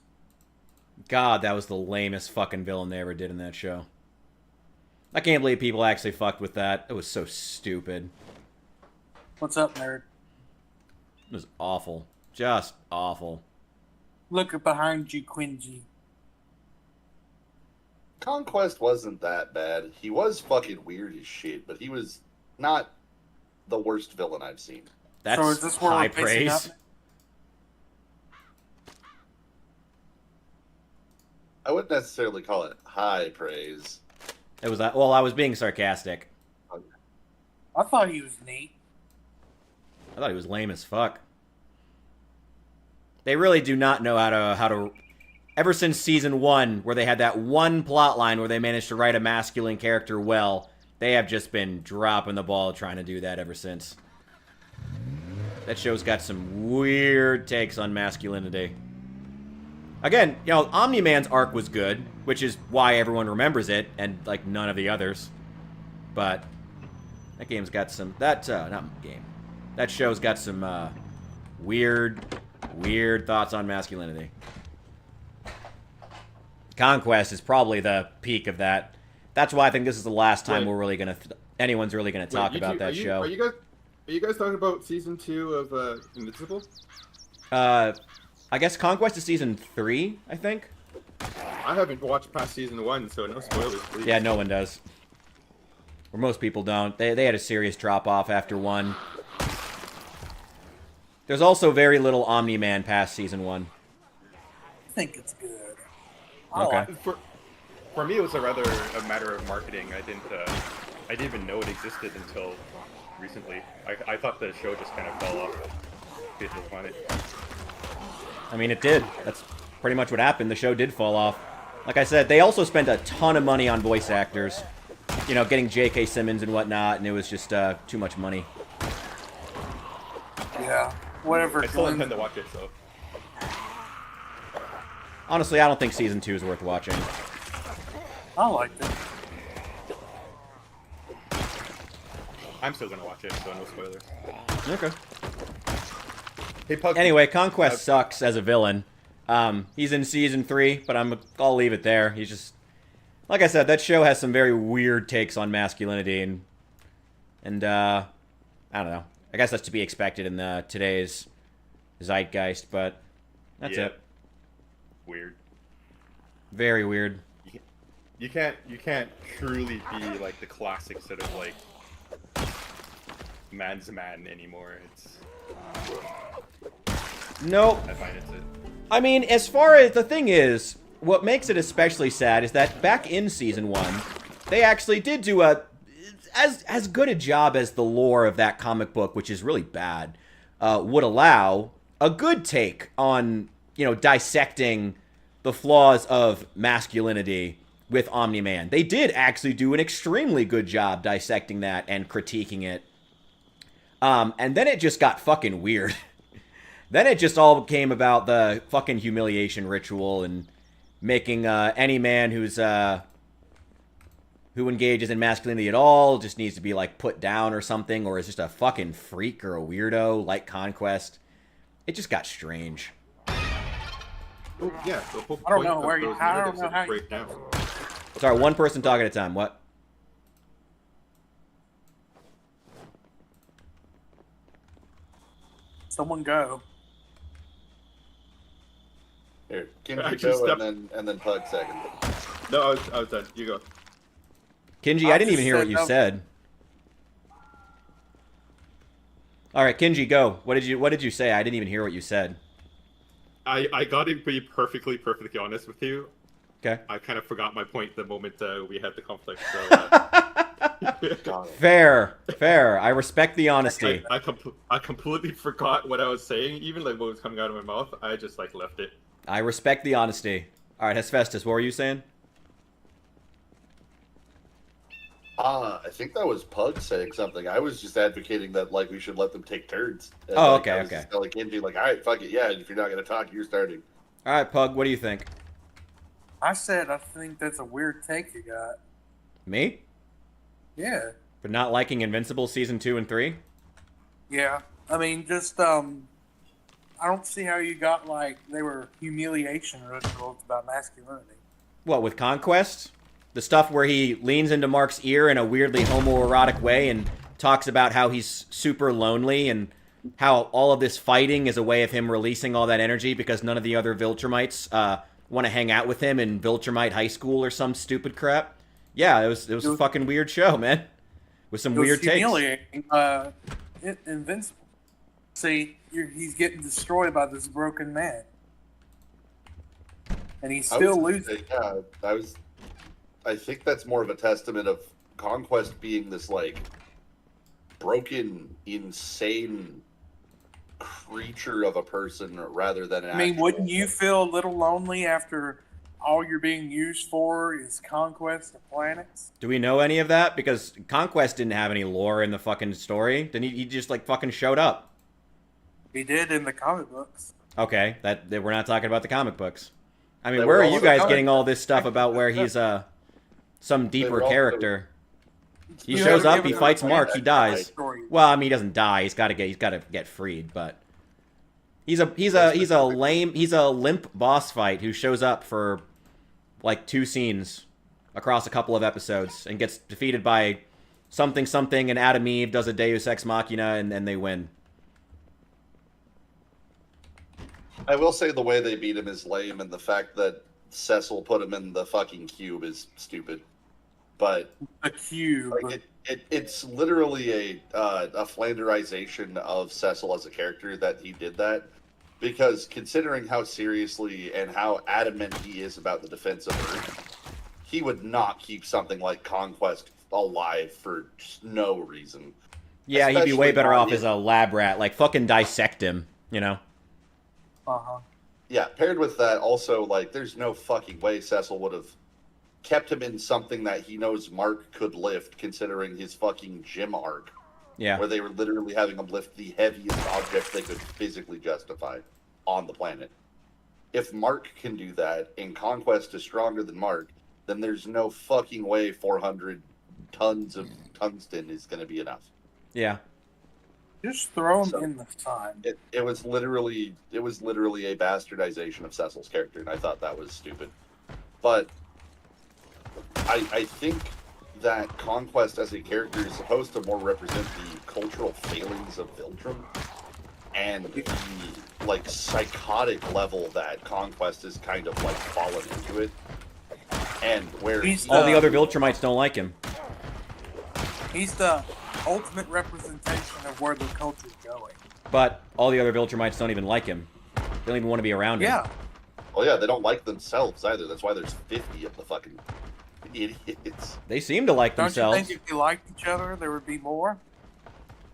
God, that was the lamest fucking villain they ever did in that show. I can't believe people actually fucked with that. It was so stupid. What's up, nerd? It was awful. Just awful. Look behind you, Quingy. Conquest wasn't that bad. He was fucking weird as shit, but he was not the worst villain I've seen. That's So is this where high we're pacing praise. up? I wouldn't necessarily call it high praise. It was that. Well, I was being sarcastic. I thought he was neat. I thought he was lame as fuck. They really do not know how to. Ever since season 1, where they had that one plot line where they managed to write a masculine character well, they have just been dropping the ball trying to do that ever since. That show's got some weird takes on masculinity. Again, you know, Omni-Man's arc was good, which is why everyone remembers it, and, like, none of the others. But that game's got some... That show's got some, weird thoughts on masculinity. Conquest is probably the peak of that. That's why I think this is the last time we're really gonna... anyone's really gonna talk about that show. Are you guys talking about season 2 of Invincible? I guess Conquest is season 3, I think. I haven't watched past season 1, so no spoilers, please. Yeah, no one does. Or most people don't. They had a serious drop-off after 1. There's also very little Omni-Man past season 1. I think it's good. I Okay. like it. for me, it was a matter of marketing. I didn't even know it existed until recently. I thought the show just kind of fell off the face of the planet. I mean, it did. That's pretty much what happened. The show did fall off. Like I said, they also spent a ton of money on voice actors. You know, getting J.K. Simmons and whatnot, and it was just too much money. Yeah. Whatever. I still intend to watch it, so. Honestly, I don't think season 2 is worth watching. I liked it. I'm still gonna watch it, so no spoilers. Okay. Hey, Pug. Anyway, Conquest sucks as a villain. He's in season 3, but I'll leave it there. He's just... Like I said, that show has some very weird takes on masculinity, and I don't know. I guess that's to be expected in today's zeitgeist, but that's it. Weird. Very weird. You can't truly be like the classic sort of like man's man anymore. It's Nope. I find it's it. I mean, as far as the thing is, what makes it especially sad is that back in season 1, they actually did do as good a job as the lore of that comic book, which is really bad, would allow, a good take on, you know, dissecting the flaws of masculinity with Omni-Man. They did actually do an extremely good job dissecting that and critiquing it. And then it just got fucking weird. Then it just all came about the fucking humiliation ritual and making any man who engages in masculinity at all just needs to be like put down or something, or is just a fucking freak or a weirdo like Conquest. It just got strange. Oh, yeah, the whole I don't point know of where you- those I don't narratives know is how to you- break down. Sorry, one person talking at a time. What? Someone go. Here, I Kenji actually go stepped- and then Pug second. No, I was done. You go. Kinji, I I didn't just even hear what said you no. said. All right, Kinji, go. What did you say? I didn't even hear what you said. I got to be perfectly honest with you. Okay. I kind of forgot my point the moment we had the conflict. So God. Fair. I respect the honesty. I completely forgot what I was saying, even like what was coming out of my mouth. I just like left it. I respect the honesty. All right, Hephaestus, what were you saying? I think that was Pug saying something. I was just advocating that like we should let them take turns. And, Oh, like, okay, I was okay. Just, like into like, all right, fuck it, yeah. If you're not gonna talk, you're starting. All right, Pug, what do you think? I said I think that's a weird take you got. Me? Yeah. For not liking Invincible season 2 and 3? Yeah. I mean, just I don't see how you got like they were humiliation rituals about masculinity. What, with Conquest? The stuff where he leans into Mark's ear in a weirdly homoerotic way and talks about how he's super lonely and how all of this fighting is a way of him releasing all that energy because none of the other Viltrumites want to hang out with him in Viltrumite High School or some stupid crap. Yeah, it was a fucking weird show, man. With some weird takes. Humiliating. Invincible. See, he's getting destroyed by this broken man, and he's still losing. Yeah, I think that's more of a testament of Conquest being this like broken, insane creature of a person rather than an I mean, actual- wouldn't you feel a little lonely after all you're being used for is conquest of planets? Do we know any of that? Because Conquest didn't have any lore in the fucking story. Didn't he just like fucking showed up? He did in the comic books. Okay, that we're not talking about the comic books. I mean, They where were are all you the guys comic getting all this stuff about where he's some deeper were all the- character? He You shows haven't up, he given fights us Mark, he dies. story. Well, I mean, he doesn't die. He's got to get freed, but he's a limp boss fight who shows up for like 2 scenes across a couple of episodes and gets defeated by something and Adam Eve does a Deus Ex Machina and they win. I will say the way they beat him is lame, and the fact that Cecil put him in the fucking cube is stupid. But A cube. like, it's literally a flanderization of Cecil as a character that he did that, because considering how seriously and how adamant he is about the defense of Earth, he would not keep something like Conquest alive for just no reason. Yeah, he'd be way Especially better not off in- as a lab rat. Like, fucking dissect him, you know? Uh-huh. Yeah, paired with that, also, like, there's no fucking way Cecil would have kept him in something that he knows Mark could lift, considering his fucking gym arc, Yeah. where they were literally having him lift the heaviest object they could physically justify on the planet. If Mark can do that, and Conquest is stronger than Mark, then there's no fucking way 400 tons of tungsten is going to be enough. Yeah. Just throw him So- in the sun. It was literally a bastardization of Cecil's character, and I thought that was stupid. But I think that Conquest as a character is supposed to more represent the cultural failings of Viltrum and the like psychotic level that Conquest is kind of like fallen into it, and where He's All the Uh, other Viltrumites don't like him. He's the ultimate representation of where the culture's going. But all the other Viltrumites don't even like him. They don't even want to be around him. Yeah. well, yeah, they don't like themselves either. That's why there's 50 of the fucking idiots. They seem to like Don't themselves. you think if they liked each other, there would be more?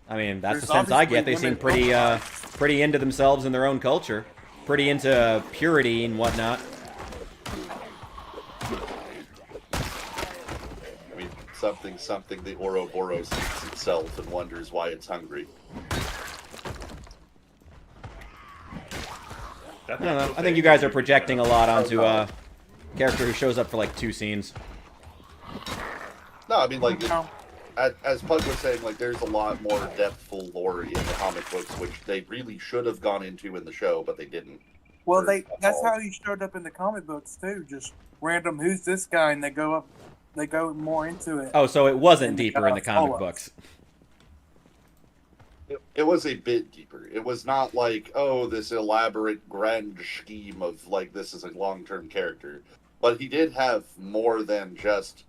I mean, that's There's the sense I obviously get. They seem women pretty into themselves and their own culture. Pretty into purity and whatnot. I mean, something the Ouroboros sees itself and wonders why it's hungry. I don't know. I think you guys are projecting a lot onto a character who shows up for like 2 scenes. No, I mean, like, No. as Pug was saying, like, there's a lot more depthful lore in the comic books, which they really should have gone into in the show, but they didn't. Well, that's how he showed up in the comic books too. Just random, who's this guy? And they go more into it. Oh, so it wasn't And they deeper in the comic follow. books. It was a bit deeper. It was not like, oh, this elaborate grand scheme of, like, this is a long-term character. But he did have more than just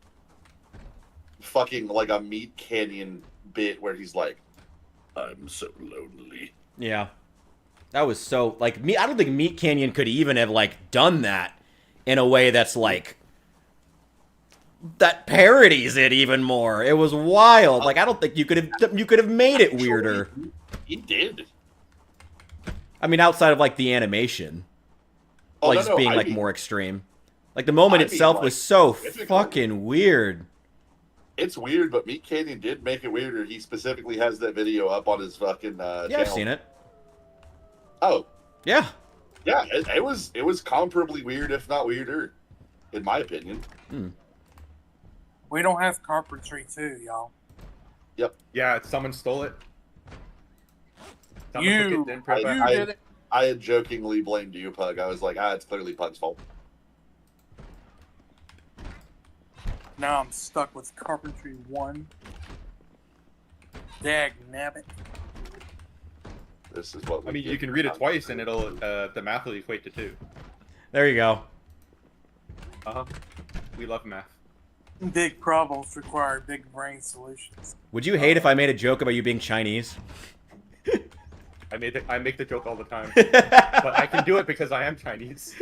fucking, like, a Meat Canyon bit where he's like, I'm so lonely. Yeah. That was so, like, I don't think Meat Canyon could even have, like, done that in a way that's, like, that parodies it even more. It was wild. Like I don't think you could have made it weirder. He did. I mean, outside of like the animation, Oh, like no, just no, being I like mean- more extreme. Like the moment I mean, itself like, was so typically- fucking weird. It's weird, but Meat Canyon did make it weirder. He specifically has that video up on his fucking Yeah, channel. I've seen it. Oh, Yeah. yeah, it was comparably weird, if not weirder, in my opinion. We don't have carpentry too, y'all. Yeah, someone stole it. Someone You- took it, didn't prep it. You did it. I had jokingly blamed you, Pug. I was like, it's clearly Pug's fault. Now I'm stuck with carpentry 1. Dag nabbit. This is what we I mean, get you can read it for twice and it'll the math will equate to 2. There you go. We love math. Big problems require big brain solutions. Would you hate if I made a joke about you being Chinese? I make the joke all the time, but I can do it because I am Chinese.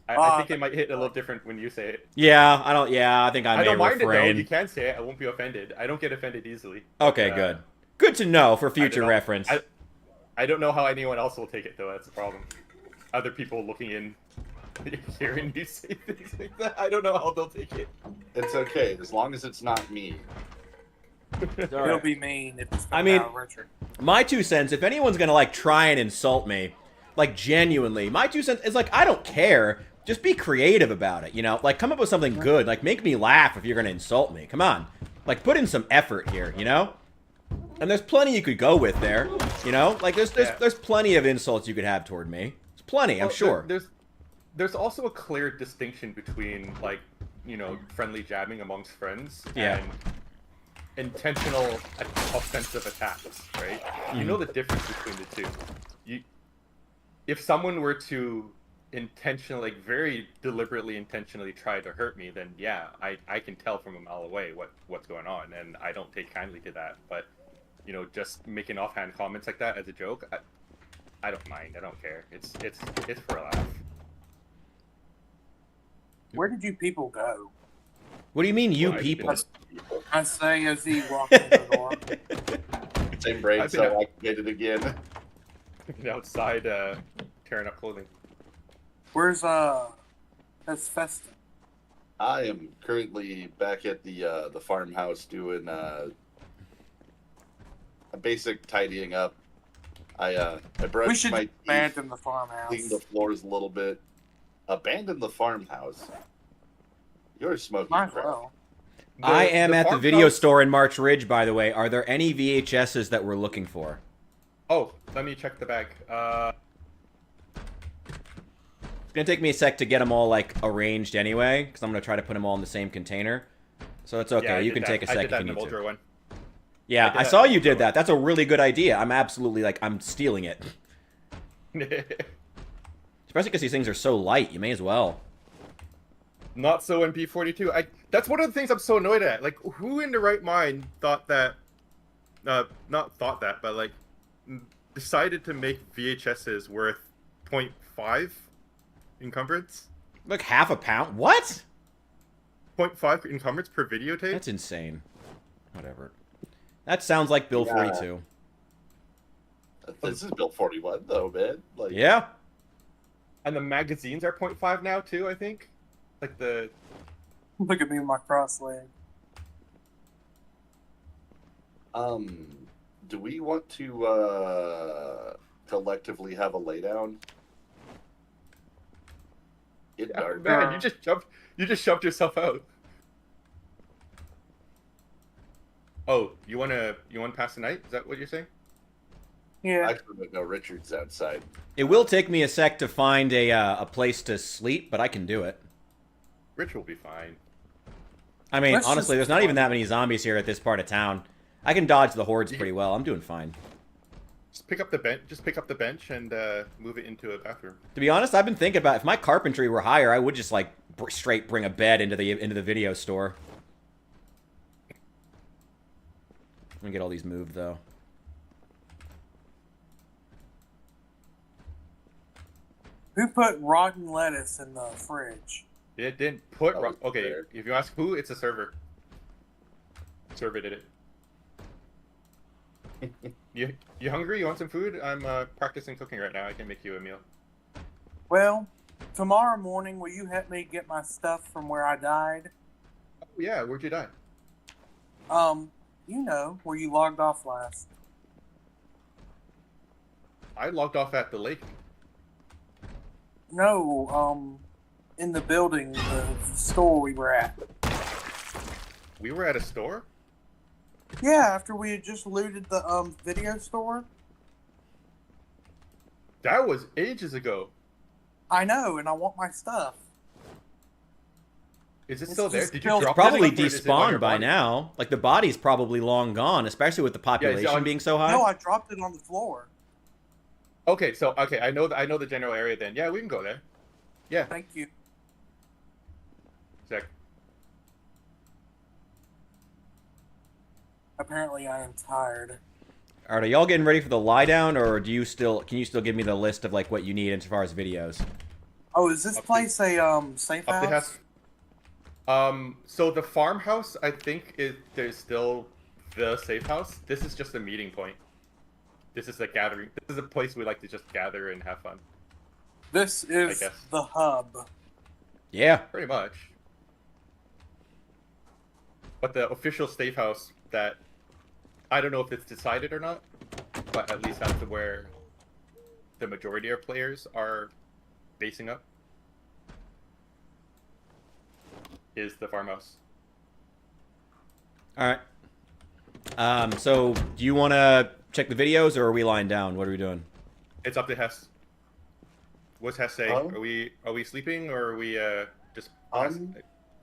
I think it might hit a little different when you say it. Yeah, I don't. Yeah, I think I I may don't mind it though. refrain. You can say it. I won't be offended. I don't get offended easily. Okay, But, good. Good to know for I future don't know. reference. I don't know how anyone else will take it though. That's the problem. Other people looking in, hearing me say things like that. I don't know how they'll take it. It's okay, as long as it's not me. It'll be mean if it's I mean- out of Richard. My 2 cents, if anyone's gonna like try and insult me, like genuinely, my 2 cents is like I don't care. Just be creative about it, you know? Like come up with something good. Like make me laugh if you're gonna insult me. Come on. Like put in some effort here, you know? And there's plenty you could go with there, you know? Like there's plenty of insults you could have toward me. There's plenty, I'm Well, sure. There's also a clear distinction between like friendly jabbing amongst friends Yeah. and intentional offensive attacks, right? You know the difference between the two. If someone were to intentionally, like very deliberately intentionally try to hurt me, then yeah, I can tell from a mile away what's going on, and I don't take kindly to that. But just making offhand comments like that as a joke, I don't mind. I don't care. It's for a laugh. Where did you people go? What do you mean, you Well, I've people? I say as he walked in the door. Same brain I've been cell activated again. Outside, tearing up clothing. Where's that's Festin? I am currently back at the farmhouse doing a basic tidying up. I brushed We should my teeth, abandon the farmhouse. cleaned the floors a little bit. Abandon the farmhouse. You're smoking Might as crack. well. I am at the video farmhouse- store in March Ridge, by the way. Are there any VHSs that we're looking for? Oh, let me check the bag. It's gonna take me a sec to get them all like arranged anyway, because I'm gonna try to put them all in the same container. So it's okay. yeah, I You did can that. take a I sec did if that you in the need to. Voltro one. Yeah, I did I that saw in the you did Voltro that. That's a really good idea. I'm absolutely like I'm stealing it. Especially because these things are so light. You may as well. Not so in P42. That's one of the things I'm so annoyed at. Like, who in the right mind thought that? Not thought that, but like decided to make VHSs worth 0.5 encumbrance. Look, half a pound. What? 0.5 encumbrance per videotape. That's insane. Whatever. That sounds like Bill Yeah. 42. This is Bill 41 though, man. Like, Yeah. And the magazines are 0.5 now too. I think. Like the Look at me with my cross leg. do we want to collectively have a laydown? It dark. man, you just shoved yourself out. Oh, you wanna pass the night? Is that what you're saying? Yeah. Actually, no, Richard's outside. It will take me a sec to find a place to sleep, but I can do it. Rich will be fine. I mean, Let's honestly, just- there's not even that many zombies here at this part of town. I can dodge the hordes pretty well. I'm doing fine. Just pick up the bench. Just pick up the bench and move it into a bathroom. To be honest, I've been thinking about if my carpentry were higher, I would just like straight bring a bed into the video store. Let me get all these moved though. Who put rotten lettuce in the fridge? It didn't put. That was Okay, fair. if you ask who, it's a server. Server did it. You hungry? You want some food? I'm practicing cooking right now. I can make you a meal. Well, tomorrow morning, will you help me get my stuff from where I died? Oh, yeah, where'd you die? You know, where you logged off last. I logged off at the lake. No, in the building, the store we were at. We were at a store? Yeah, after we had just looted the video store. That was ages ago. I know, and I want my stuff. Is it It's still there? just Did you built- drop Probably it, or is it on your despawned by body? now. Like the body's probably long gone, especially with the population on- being so high. No, I dropped it on the floor. Okay, so I know the general area then. Yeah, we can go there. Yeah, Thank you. Zach. Apparently, I am tired. All right, are y'all getting ready for the lie down, or can you still give me the list of like what you need as far as videos? Oh, is this Up place a safe Up the house? house. So the farmhouse, I think, there's still the safe house. This is just a meeting point. This is a gathering. This is a place we like to just gather and have fun. This is guess. the hub. Yeah. Pretty much. But the official safe house that I don't know if it's decided or not, but at least that's where the majority of players are basing up. Is the farmhouse. All right. So do you want to check the videos, or are we lying down? What are we doing? It's up to Hess. What's Hess say? Oh. Are we sleeping, or are we just?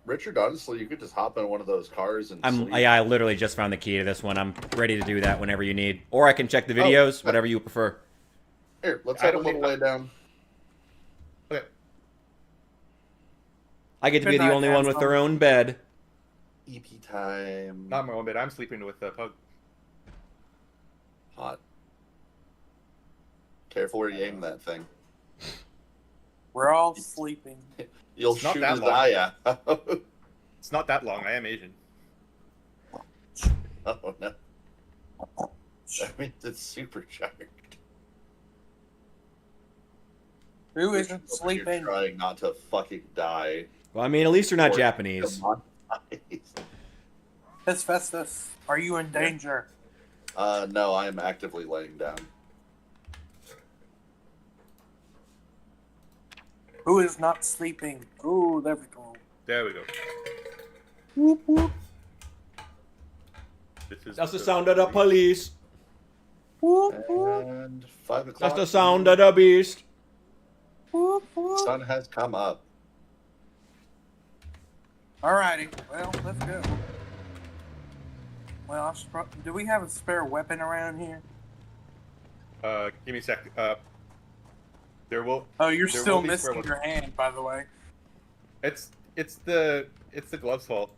Richard, honestly, you could just hop in one of those cars and sleep. I literally just found the key to this one. I'm ready to do that whenever you need, or I can check the videos, whatever you prefer. Here, let's I head a don't little need- way down. Okay. I get to Good be the night, only one with Hansel. their own bed. EP time. Not my own bed. I'm sleeping with the pug. Hot. Careful where you aim that thing. We're all sleeping. You'll It's not shoot that his long. eye out. It's not that long. I am Asian. Oh no. That means it's supercharged. Who Richard, isn't over here sleeping? Trying not to fucking die. Well, I mean, at least they're not Or- Japanese. Come on, guys. Miss Festus, are you in danger? No, I am actively laying down. Who is not sleeping? Oh, there we go. There we go. Whoop, whoop, This is That's the sound of the police. whoop, whoop, And 5 That's o'clock. the sound of the beast. whoop, whoop. Sun has come up. Alrighty, well, let's go. Well, do we have a spare weapon around here? Give me a sec. There will. Oh, you're There still will be spare missing your hand, by the way. It's the gloves' fault.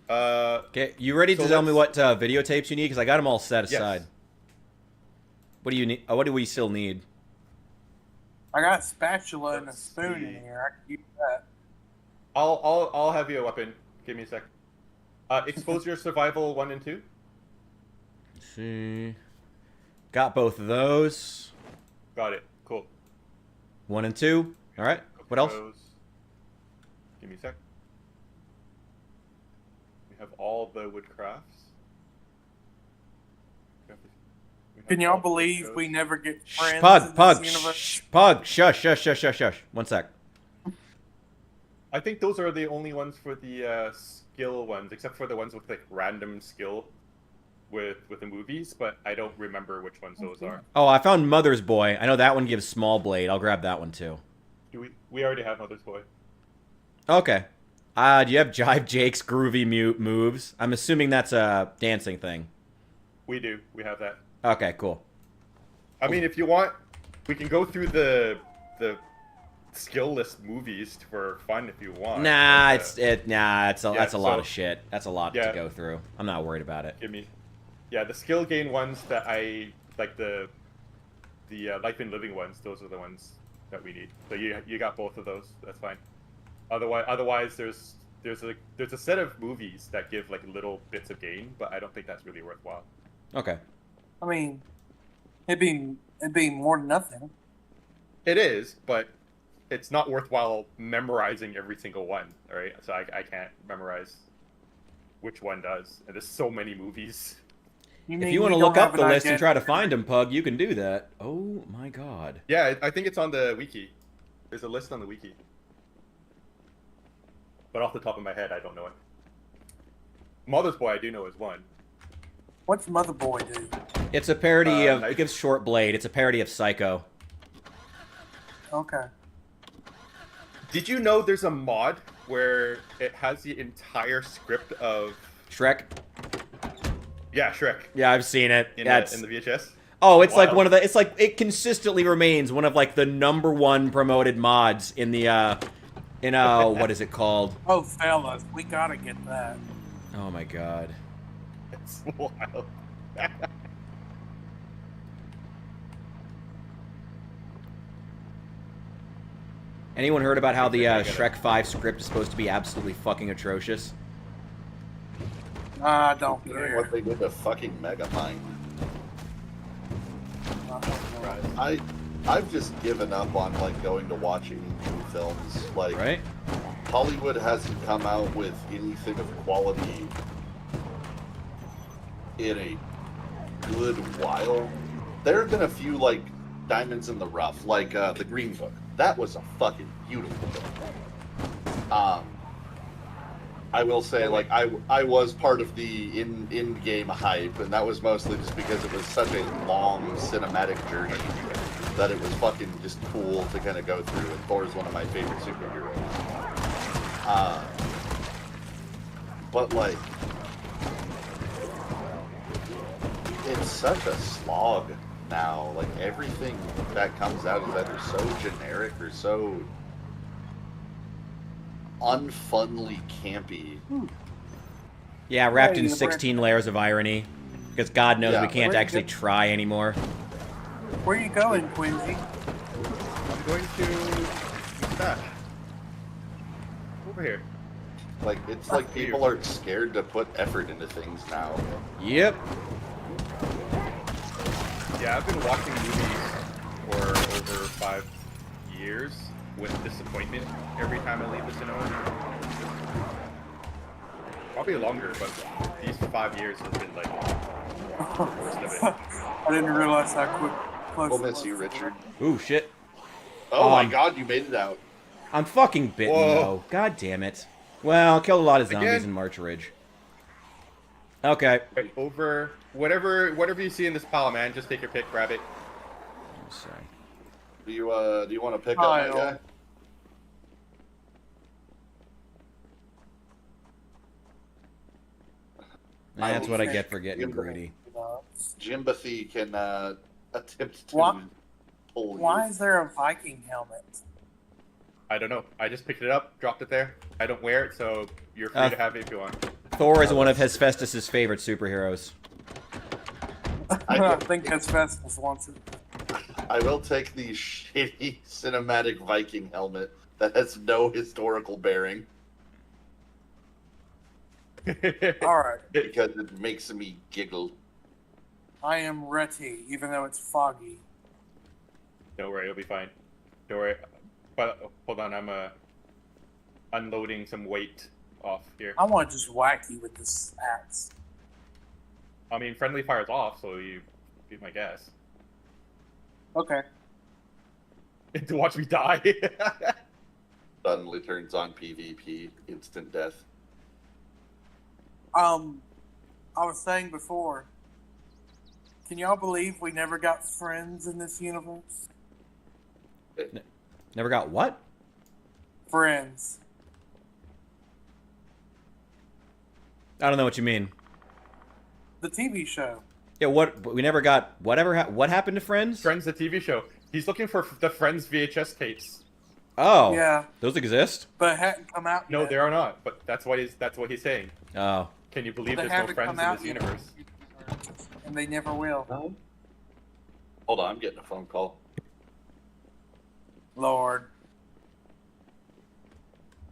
Okay, you ready to So tell me let's- what videotapes you need? Because I got them all set Yes. aside. What do you need? What do we still need? I got a spatula and a Let's spoon see. in here. I can use that. I'll have you a weapon. Give me a sec. Exposure survival 1 and 2. Let's see. Got both of those. Got it. Cool. 1 and 2. All right. Go What for else? those. Give me a sec. We have all the wood crafts. We have Can all y'all the believe wood we never get friends Pug, in Pug, this universe? shh, Pug, shush, shush, shush, shush, shush. 1 sec. I think those are the only ones for the skill ones, except for the ones with like random skill with the movies. But I don't remember which ones those are. Oh, I found Mother's Boy. I know that one gives small blade. I'll grab that one too. Do we already have Mother's Boy? Okay. Do you have Jive Jake's groovy moves? I'm assuming that's a dancing thing. We do. We have that. Okay, cool. I mean, if you want, we can go through the skill list movies for fun if you want. Nah, But, that's a lot so- of shit. That's a lot Yeah. to go through. I'm not worried about it. give me. Yeah, the skill gain ones that I like the life and living ones. Those are the ones that we need. So you got both of those. That's fine. Otherwise there's a set of movies that give like little bits of gain, but I don't think that's really worthwhile. Okay. I mean, it'd be more than nothing. It is, but it's not worthwhile memorizing every single one. All right, so I can't memorize which one does, and there's so many movies. If you want to look up the list and try to find them, Pug, you can do that. Oh my god. Yeah, I think it's on the wiki. There's a list on the wiki. But off the top of my head, I don't know it. Mother's Boy, I do know is one. What's Mother Boy do? It's a parody of... It gives Short Blade. It's a parody of Psycho. Okay. Did you know there's a mod where it has the entire script of... Shrek? Yeah, Shrek. Yeah, I've seen it. In the VHS? Oh, it's like Wild. one of the... It's like... It consistently remains one of, like, the #1 promoted mods in the, what is it called? Oh, fellas, we gotta get that. Oh my god. It's wild. Anyone heard about how the Shrek 5 script is supposed to be absolutely fucking atrocious? I don't Considering care. what they did to fucking Megamind. Right. I've just given up on like going to watch any new films. Like Right? Hollywood hasn't come out with anything of quality in a good while. There have been a few like diamonds in the rough, like the Green Book. That was a fucking beautiful film. I will say, like, I was part of the in-game hype, and that was mostly just because it was such a long cinematic journey that it was fucking just cool to kind of go through, and Thor's one of my favorite superheroes. But, like, it's such a slog now. Like, everything that comes out is either so generic or so unfunly campy. Yeah, wrapped Hey, in the 16 layers of irony. Because God knows Yeah. we can't actually try anymore. Where you going, Quincy? I'm going to Stash. Over here. Like, it's like people are scared to put effort into things now. Yep. Yeah, I've been watching movies for over 5 years with disappointment every time I leave the cinema. Probably longer, but these 5 years has been like the worst of it. I didn't realize how close. We'll it miss was. you, Richard. Ooh, shit. Oh my Um, god, you made it out. I'm fucking bitten, Whoa. though. God damn it. Well, I killed a lot of zombies Again? in March Ridge. Okay. Right, over whatever you see in this pile, man, just take your pick, grab it. I'm sorry. Do you want to pick up my Kyle. guy? That's what I think get for getting you- greedy. Jimbathy can attempt to Why- pull you. Why is there a Viking helmet? I don't know. I just picked it up, dropped it there. I don't wear it, so you're free to have it if you want. Thor is one of Hephaestus's favorite superheroes. I think that's Festus wants it. I will take the shitty cinematic Viking helmet that has no historical bearing All right, because it makes me giggle. I am ready, even though it's foggy. Don't worry, it'll be fine. Don't worry. But hold on, I'm unloading some weight off here. I want to just whack you with this axe. I mean, friendly fire's off, so you be my guess. Okay. To watch me die. Suddenly turns on PvP, instant death. I was saying before, can y'all believe we never got friends in this universe? Never got what? Friends. I don't know what you mean. The TV show. Yeah, what? We never got whatever. What happened to Friends? Friends, the TV show. He's looking for the Friends VHS tapes. Oh, Yeah, those exist. but it hadn't come out No, yet. there are not. But that's what he's saying. Oh, Can you believe They there's no haven't friends come in out this yet. universe? And they never will. Hold on, I'm getting a phone call. Lord.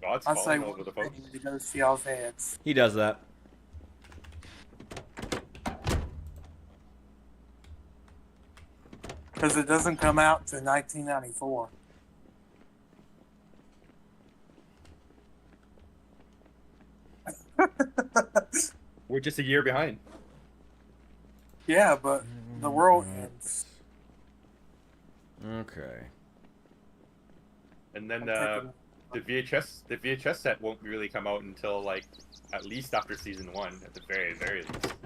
God's I say falling one over the folks. thing to go see y'all's heads. He does that. Because it doesn't come out to 1994. We're just a year behind. Yeah, but the world ends. Okay. And then I'm the VHS set won't really come out until like at least after season 1 at the very least. taking...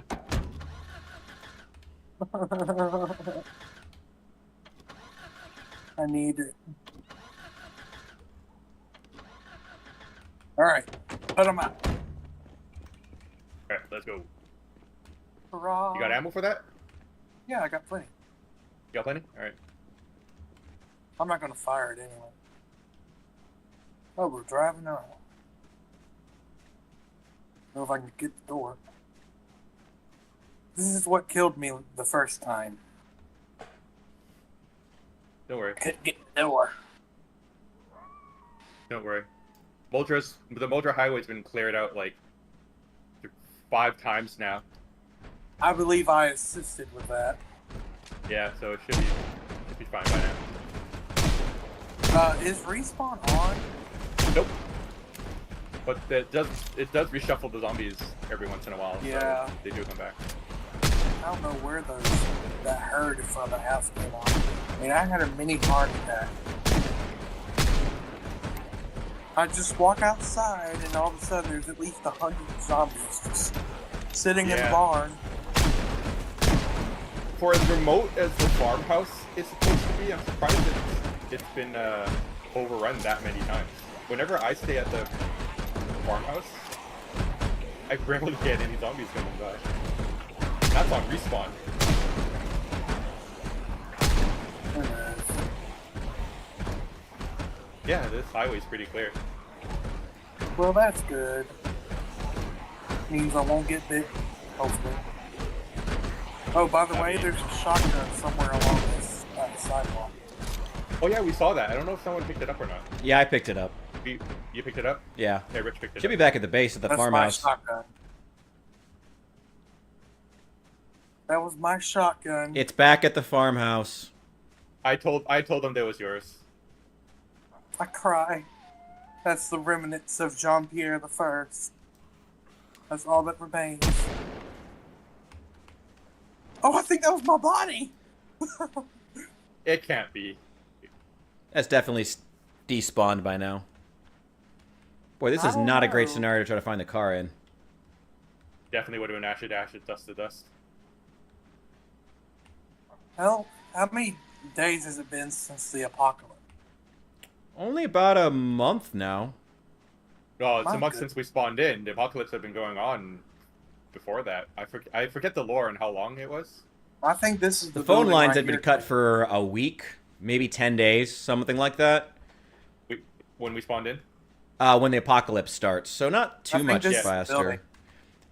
I need it. Alright, put them out. Alright, let's go. Hurrah. You got ammo for that? Yeah, I got plenty. You got plenty? Alright. I'm not going to fire it anyway. Oh, we're driving on. Know if I can get the door. This is what killed me the first time. Don't worry. Couldn't get the door. Don't worry. The Muldra Highway's been cleared out like 5 times now. I believe I assisted with that. Yeah, so it should be fine by now. Is respawn on? Nope. But it does reshuffle the zombies every once in a while. Yeah. So they do come back. I don't know where that herd in front of the house came on. I mean, I had a mini heart attack. I just walk outside, and all of a sudden, there's at least 100 zombies just sitting in the Yeah. barn. For as remote as the farmhouse is supposed to be, I'm surprised it's been overrun that many times. Whenever I stay at the farmhouse, I rarely get any zombies coming by. That's on respawn. Yeah, this highway's pretty clear. Well, that's good. Means I won't get bit, hopefully. Oh, by the way, there's a shotgun somewhere along this sidewalk. Oh yeah, we saw that. I don't know if someone picked it up or not. Yeah, I picked it up. You picked it up? Yeah. Hey, Rich picked it Should up. be back at the base of the That's farmhouse. my shotgun. That was my shotgun. It's back at the farmhouse. I told them that was yours. I cry. That's the remnants of Jean-Pierre the First. That's all that remains. Oh, I think that was my body! It can't be. That's definitely despawned by now. Boy, this I is don't not a great know. scenario to try to find the car in. Definitely would have been ashes to ashes, dust to dust. Hell, how many days has it been since the apocalypse? Only about a month now. Well, it's My a month good- since we spawned in. The apocalypse had been going on before that. I forget the lore and how long it was. I think this is The the phone building lines right had been here. cut for a week, maybe 10 days, something like that, When we spawned in. when the apocalypse starts. So not I too think much this is the faster. building.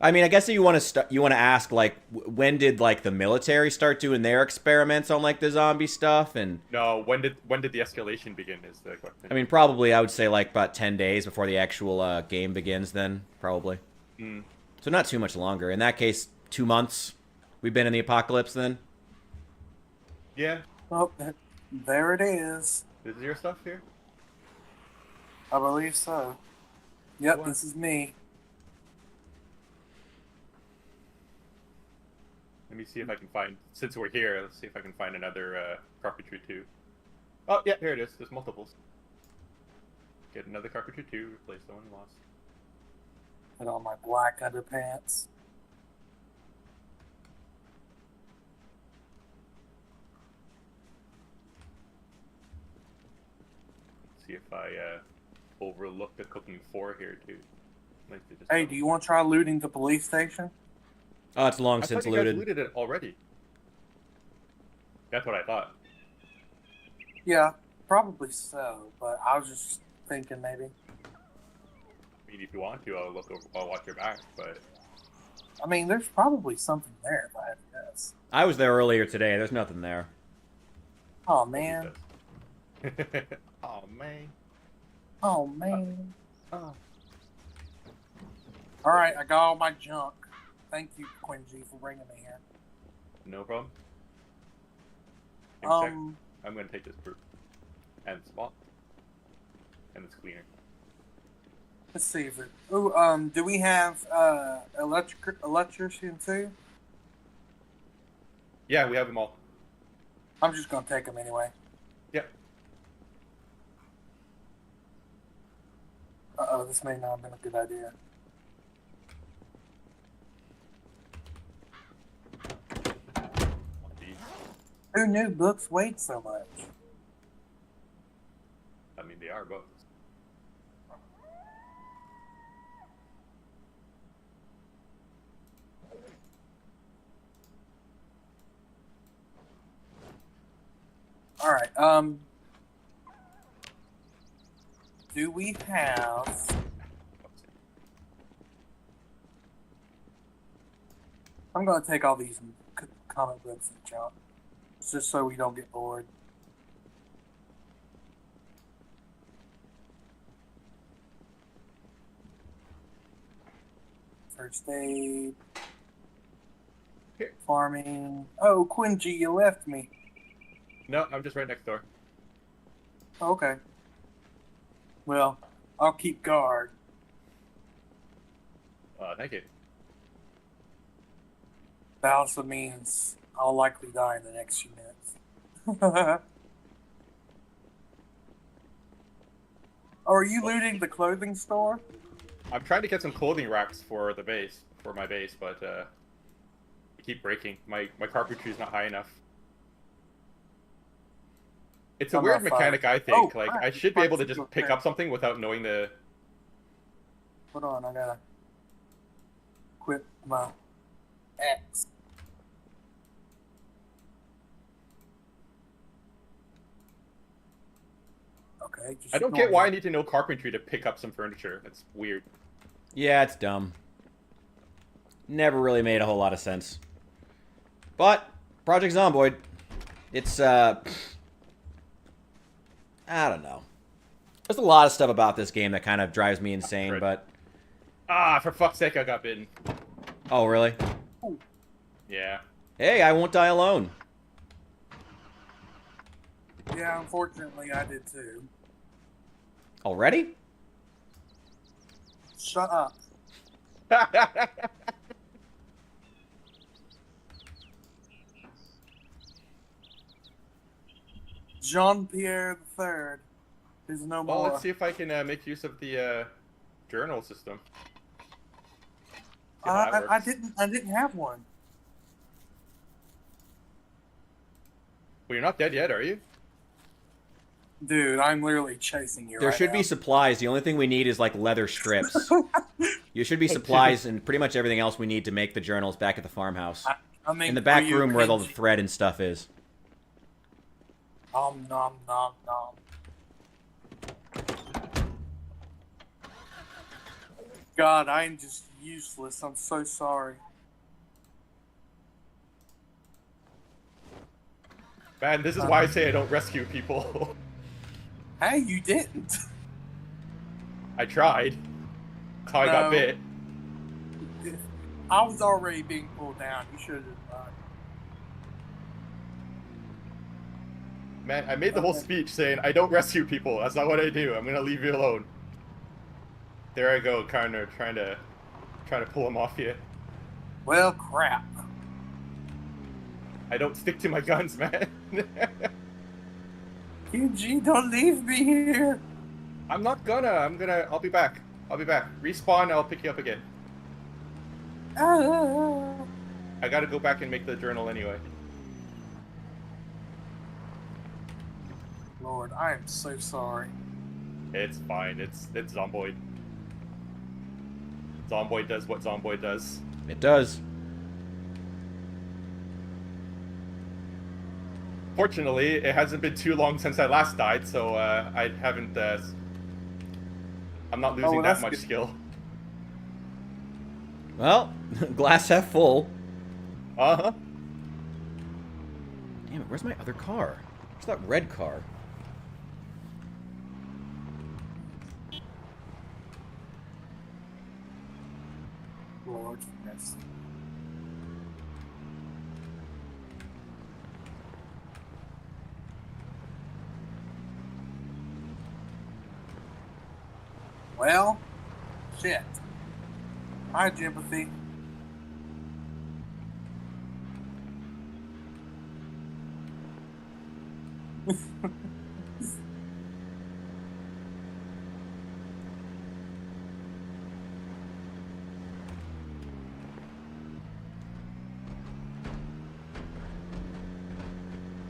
I mean, I guess if you want to ask like when did like the military start doing their experiments on like the zombie stuff, and No, when did the escalation begin? Is the question. I mean probably I would say like about 10 days before the actual game begins. Then probably. Mm. So not too much longer. In that case, 2 months. We've been in the apocalypse then. Yeah, Oh, there it is. this is your stuff here. I believe so. Yep, What? this is me. Let me see if I can find. Since we're here, let's see if I can find another carpentry 2. Oh yeah, here it is. There's multiples. Get another carpentry 2. Replace the one lost. Put on my black underpants. See if I overlook the cooking 4 here too. Like they just Hey, do you want to try looting the police station? Oh, it's long I since thought you guys looted. looted it already. That's what I thought. Yeah, probably so, but I was just thinking maybe. I mean, if you want to, I'll watch your back. But I mean, there's probably something there if I had to guess. I was there earlier today. There's nothing there. Oh, man. It does. Oh man. Oh man. Oh. All right, I got all my junk. Thank you, Quincy, for bringing me here. No problem. In fact, Um, I'm gonna take this proof and spot, and it's cleaner. let's see if it. Ooh, do we have electrician too? Yeah, we have them all. I'm just gonna take them anyway. Yeah. Uh-oh, this may not have been a good idea. Who knew books weighed so much? I mean, they are books. All right. Do we have? I'm gonna take all these comic books and junk, just so we don't get bored. First aid. Here. Farming. Oh, Quincy, you left me. No, I'm just right next door. Okay. Well, I'll keep guard. Thank you. That also means I'll likely die in the next few minutes. Oh, are you looting the clothing store? I'm trying to get some clothing racks for the base, for my base, but they keep breaking. My carpentry is not high enough. It's a I'm weird not fine. mechanic, I think. Oh, Like, crap. I should be able to Parts just of pick repair. up something without knowing the... Hold on, I gotta quit my axe. Okay, just I don't ignore get why I me. need to know carpentry to pick up some furniture. That's weird. Yeah, it's dumb. Never really made a whole lot of sense. But, Project Zomboid, it's, I don't know. There's a lot of stuff about this game that kind of drives me insane, Right. but... Ah, for fuck's sake, I got bitten. Oh, really? Yeah. Hey, I won't die alone. Yeah, unfortunately, I did too. Already? Shut up. Jean-Pierre III is no Well, more. let's see if I can make use of the journal system. See how that I works. didn't have one. Well, you're not dead yet, are you? Dude, I'm literally chasing you There right should now. be supplies. The only thing we need is, like, leather strips. You should be supplies and pretty much everything else we need to make the journals back at the farmhouse. I mean, In the back for you, room where all the Quincy. thread and stuff is. Nom nom nom. God, I am just useless. I'm so sorry. Man, this is why I say I don't rescue people. Hey, you didn't. I tried. That's how I got No. bit. I was already being pulled down. You should have done. Man, I made the whole speech saying, I don't rescue people. That's not what I do. I'm gonna leave you alone. There I go, kind of trying to pull him off you. Well, crap. I don't stick to my guns, man. QG, don't leave me here. I'm not gonna. I'll be back. Respawn, I'll pick you up again. Ah. I gotta go back and make the journal anyway. Lord, I am so sorry. It's fine. It's Zomboid. Zomboid does what Zomboid does. It does. Fortunately, it hasn't been too long since I last died, so I haven't. I'm not losing well, that that's much good. skill. Well, glass half full. Uh-huh. Damn it, where's my other car? Where's that red car? yards from this. Well, shit. Hi, Jimothy.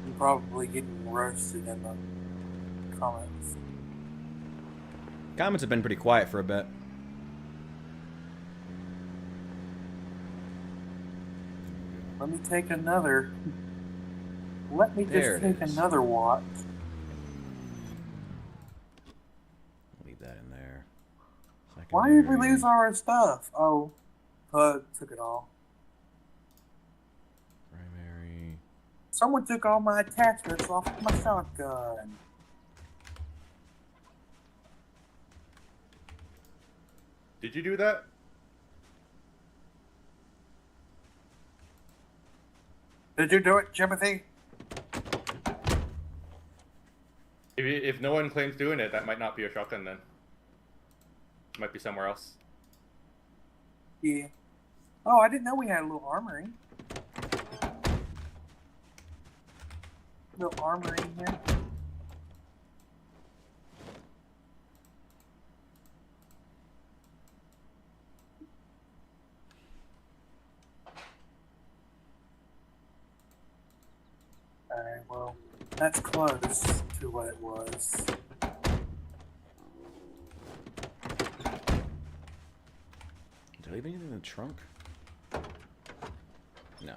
I'm probably getting roasted in the comments. Comments have been pretty quiet for a bit. Let me take another. Let me There just it take is. another watch. Leave that in there. Why did we Secondary. lose all our stuff? Oh, Pug took it all. Primary. Someone took all my attachments off of my shotgun. Did you do that? Did you do it, Jimothy? If no one claims doing it, that might not be a shotgun then. Might be somewhere else. Yeah. Oh, I didn't know we had a little armory. Little armory here. Alright, well, that's close to what it was. Did I leave anything in the trunk? No.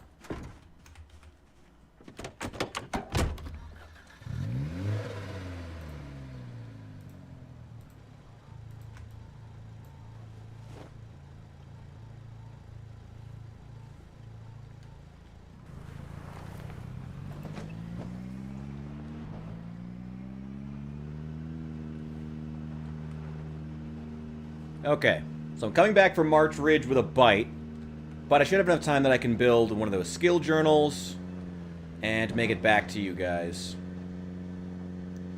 Okay, so I'm coming back from March Ridge with a bite, but I should have enough time that I can build one of those skill journals and make it back to you guys.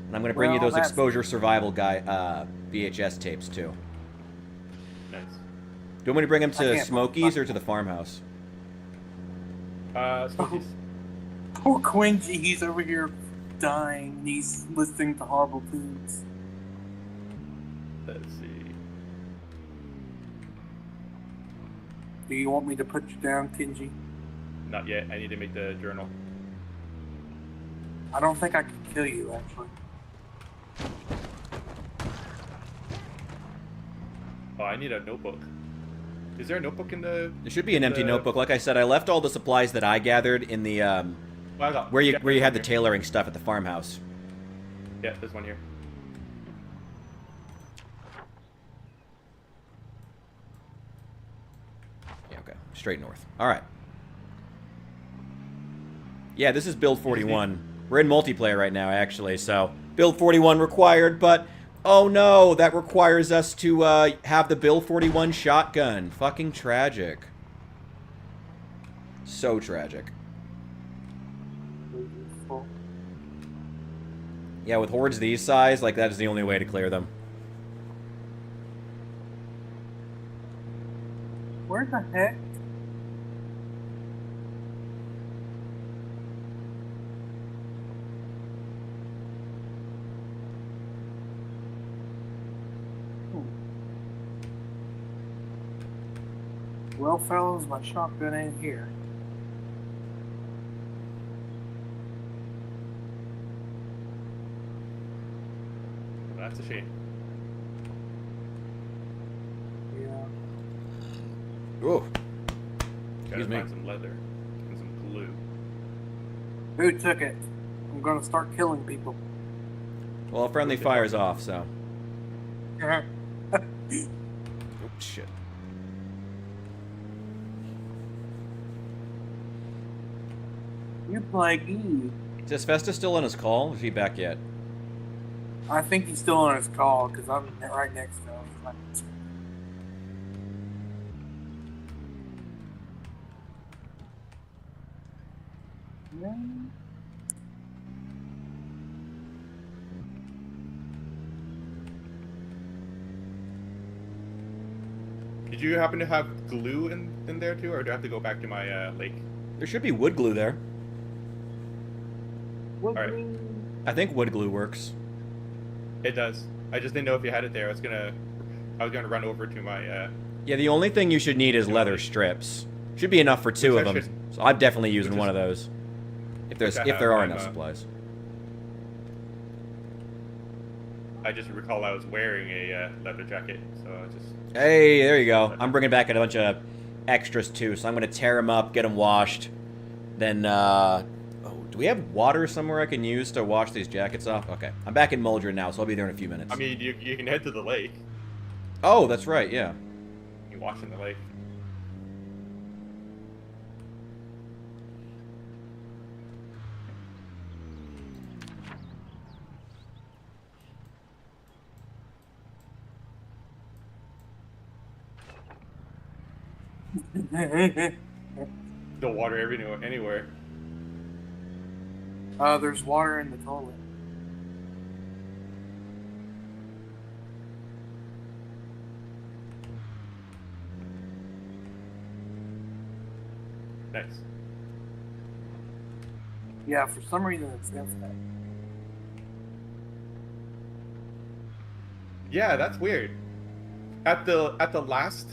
And I'm going to bring you Well, those that's- exposure survival VHS tapes too. Nice. Do you want me to bring them I to can't- Smokies or to the farmhouse? Smokies. Poor Quincy, he's over here dying. He's listening to horrible tunes. Let's see. Do you want me to put you down, Kenji? Not yet. I need to make the journal. I don't think I can kill you, actually. Oh, I need a notebook. Is there a notebook in the? There should be an empty The- notebook. Like I said, I left all the supplies that I gathered in the Oh, I got- where you yeah, had the there's one here. tailoring stuff at the farmhouse. Yeah, there's one here. Yeah, okay. Straight north. All right. Yeah, this is build 41. We're in multiplayer right now, actually, so build 41 required, but oh no, that requires us to have the build 41 shotgun. Fucking tragic. So tragic. Yeah, with hordes these size, like, that is the only way to clear them. Where the heck? Well, fellas, my shotgun ain't here. That's a shame. Yeah. Ooh. Gotta Excuse me. find some leather and some glue. Who took it? I'm gonna start killing people. Well, friendly fire's off, so. Oh, shit. You play E. Is Festus still on his call? Is he back yet? I think he's still on his call because I'm right next to him. Yeah. Did you happen to have glue in there too, or do I have to go back to my lake? There should be wood glue there. What Alright. green? I think wood glue works. It does. I just didn't know if you had it there. I was gonna run over to my. Yeah, the only thing you should need is leather strips. Should be enough for 2 Which of I them. should- So I'm definitely using which one is- of those. If which I there have. are I'm, enough supplies. I just recall I was wearing a leather jacket, so I just. Hey, there you go. I'm bringing back a bunch of extras too, so I'm gonna tear them up, get them washed. Then, oh, do we have water somewhere I can use to wash these jackets off? Okay, I'm back in Muldren now, so I'll be there in a few minutes. I mean, you can head to the lake. Oh, that's right, yeah. You can wash in the lake. The water anywhere. There's water in the toilet. Nice. Yeah, for some reason it's infinite. Yeah, that's weird. At the last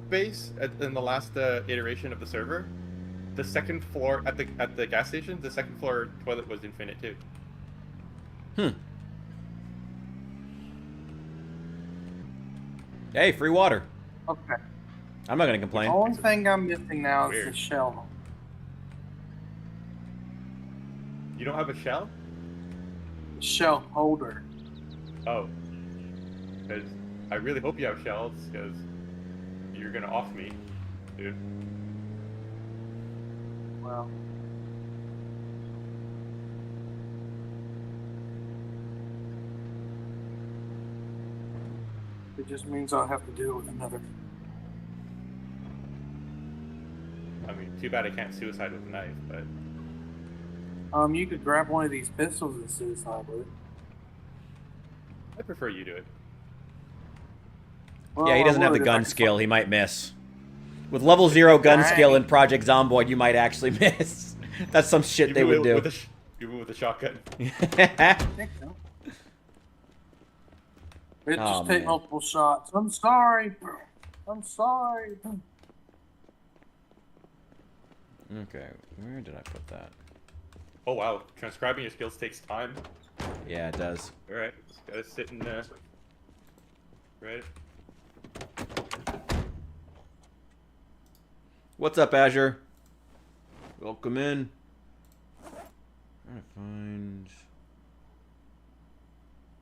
base, in the last iteration of the server, the second floor at the gas station, the second floor toilet was infinite too. Hey, free water. Okay. I'm not gonna The complain. only thing I'm missing now is Weird. the shell. You don't have a shell? The shell holder. Oh, because I really hope you have shells, because you're gonna off me, dude. Well. It just means I'll have to do it with another. I mean, too bad I can't suicide with a knife, but You could grab one of these pistols and suicide with it. I prefer you do it. Well, Yeah, he I doesn't have the would if I gun could skill. He might miss. With level 0 gun Dang. skill in Project Zomboid, you might actually miss. That's some shit they would do. Even with a shotgun. I think so. It Oh, just take man. multiple shots. I'm sorry. I'm sorry. Okay, where did I put that? Oh wow, transcribing your skills takes time. Yeah, it does. All right, just gotta sit in there. Right. What's up, Azure? Welcome in. Trying to find.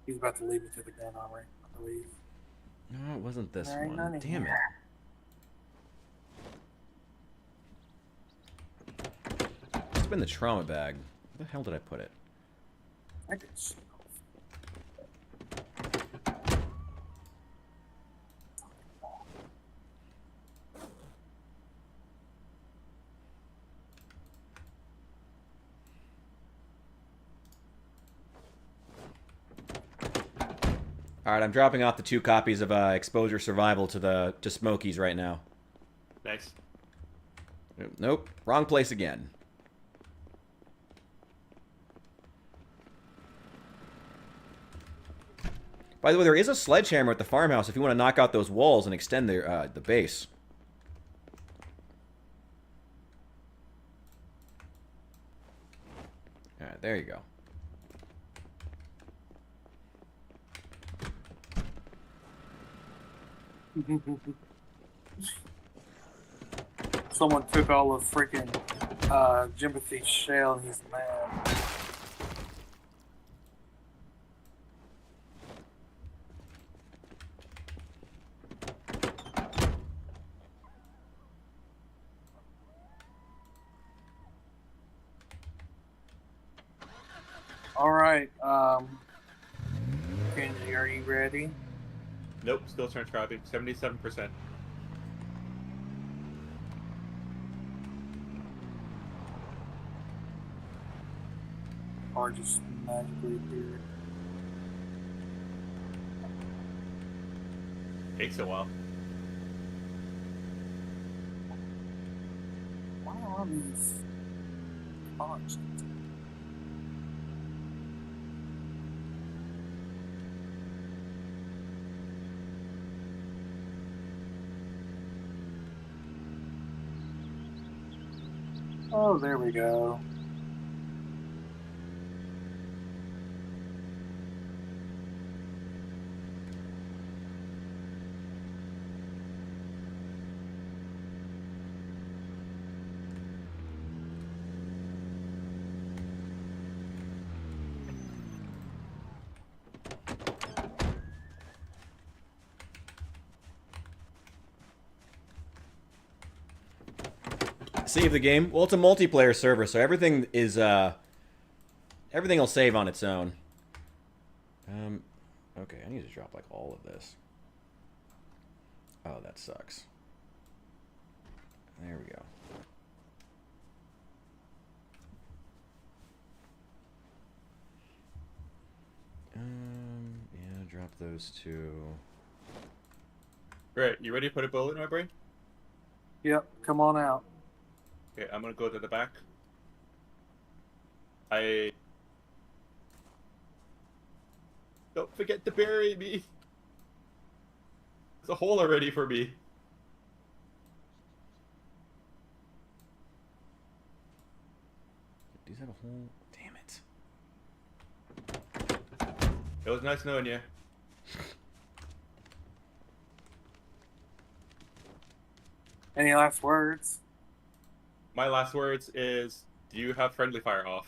He's about to leave me to the gun armory, I believe. No, it wasn't this There ain't none one. in Damn it. here. It's been the trauma bag. Where the hell did I put it? I could s- All right, I'm dropping off the 2 copies of Exposure Survival to Smokies right now. Nice. Nope, wrong place again. By the way, there is a sledgehammer at the farmhouse if you want to knock out those walls and extend the base. All right, there you go. Someone took all of freaking Jimothy's shell and he's mad. All right, Kenji, are you ready? Nope, still transcribing. 77%. Or just magically appeared. Takes a while. Why are these constant? Oh, there we go. Save the game. Well, it's a multiplayer server, so everything is everything will save on its own. Okay, I need to drop like all of this. Oh, that sucks. There we go. Yeah, drop those two. Right, you ready to put a bullet in my brain? Yep, come on out. Okay, I'm gonna go to the back. Don't forget to bury me. There's a hole already for me. Does that have a hole? Damn it. It was nice knowing you. Any last words? My last words is, do you have friendly fire off?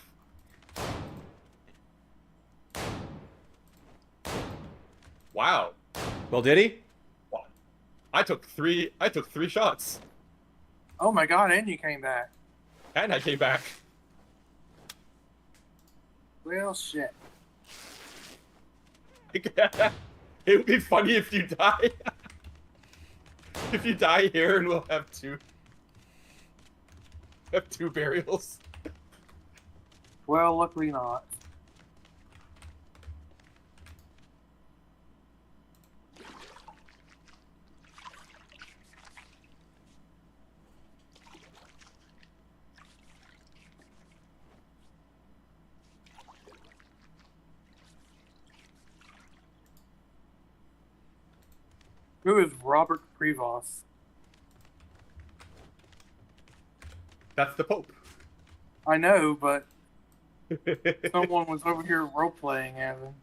Wow. Well, did he? I took three shots. Oh my god, and you came back. And I came back. Well, shit. It would be funny if you die. If you die here, and we'll have two burials. Well, luckily not. Who is Robert Prevost? That's the Pope. I know, but someone was over here role-playing as him.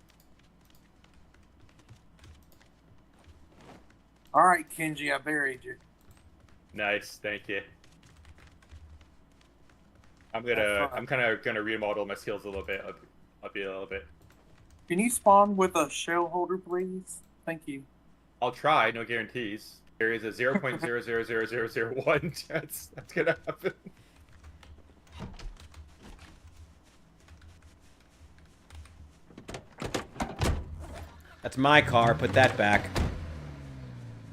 Alright, Kenji, I buried you. Nice, thank you. That's I'm kind of gonna remodel my skills a little bit. I'll be a little bit. Can you spawn with a shell holder, please? Thank you. I'll try, no guarantees. There is a 0.000001 chance that's gonna happen. That's my car. Put that back.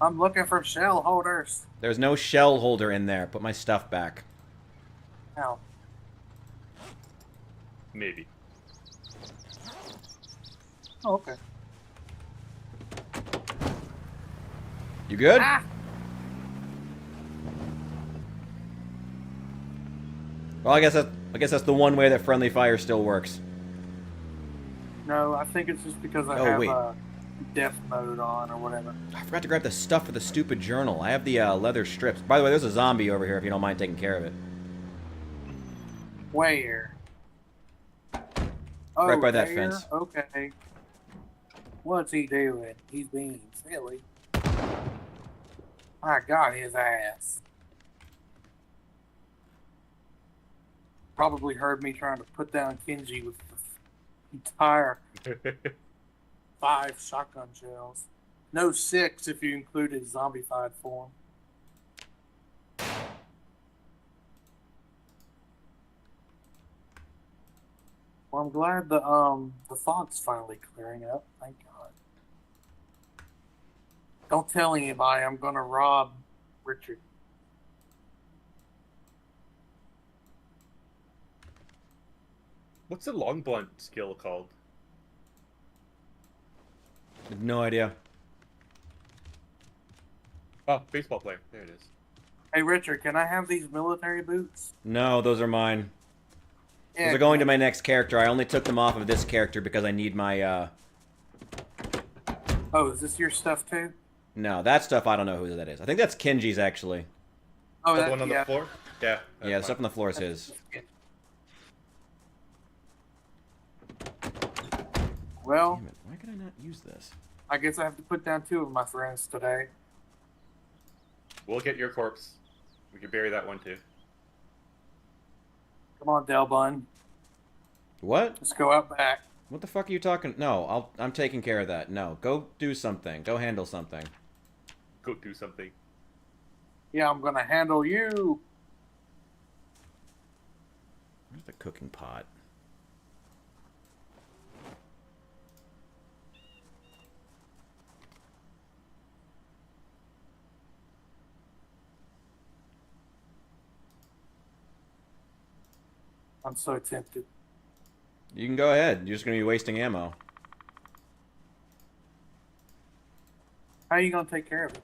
I'm looking for shell holders. There's no shell holder in there. Put my stuff back. Ow. Maybe. Oh, okay. You good? Ah! Well, I guess that's the one way that friendly fire still works. No, I think it's just because I Oh, have wait. death mode on or whatever. I forgot to grab the stuff for the stupid journal. I have the leather strips. By the way, there's a zombie over here if you don't mind taking care of it. Where? Oh, Right by that there? fence. Okay. What's he doing? He's being silly. I got his ass. Probably heard me trying to put down Kenji with the entire 5 shotgun shells. No 6 if you include his zombified form. Well, I'm glad the fog's finally clearing up. Thank God. Don't tell anybody I'm gonna rob Richard. What's the long blunt skill called? No idea. Oh, baseball player. There it is. Hey, Richard, can I have these military boots? No, those are mine. Yeah, Those are going to my next character. I only took them off of this character because I need my, Oh, is this your stuff too? No, that stuff, I don't know who that is. I think that's Kenji's, actually. Oh, The that, one on yeah. the floor? Yeah. that's Yeah, the mine. stuff on the floor is his. Well, Damn it, why could I not use this? I guess I have to put down 2 of my friends today. We'll get your corpse. We can bury that one too. Come on, Delbun. What? Let's go out back. What the fuck are you talking? No, I'm taking care of that. No, go do something. Go handle something. Go do something. Yeah, I'm gonna handle you. Where's the cooking pot? I'm so tempted. You can go ahead. You're just going to be wasting ammo. How are you gonna take care of it?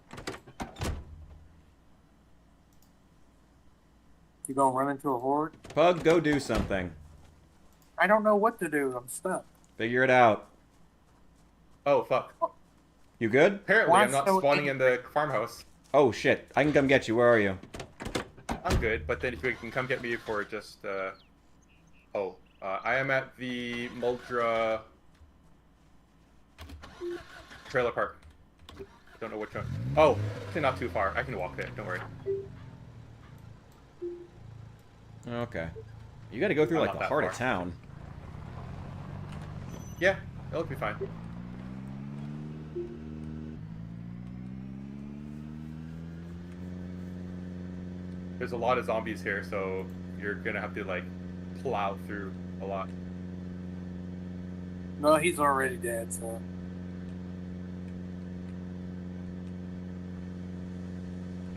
You gonna run into a horde? Pug, go do something. I don't know what to do. I'm stuck. Figure it out. Oh, fuck. You good? Apparently, Why I'm not so spawning in the farmhouse. Oh, shit. I can come get you. Where are you? I'm good, but then if you can come get me for just, I am at the Muldra trailer park. Don't know which one. Oh, actually not too far. I can walk there. Don't worry. Okay. You got to go through, I'm like, not the that heart of far. town. Yeah, it'll be fine. There's a lot of zombies here, so you're gonna have to, like, plow through a lot. No, he's already dead. So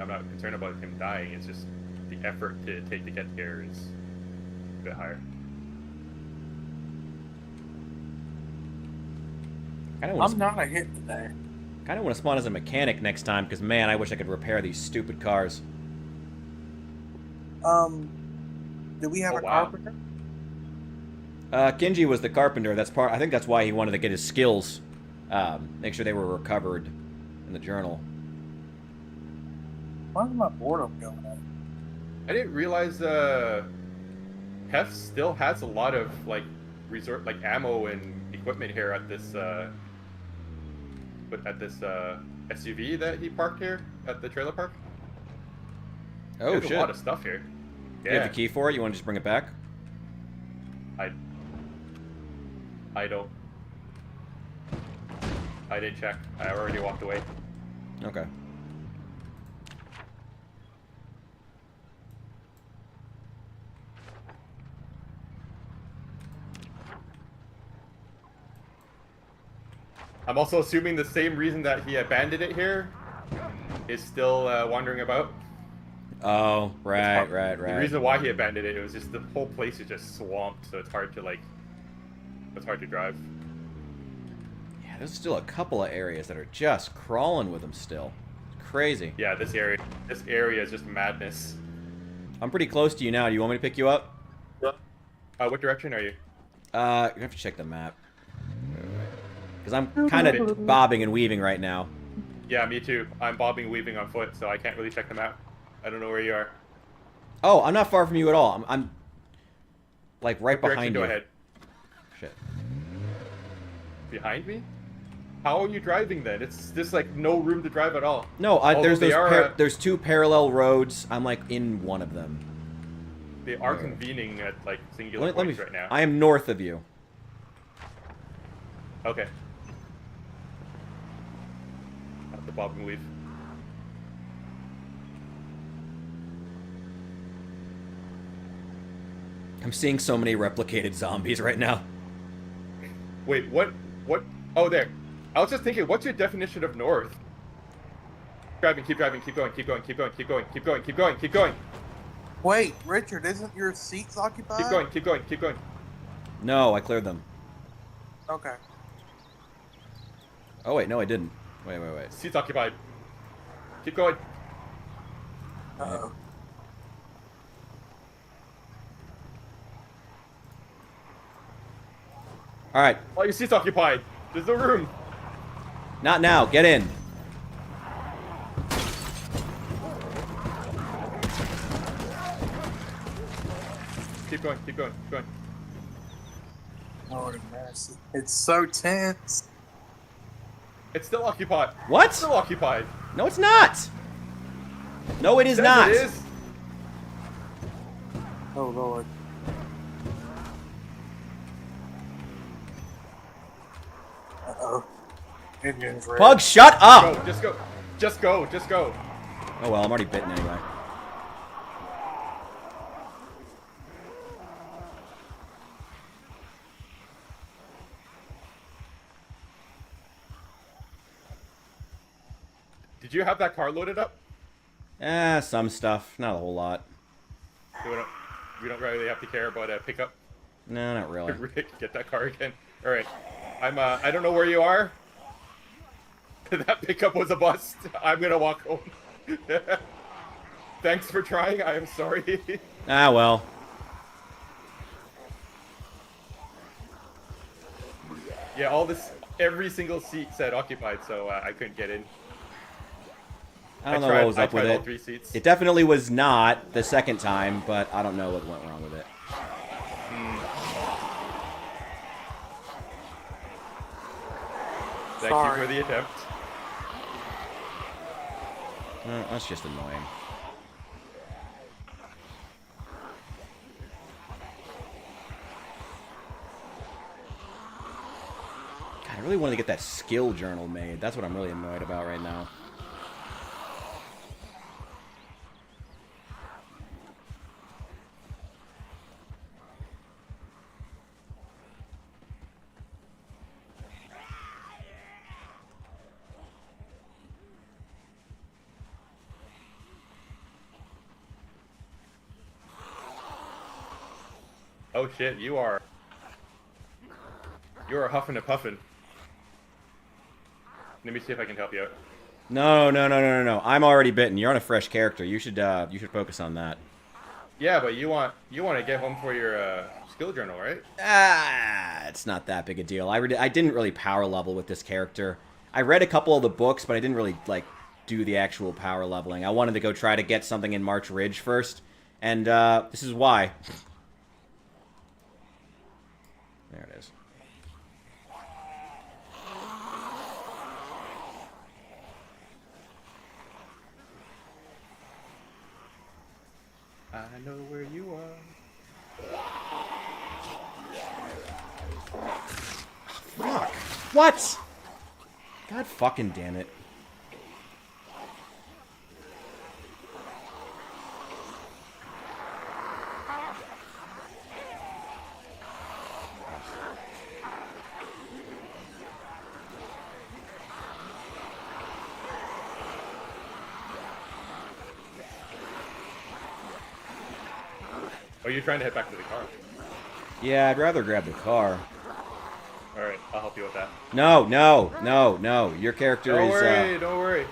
I'm not concerned about him dying, it's just the effort to take to get here is a bit higher. Kind of I'm want not a hit today. to spawn as a mechanic next time, because, man, I wish I could repair these stupid cars. Do we have Oh, a wow. carpenter? Kenji was the carpenter. I think that's why he wanted to get his skills. Make sure they were recovered in the journal. Why's my boredom going up? I didn't realize Hef still has a lot of like ammo and equipment here at this SUV that he parked here at the trailer park. Oh, There's shit. a lot of stuff here. You have the key for it? You want to just bring it back? I didn't check. I already walked away. Okay. I'm also assuming the same reason that he abandoned it here is still wandering about. Oh, right. The reason why he abandoned it was just the whole place is just swamped, so it's hard to drive. Yeah, there's still a couple of areas that are just crawling with them still. It's crazy. Yeah, this area is just madness. I'm pretty close to you now. Do you want me to pick you up? What direction are you? You have to check the map. Because I'm kind of bobbing and weaving right now. Yeah, me too. I'm bobbing and weaving on foot, so I can't really check the map. I don't know where you are. Oh, I'm not far from you at all. I'm like right What behind direction? you. Go ahead. Shit. Behind me? How are you driving then? It's just like no room to drive at all. No, Although there's two parallel roads. I'm like in one of them. They are convening at like singular Let me. points right now. I am north of you. Okay. Have to bob and weave. I'm seeing so many replicated zombies right now. Wait, what? Oh, there. I was just thinking, what's your definition of north? Keep driving, keep going, keep going, keep going, keep going, keep going, keep going, keep going, Wait, Richard, isn't your seats occupied? keep going, keep going, keep going. No, I cleared them. Okay. Oh, wait, no, I didn't. Wait. Seat's occupied. Keep going. Uh-oh. All right, Oh, your seat's occupied. There's no room. not now. Get in. Keep going. Keep going. Keep going. Lord have mercy. It's so tense. It's still occupied. What? It's still occupied. No, it's not. No, it is Says not. It is. Oh, Lord. Uh-oh. Engine's red. Pug, shut up. Go. Just go. Just go. Just go. Oh, well, I'm already bitten anyway. Did you have that car loaded up? Some stuff. Not a whole lot. We don't really have to care about a pickup. No, not really. Get that car again. All right. I don't know where you are. That pickup was a bust. I'm gonna walk home. Thanks for trying. I am sorry. Ah, well. Yeah, every single seat said occupied, so I couldn't get in. I don't know what was up with I tried all it. 3 seats. It definitely was not the second time, but I don't know what went wrong with it. Thank Sorry. you for the attempt. That's just annoying. God, I really wanted to get that skill journal made. That's what I'm really annoyed about right now. Oh shit, you are huffing and puffing. Let me see if I can help you out. No. I'm already bitten. You're on a fresh character. You should focus on that. Yeah, but you want to get home for your skill journal, right? It's not that big a deal. I didn't really power level with this character. I read a couple of the books, but I didn't really do the actual power leveling. I wanted to go try to get something in March Ridge first, and this is why. There it is. I know where you are. Fuck. What? God fucking damn it. Oh, you're trying to head back to the car. Yeah, I'd rather grab the car. All right, I'll help you with that. No. Your character Don't is. worry, don't worry.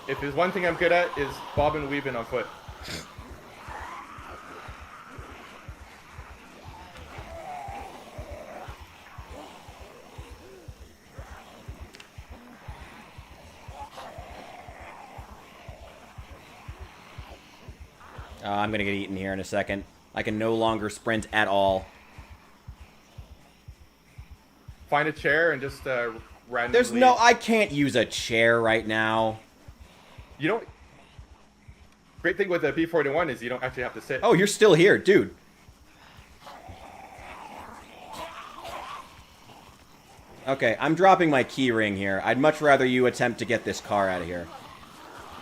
If there's one thing I'm good at is bobbing and weaving on foot. I'm gonna get eaten here in a second. I can no longer sprint at all. Find a chair and just randomly. There's no. I can't use a chair right now. You don't. Great thing with the P41 is you don't actually have to sit. Oh, you're still here, dude. Okay, I'm dropping my key ring here. I'd much rather you attempt to get this car out of here.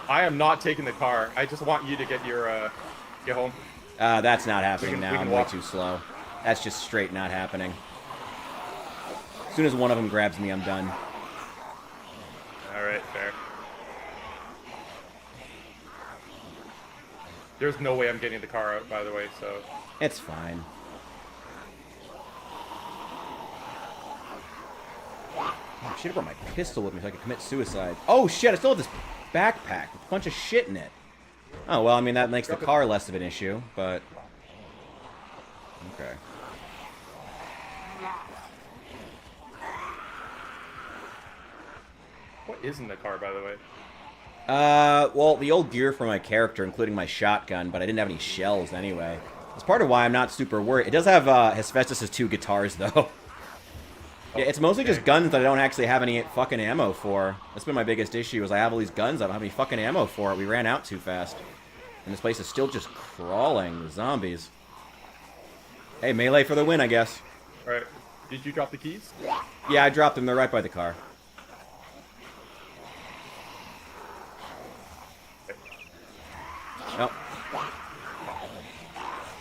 I am not taking the car. I just want you to get your get home. That's not happening We now. can I'm way walk. too slow. That's just straight not happening. As soon as one of them grabs me, I'm done. All right, fair. There's no way I'm getting the car out, by the way. So It's fine. I should have brought my pistol with me so I could commit suicide. Oh shit, I still have this backpack with a bunch of shit in it. Oh, well, I mean, that makes the car less of an issue, but... Okay. What is in the car, by the way? Well, the old gear for my character, including my shotgun, but I didn't have any shells anyway. That's part of why I'm not super worried. It does have, Hephaestus' 2 guitars, though. Yeah, it's mostly just guns that I don't actually have any fucking ammo for. That's been my biggest issue, is I have all these guns, I don't have any fucking ammo for it. We ran out too fast. And this place is still just crawling with zombies. Hey, melee for the win, I guess. Alright, did you drop the keys? Yeah, I dropped them. They're right by the car. Oh.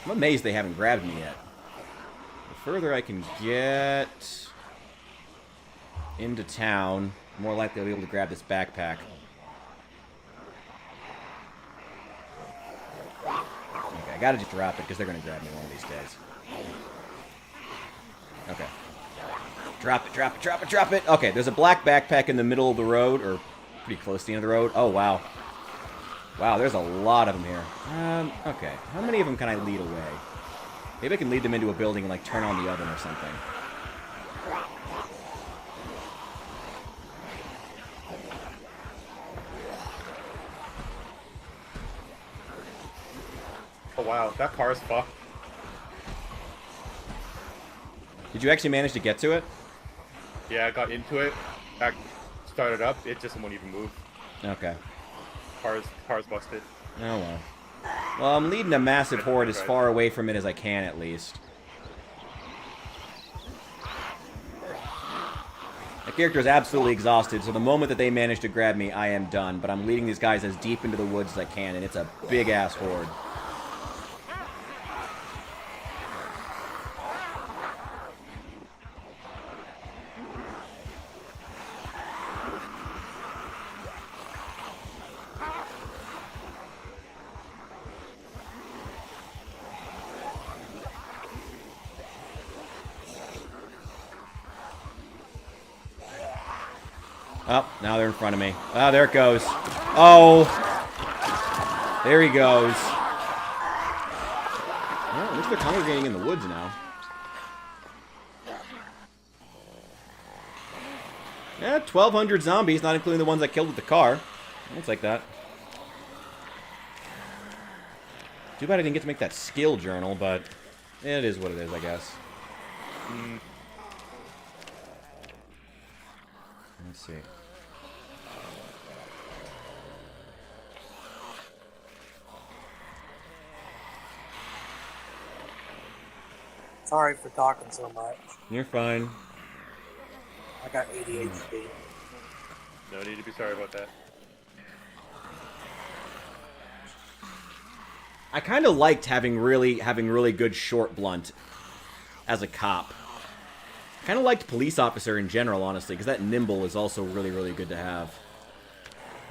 I'm amazed they haven't grabbed me yet. The further I can get into town, the more likely I'll be able to grab this backpack. Okay, I gotta just drop it because they're gonna grab me one of these days. Okay. Drop it, drop it, drop it, drop it! Okay, there's a black backpack in the middle of the road, or pretty close to the end of the road. Oh, wow. Wow, there's a lot of them here. Okay. How many of them can I lead away? Maybe I can lead them into a building and, like, turn on the oven or something. Oh wow, that car is fucked. Did you actually manage to get to it? Yeah, I got into it, back started up, it just won't even move. Okay. Car's busted. Oh, well. Well, I'm leading a massive horde as far away from it as I can, at least. My character is absolutely exhausted, so the moment that they manage to grab me, I am done. But I'm leading these guys as deep into the woods as I can, and it's a big-ass horde. Oh, now they're in front of me. Oh, there it goes. Oh. There he goes. Well, at least they're congregating in the woods now. Yeah, 1,200 zombies, not including the ones I killed with the car. Looks like that. Too bad I didn't get to make that skill journal, but it is what it is, I guess. Let's see. Sorry for talking so much. You're fine. I got ADHD. No need to be sorry about that. I kind of liked having really good short blunt as a cop. I kind of liked police officer in general, honestly, because that nimble is also really good to have.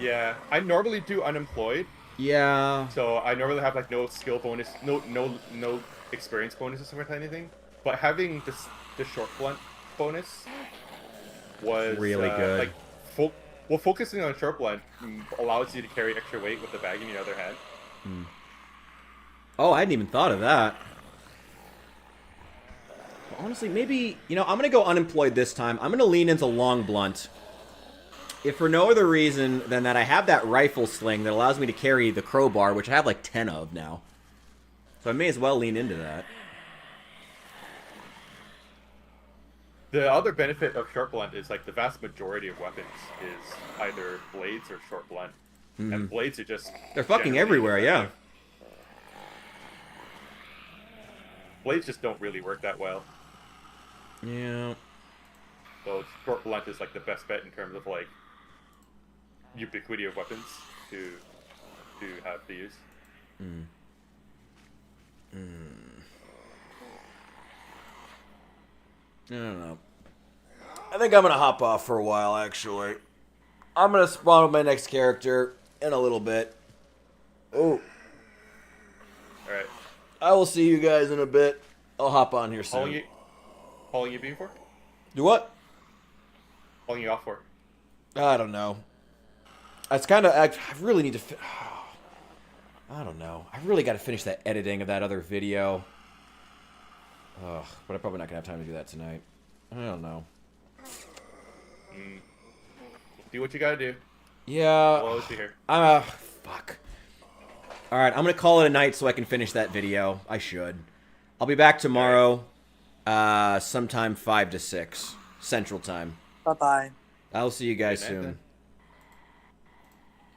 Yeah, I normally do unemployed, Yeah. so I normally have like no skill bonus, no experience bonuses or anything. But having the short blunt bonus was Really good. Like, focusing on short blunt allows you to carry extra weight with the bag in your other hand. Oh, I hadn't even thought of that. Well, honestly, maybe, you know, I'm going to go unemployed this time. I'm going to lean into long blunt. If for no other reason than that I have that rifle sling that allows me to carry the crowbar, which I have like 10 of now. So I may as well lean into that. The other benefit of short blunt is like the vast majority of weapons is either blades or short blunt. And blades are just... They're fucking generally everywhere, yeah. effective. Blades just don't really work that well. Yeah. So short blunt is like the best bet in terms of like ubiquity of weapons to have to use. I don't know. I think I'm going to hop off for a while, actually. I'm going to spawn with my next character in a little bit. Oh. Alright. I will see you guys in a bit. I'll hop on here How long soon. you been for? Do what? Pulling you off for? I don't know. It's kind of. I really need to. I don't know. I really got to finish that editing of that other video. Ugh, but I'm probably not gonna have time to do that tonight. I don't know. Do what you gotta do. Yeah. We'll always be here. Fuck. All right, I'm gonna call it a night so I can finish that video. I should. I'll be back tomorrow, sometime 5 to 6 Central Time. Bye-bye. I'll see you guys Good night, soon.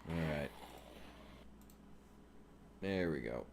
All right. There we go.